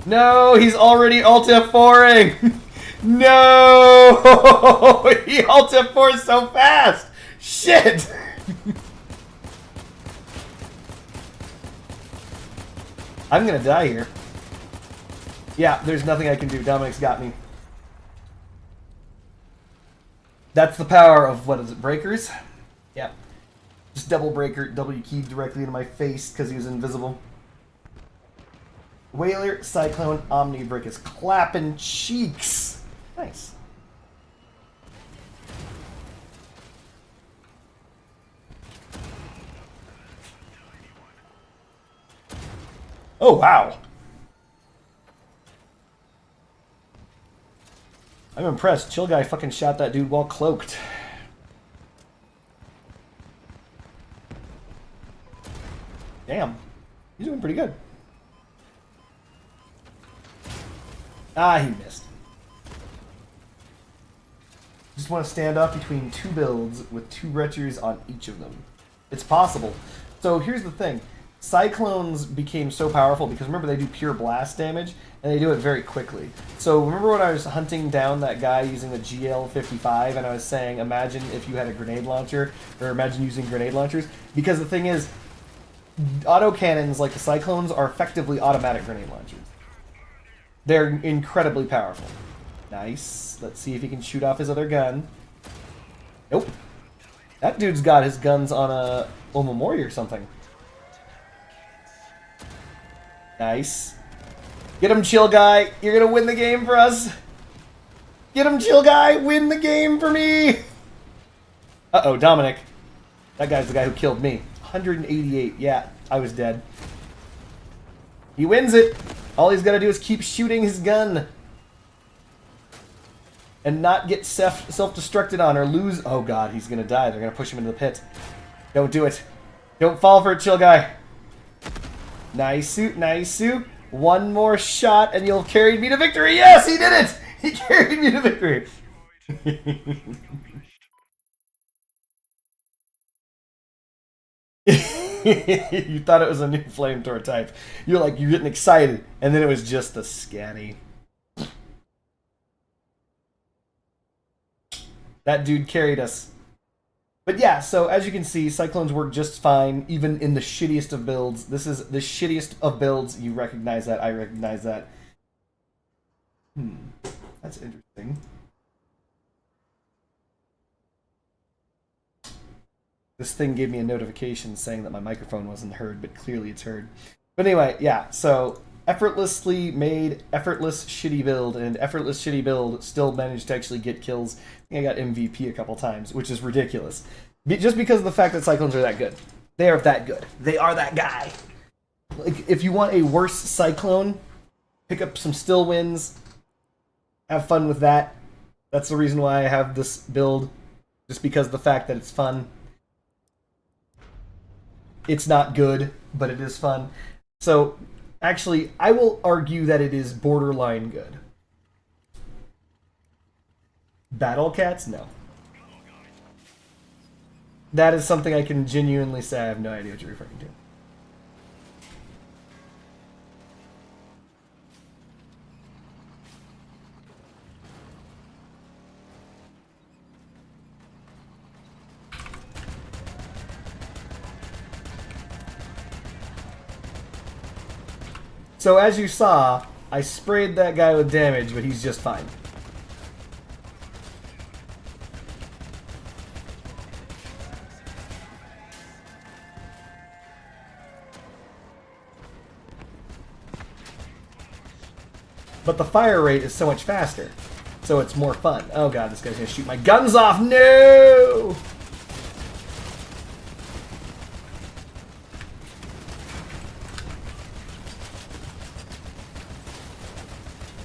No, he's already Alt F4ing! No! He Alt F4 so fast! Shit! I'm gonna die here. Yeah, there's nothing I can do. Dominic's got me. That's the power of, what is it, breakers? Yeah. Just double breaker, W key directly into my face because he was invisible. Whaler, Cyclone, Omni Brick is clapping cheeks. Nice. Oh, wow. I'm impressed. Chill Guy fucking shot that dude while cloaked. Damn. He's doing pretty good. Ah, he missed. Just want to stand up between two builds with 2 retchers on each of them. It's possible. So here's the thing. Cyclones became so powerful because remember they do pure blast damage and they do it very quickly. So remember when I was hunting down that guy using the GL55 and I was saying imagine if you had a grenade launcher or imagine using grenade launchers? Because the thing is autocannons like the Cyclones are effectively automatic grenade launchers. They're incredibly powerful. Nice. Let's see if he can shoot off his other gun. Nope. That dude's got his guns on a Omamori or something. Nice. Get him, chill guy. You're gonna win the game for us. Get him, chill guy. Win the game for me. Uh-oh, Dominic. That guy's the guy who killed me. 188. Yeah, I was dead. He wins it. All he's got to do is keep shooting his gun. And not get self-destructed on or lose... Oh god, he's going to die. They're going to push him into the pit. Don't do it. Don't fall for it, chill guy. Nice suit, nice suit. One more shot and you'll carry me to victory. Yes, he did it! He carried me to victory. You thought it was a new flamethrower type. You're like, you're getting excited. And then it was just the Scatty. That dude carried us. But yeah, so as you can see, Cyclones work just fine, even in the shittiest of builds. This is the shittiest of builds. You recognize that. I recognize that. That's interesting. This thing gave me a notification saying that my microphone wasn't heard, but clearly it's heard. But anyway, yeah, so effortlessly made, effortless shitty build, and effortless shitty build still managed to actually get kills. I think I got MVP a couple times, which is ridiculous. Just because of the fact that Cyclones are that good. They are that good. They are that guy. Like, if you want a worse Cyclone, pick up some still wins. Have fun with that. That's the reason why I have this build. Just because of the fact that it's fun. It's not good, but it is fun. So, actually, I will argue that it is borderline good. Battle Cats? No. That is something I can genuinely say I have no idea what you're referring to. So as you saw, I sprayed that guy with damage, but he's just fine. But the fire rate is so much faster, so it's more fun. Oh god, this guy's gonna shoot my guns off! No!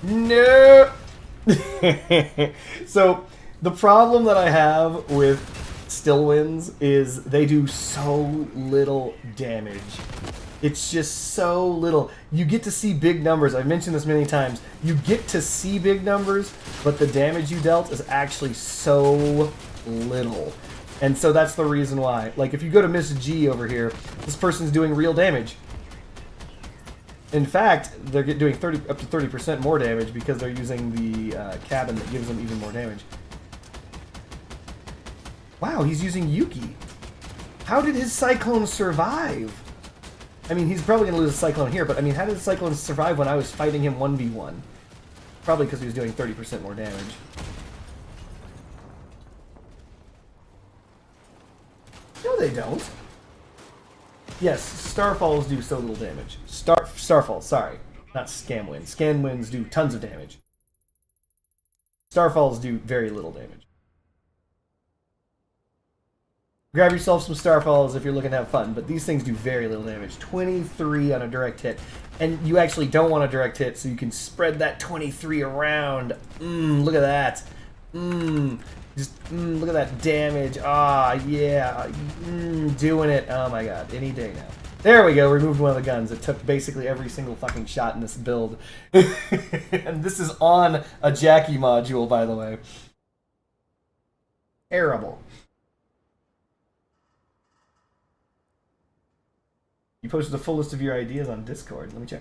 No! So, the problem that I have with still wins is they do so little damage. It's just so little. You get to see big numbers. I've mentioned this many times. You get to see big numbers, but the damage you dealt is actually so little. And so that's the reason why. Like, if you go to Miss G over here, this person's doing real damage. In fact, they're doing up to 30% more damage because they're using the cabin that gives them even more damage. Wow, he's using Yuki. How did his Cyclone survive? I mean, he's probably going to lose a Cyclone here, but I mean, how did the Cyclone survive when I was fighting him 1v1? Probably because he was doing 30% more damage. No, they don't. Yes, Starfalls do so little damage. Starfalls, sorry. Not Scamwinds. Scamwinds do tons of damage. Starfalls do very little damage. Grab yourself some Starfalls if you're looking to have fun, but these things do very little damage. 23 on a direct hit. And you actually don't want a direct hit, so you can spread that 23 around. Look at that. Look at that damage. Ah, yeah. Doing it. Oh my god. Any day now. There we go, removed one of the guns. It took basically every single fucking shot in this build. And this is on a Jackie module, by the way. Terrible. You posted the full list of your ideas on Discord. Let me check.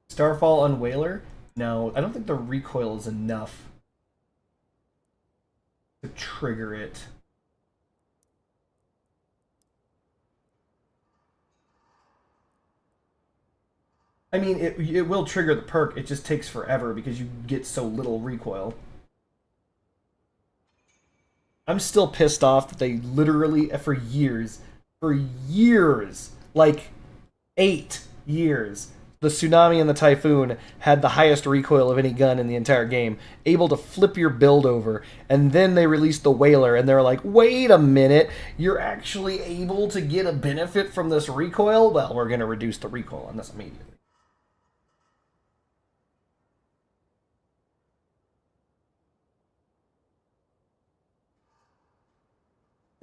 Starfall on Whaler? No, I don't think the recoil is enough to trigger it. I mean, it will trigger the perk, it just takes forever because you get so little recoil. I'm still pissed off that they literally, for years, like 8 years, the Tsunami and the Typhoon had the highest recoil of any gun in the entire game, able to flip your build over, and then they released the Whaler, and they're like, wait a minute, you're actually able to get a benefit from this recoil? Well, we're going to reduce the recoil on this immediately.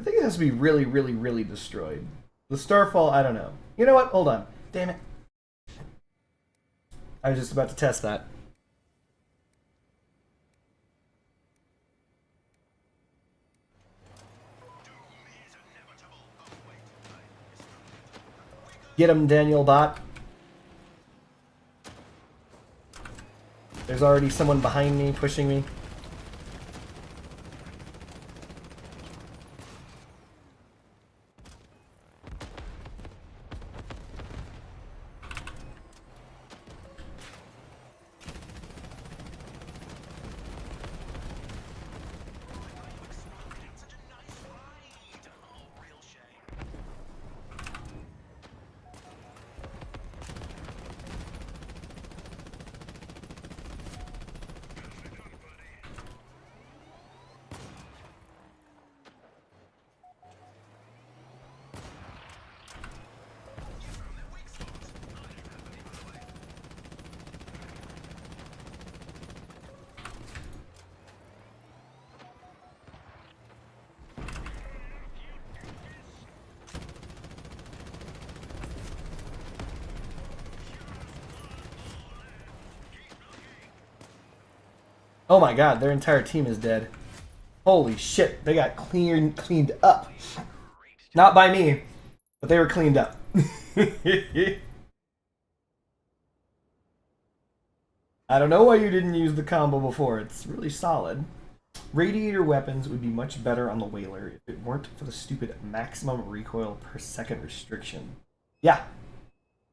I think it has to be really, really, really destroyed. The Starfall, I don't know. You know what? Hold on. Damn it. I was just about to test that. Get him, Daniel Bot. There's already someone behind me, pushing me. Oh my god, their entire team is dead. Holy shit, they got cleaned up. Not by me, but they were cleaned up. I don't know why you didn't use the combo before. It's really solid. Radiator weapons would be much better on the Whaler if it weren't for the stupid maximum recoil per second restriction. Yeah,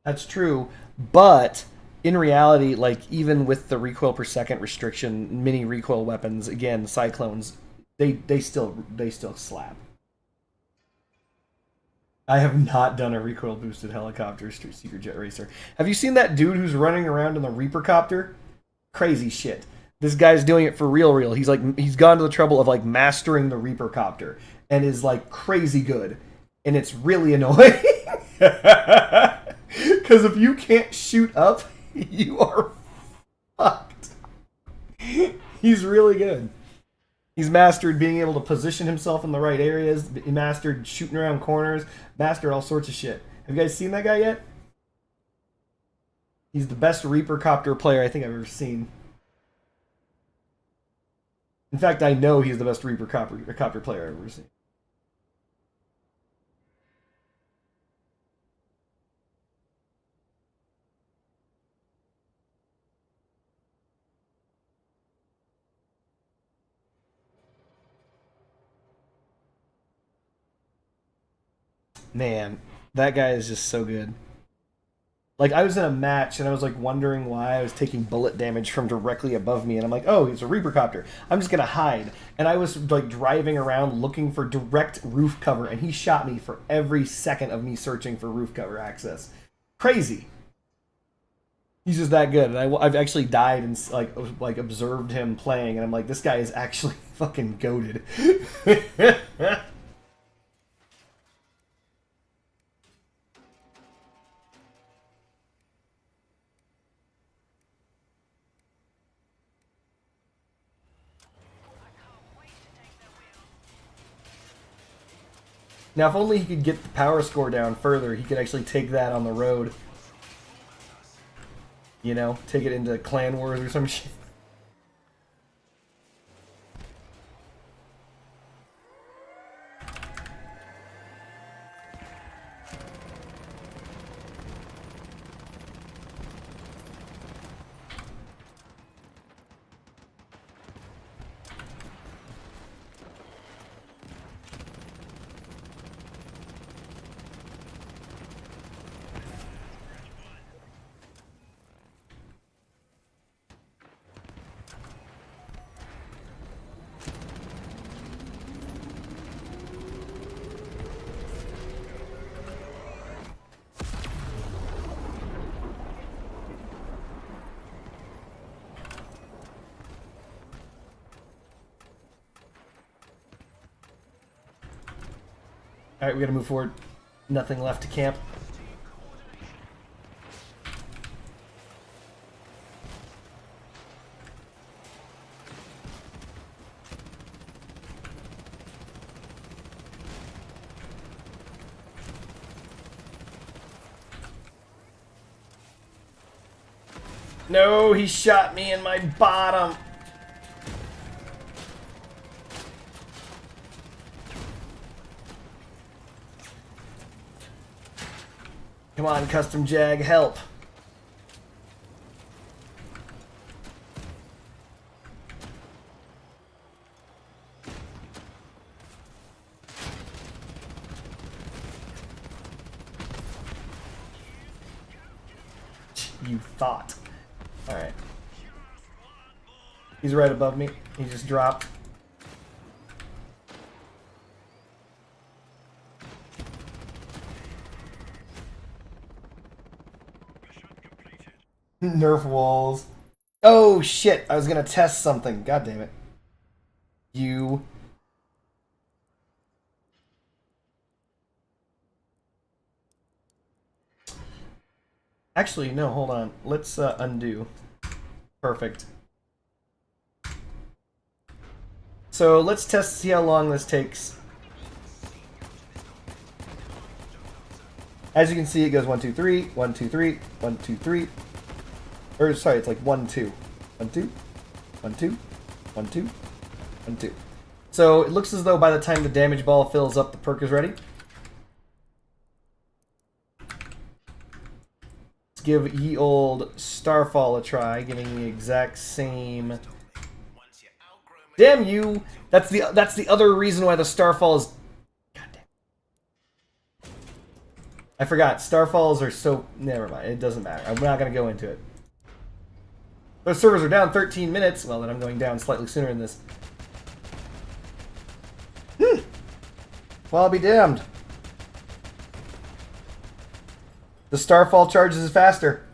that's true, but in reality, like, even with the recoil per second restriction, mini recoil weapons, again, Cyclones, they still slap. I have not done a recoil boosted helicopter Secret Jet Racer. Have you seen that dude who's running around in the Reaper copter? Crazy shit. This guy's doing it for real. He's gone to the trouble of like mastering the Reaper copter and is like crazy good. And it's really annoying. Because if you can't shoot up, you are fucked. He's really good. He's mastered being able to position himself in the right areas, mastered shooting around corners, mastered all sorts of shit. Have you guys seen that guy yet? He's the best Reaper copter player I think I've ever seen. In fact, I know he's the best Reaper copter player I've ever seen. Man, that guy is just so good. Like, I was in a match and I was like wondering why I was taking bullet damage from directly above me, and I'm like, oh, it's a Reaper copter. I'm just gonna hide. And I was like driving around looking for direct roof cover, and he shot me for every second of me searching for roof cover access. Crazy. He's just that good, and I've actually died and like observed him playing, and I'm like, this guy is actually fucking goated. Now, if only he could get the power score down further, he could actually take that on the road. You know, take it into Clan Wars or some shit. Alright, we gotta move forward. Nothing left to camp. No, he shot me in my bottom. Come on, Custom Jag, help. You thought. Alright. He's right above me. He just dropped. Nerf walls. Oh shit, I was gonna test something. God damn it. You. Actually, no, hold on. Let's undo. Perfect. So let's test to see how long this takes. As you can see, it goes 1, 2, 3, 1, 2, 3, 1, 2, 3. Or sorry, it's like 1, 2. 1, 2, 1, 2, 1, 2, 1, 2. So it looks as though by the time the damage ball fills up, the perk is ready. Let's give ye old Starfall a try, giving the exact same. Damn you! That's the other reason why the Starfall is. God damn. I forgot. Starfalls are so. Never mind. It doesn't matter. I'm not gonna go into it. Those servers are down 13 minutes. Well, then I'm going down slightly sooner than this. Well, I'll be damned. The Starfall charges is faster.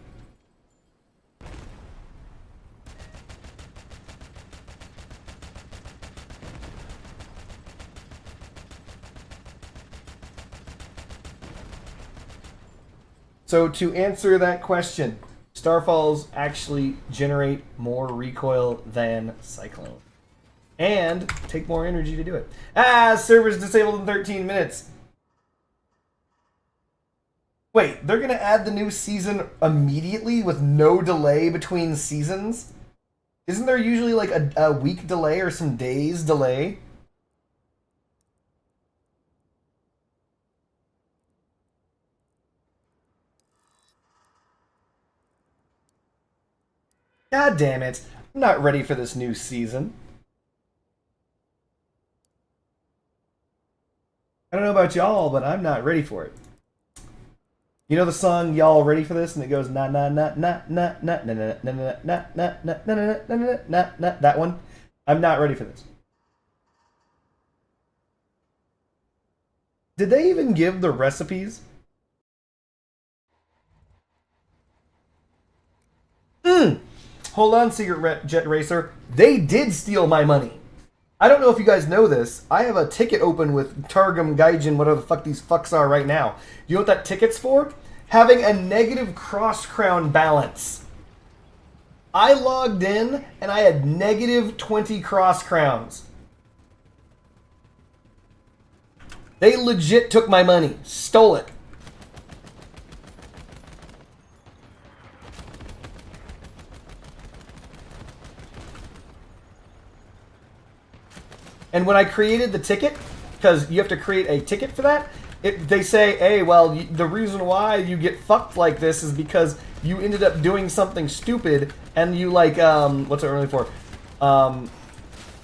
So to answer that question, Starfalls actually generate more recoil than Cyclone. And take more energy to do it. Ah, server's disabled in 13 minutes. Wait, they're gonna add the new season immediately with no delay between seasons? Isn't there usually like a week delay or some days delay? God damn it. I'm not ready for this new season. I don't know about y'all, but I'm not ready for it. You know the song "Y'all Ready for This" and it goes na na na na na na na na na na na na na na na na na, that one? I'm not ready for this. Did they even give the recipes? Hold on, Secret Jet Racer. They did steal my money. I don't know if you guys know this. I have a ticket open with Targum Gaijin, whatever the fuck these fucks are right now. You know what that ticket's for? Having a negative cross crown balance. I logged in and I had negative 20 cross crowns. They legit took my money, stole it. And when I created the ticket, because you have to create a ticket for that, they say, hey, well, the reason why you get fucked like this is because you ended up doing something stupid and you, like, what's it really for?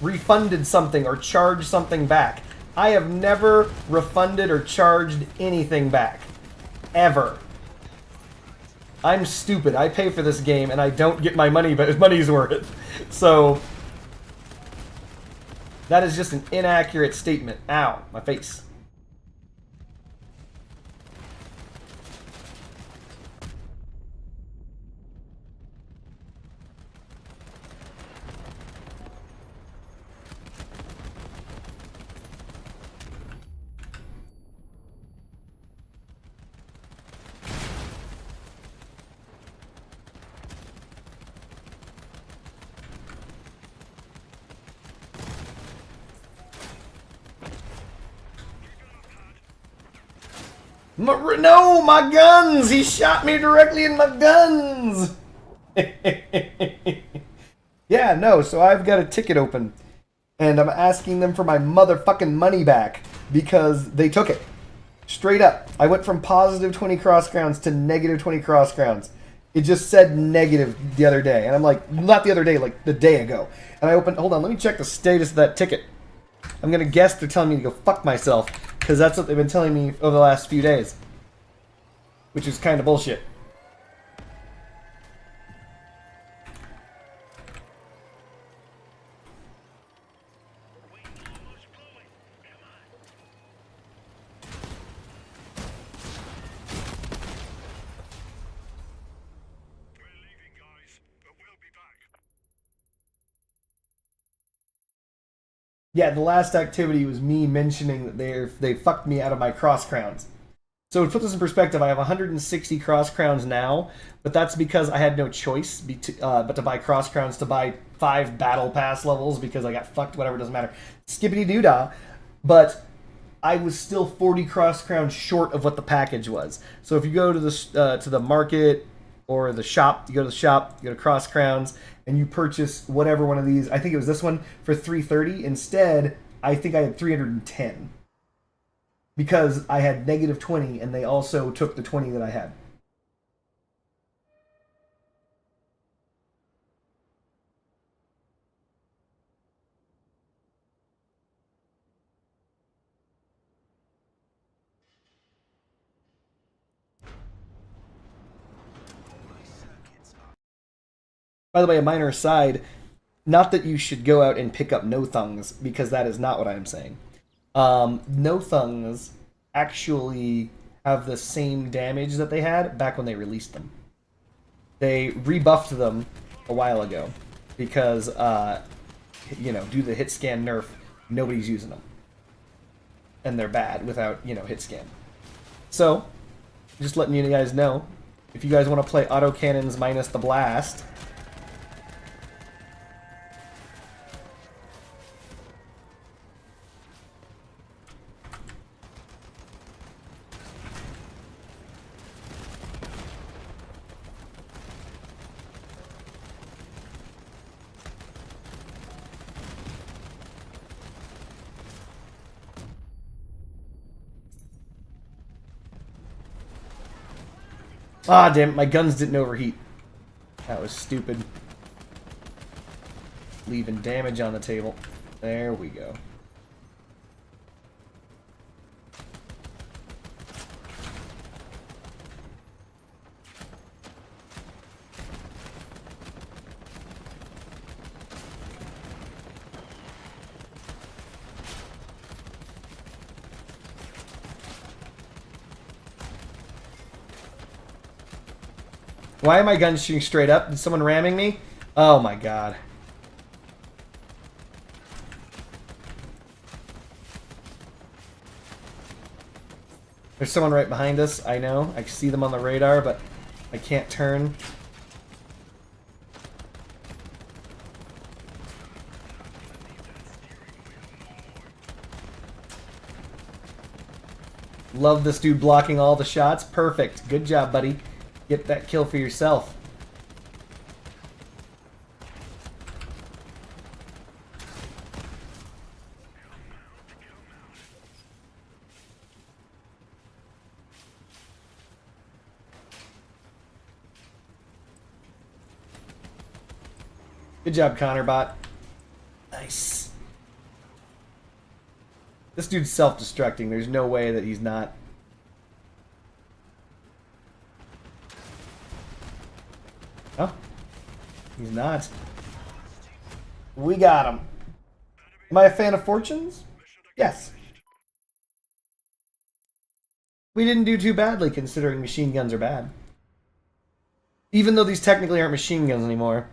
Refunded something or charged something back. I have never refunded or charged anything back. Ever. I'm stupid. I pay for this game and I don't get my money, but money's worth. So that is just an inaccurate statement. Ow, my face. No, my guns! He shot me directly in my guns! Yeah, no, so I've got a ticket open. And I'm asking them for my motherfucking money back. Because they took it. Straight up. I went from positive 20 cross crowns to negative 20 cross crowns. It just said negative the other day. And I'm like, not the other day, like the day ago. And I opened, hold on, let me check the status of that ticket. I'm gonna guess they're telling me to go fuck myself. Because that's what they've been telling me over the last few days. Which is kind of bullshit. Yeah, the last activity was me mentioning that they fucked me out of my cross crowns. So to put this in perspective, I have 160 cross crowns now, but that's because I had no choice but to buy cross crowns to buy 5 battle pass levels because I got fucked, whatever, doesn't matter. Skippity doo-dah. But I was still 40 cross crowns short of what the package was. So if you go to the market or the shop, you go to the shop, you go to cross crowns, and you purchase whatever one of these, I think it was this one, for 330. Instead, I think I had 310. Because I had negative 20, and they also took the 20 that I had. By the way, a minor aside, not that you should go out and pick up no-thungs, because that is not what I am saying. No-thungs actually have the same damage that they had back when they released them. They rebuffed them a while ago because, due to the hit scan nerf, nobody's using them. And they're bad without, hit scan. So, just letting you guys know, if you guys want to play autocannons minus the blast, ah, damn it, my guns didn't overheat. That was stupid. Leaving damage on the table. There we go. Why are my guns shooting straight up? Is someone ramming me? Oh my god. There's someone right behind us, I know. I can see them on the radar, but I can't turn. Love this dude blocking all the shots. Perfect. Good job, buddy. Get that kill for yourself. Good job, Connorbot. Nice. This dude's self-destructing. There's no way that he's not. Oh. He's not. We got him. Am I a fan of Fortunes? Yes. We didn't do too badly considering machine guns are bad. Even though these technically aren't machine guns anymore.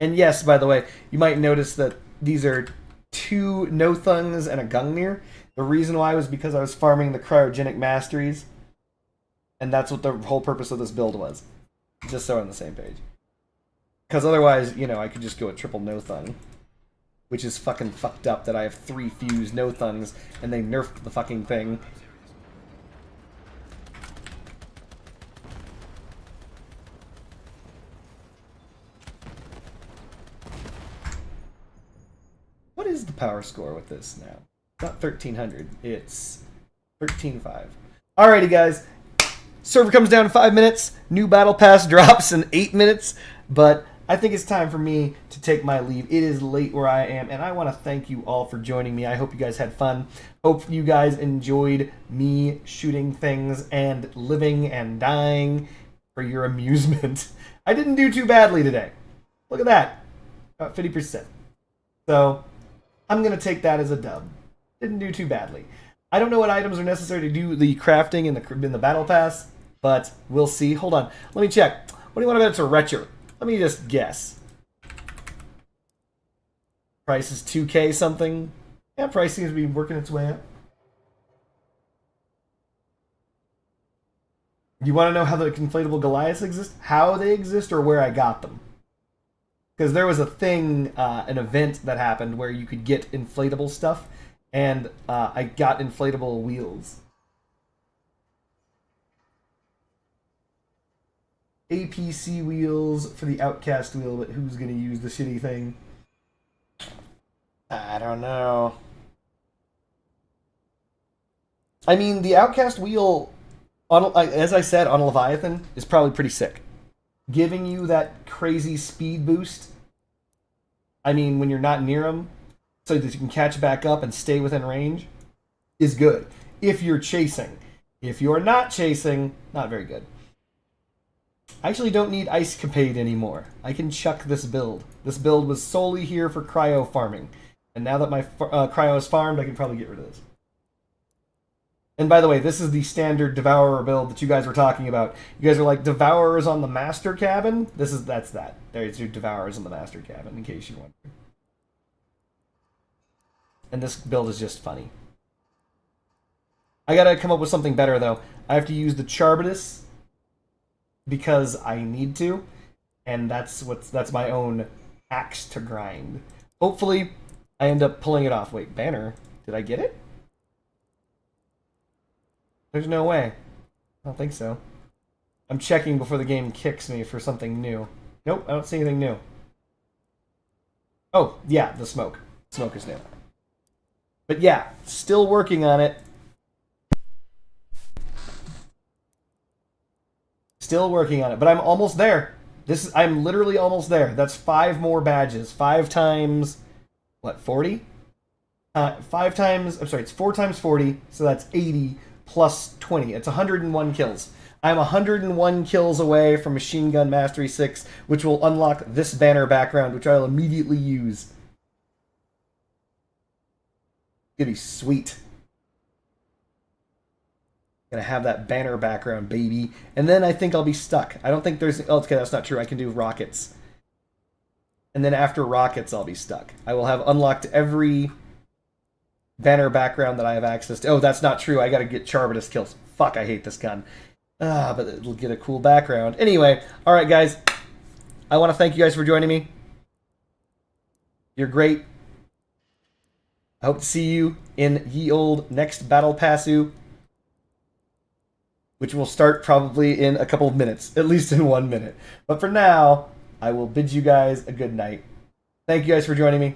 And yes, by the way, you might notice that these are 2 no-thungs and a Gungnir. The reason why was because I was farming the cryogenic masteries. And that's what the whole purpose of this build was. Just so we're on the same page. Because otherwise, you know, I could just go a triple no-thung. Which is fucking fucked up that I have 3 fused no-thungs and they nerfed the fucking thing. What is the power score with this now? It's not 1300, it's 13.5. Alrighty, guys. Server comes down in 5 minutes. New battle pass drops in 8 minutes. But I think it's time for me to take my leave. It is late where I am, and I want to thank you all for joining me. I hope you guys had fun. Hope you guys enjoyed me shooting things and living and dying for your amusement. I didn't do too badly today. Look at that. About 50%. So I'm going to take that as a dub. Didn't do too badly. I don't know what items are necessary to do the crafting in the battle pass, but we'll see. Hold on. Let me check. What do you want to bet it's a retro? Let me just guess. Price is 2K something. Yeah, price seems to be working its way up. You want to know how the inflatable Goliaths exist? How they exist or where I got them? Because there was a thing, an event that happened where you could get inflatable stuff, and I got inflatable wheels. APC wheels for the Outcast wheel, but who's going to use the shitty thing? I don't know. I mean, the Outcast wheel, as I said, on Leviathan, is probably pretty sick. Giving you that crazy speed boost, I mean, when you're not near them, so that you can catch back up and stay within range, is good. If you're chasing. If you're not chasing, not very good. I actually don't need Ice Capade anymore. I can chuck this build. This build was solely here for cryo farming. And now that my cryo is farmed, I can probably get rid of this. And by the way, this is the standard Devourer build that you guys were talking about. You guys are like, Devourers on the Master Cabin? That's that. There's your Devourers on the Master Cabin, in case you're wondering. And this build is just funny. I gotta come up with something better, though. I have to use the Charbitus because I need to, and that's my own axe to grind. Hopefully, I end up pulling it off. Wait, banner? Did I get it? There's no way. I don't think so. I'm checking before the game kicks me for something new. Nope, I don't see anything new. Oh, yeah, the smoke. Smoke is new. But yeah, still working on it. Still working on it, but I'm almost there. I'm literally almost there. That's 5 more badges. 5 times, what, 40? 5 times, I'm sorry, it's 4 times 40, so that's 80 plus 20. It's 101 kills. I'm 101 kills away from Machine Gun Mastery 6, which will unlock this banner background, which I'll immediately use. It's gonna be sweet. Gonna have that banner background, baby. And then I think I'll be stuck. I don't think there's... Oh, okay, that's not true. I can do rockets. And then after rockets, I'll be stuck. I will have unlocked every banner background that I have access to. Oh, that's not true. I gotta get Charbitus kills. Fuck, I hate this gun. But it'll get a cool background. Anyway, alright guys. I want to thank you guys for joining me. You're great. I hope to see you in ye old next Battle Passu, which will start probably in a couple of minutes, at least in 1 minute. But for now, I will bid you guys a good night. Thank you guys for joining me.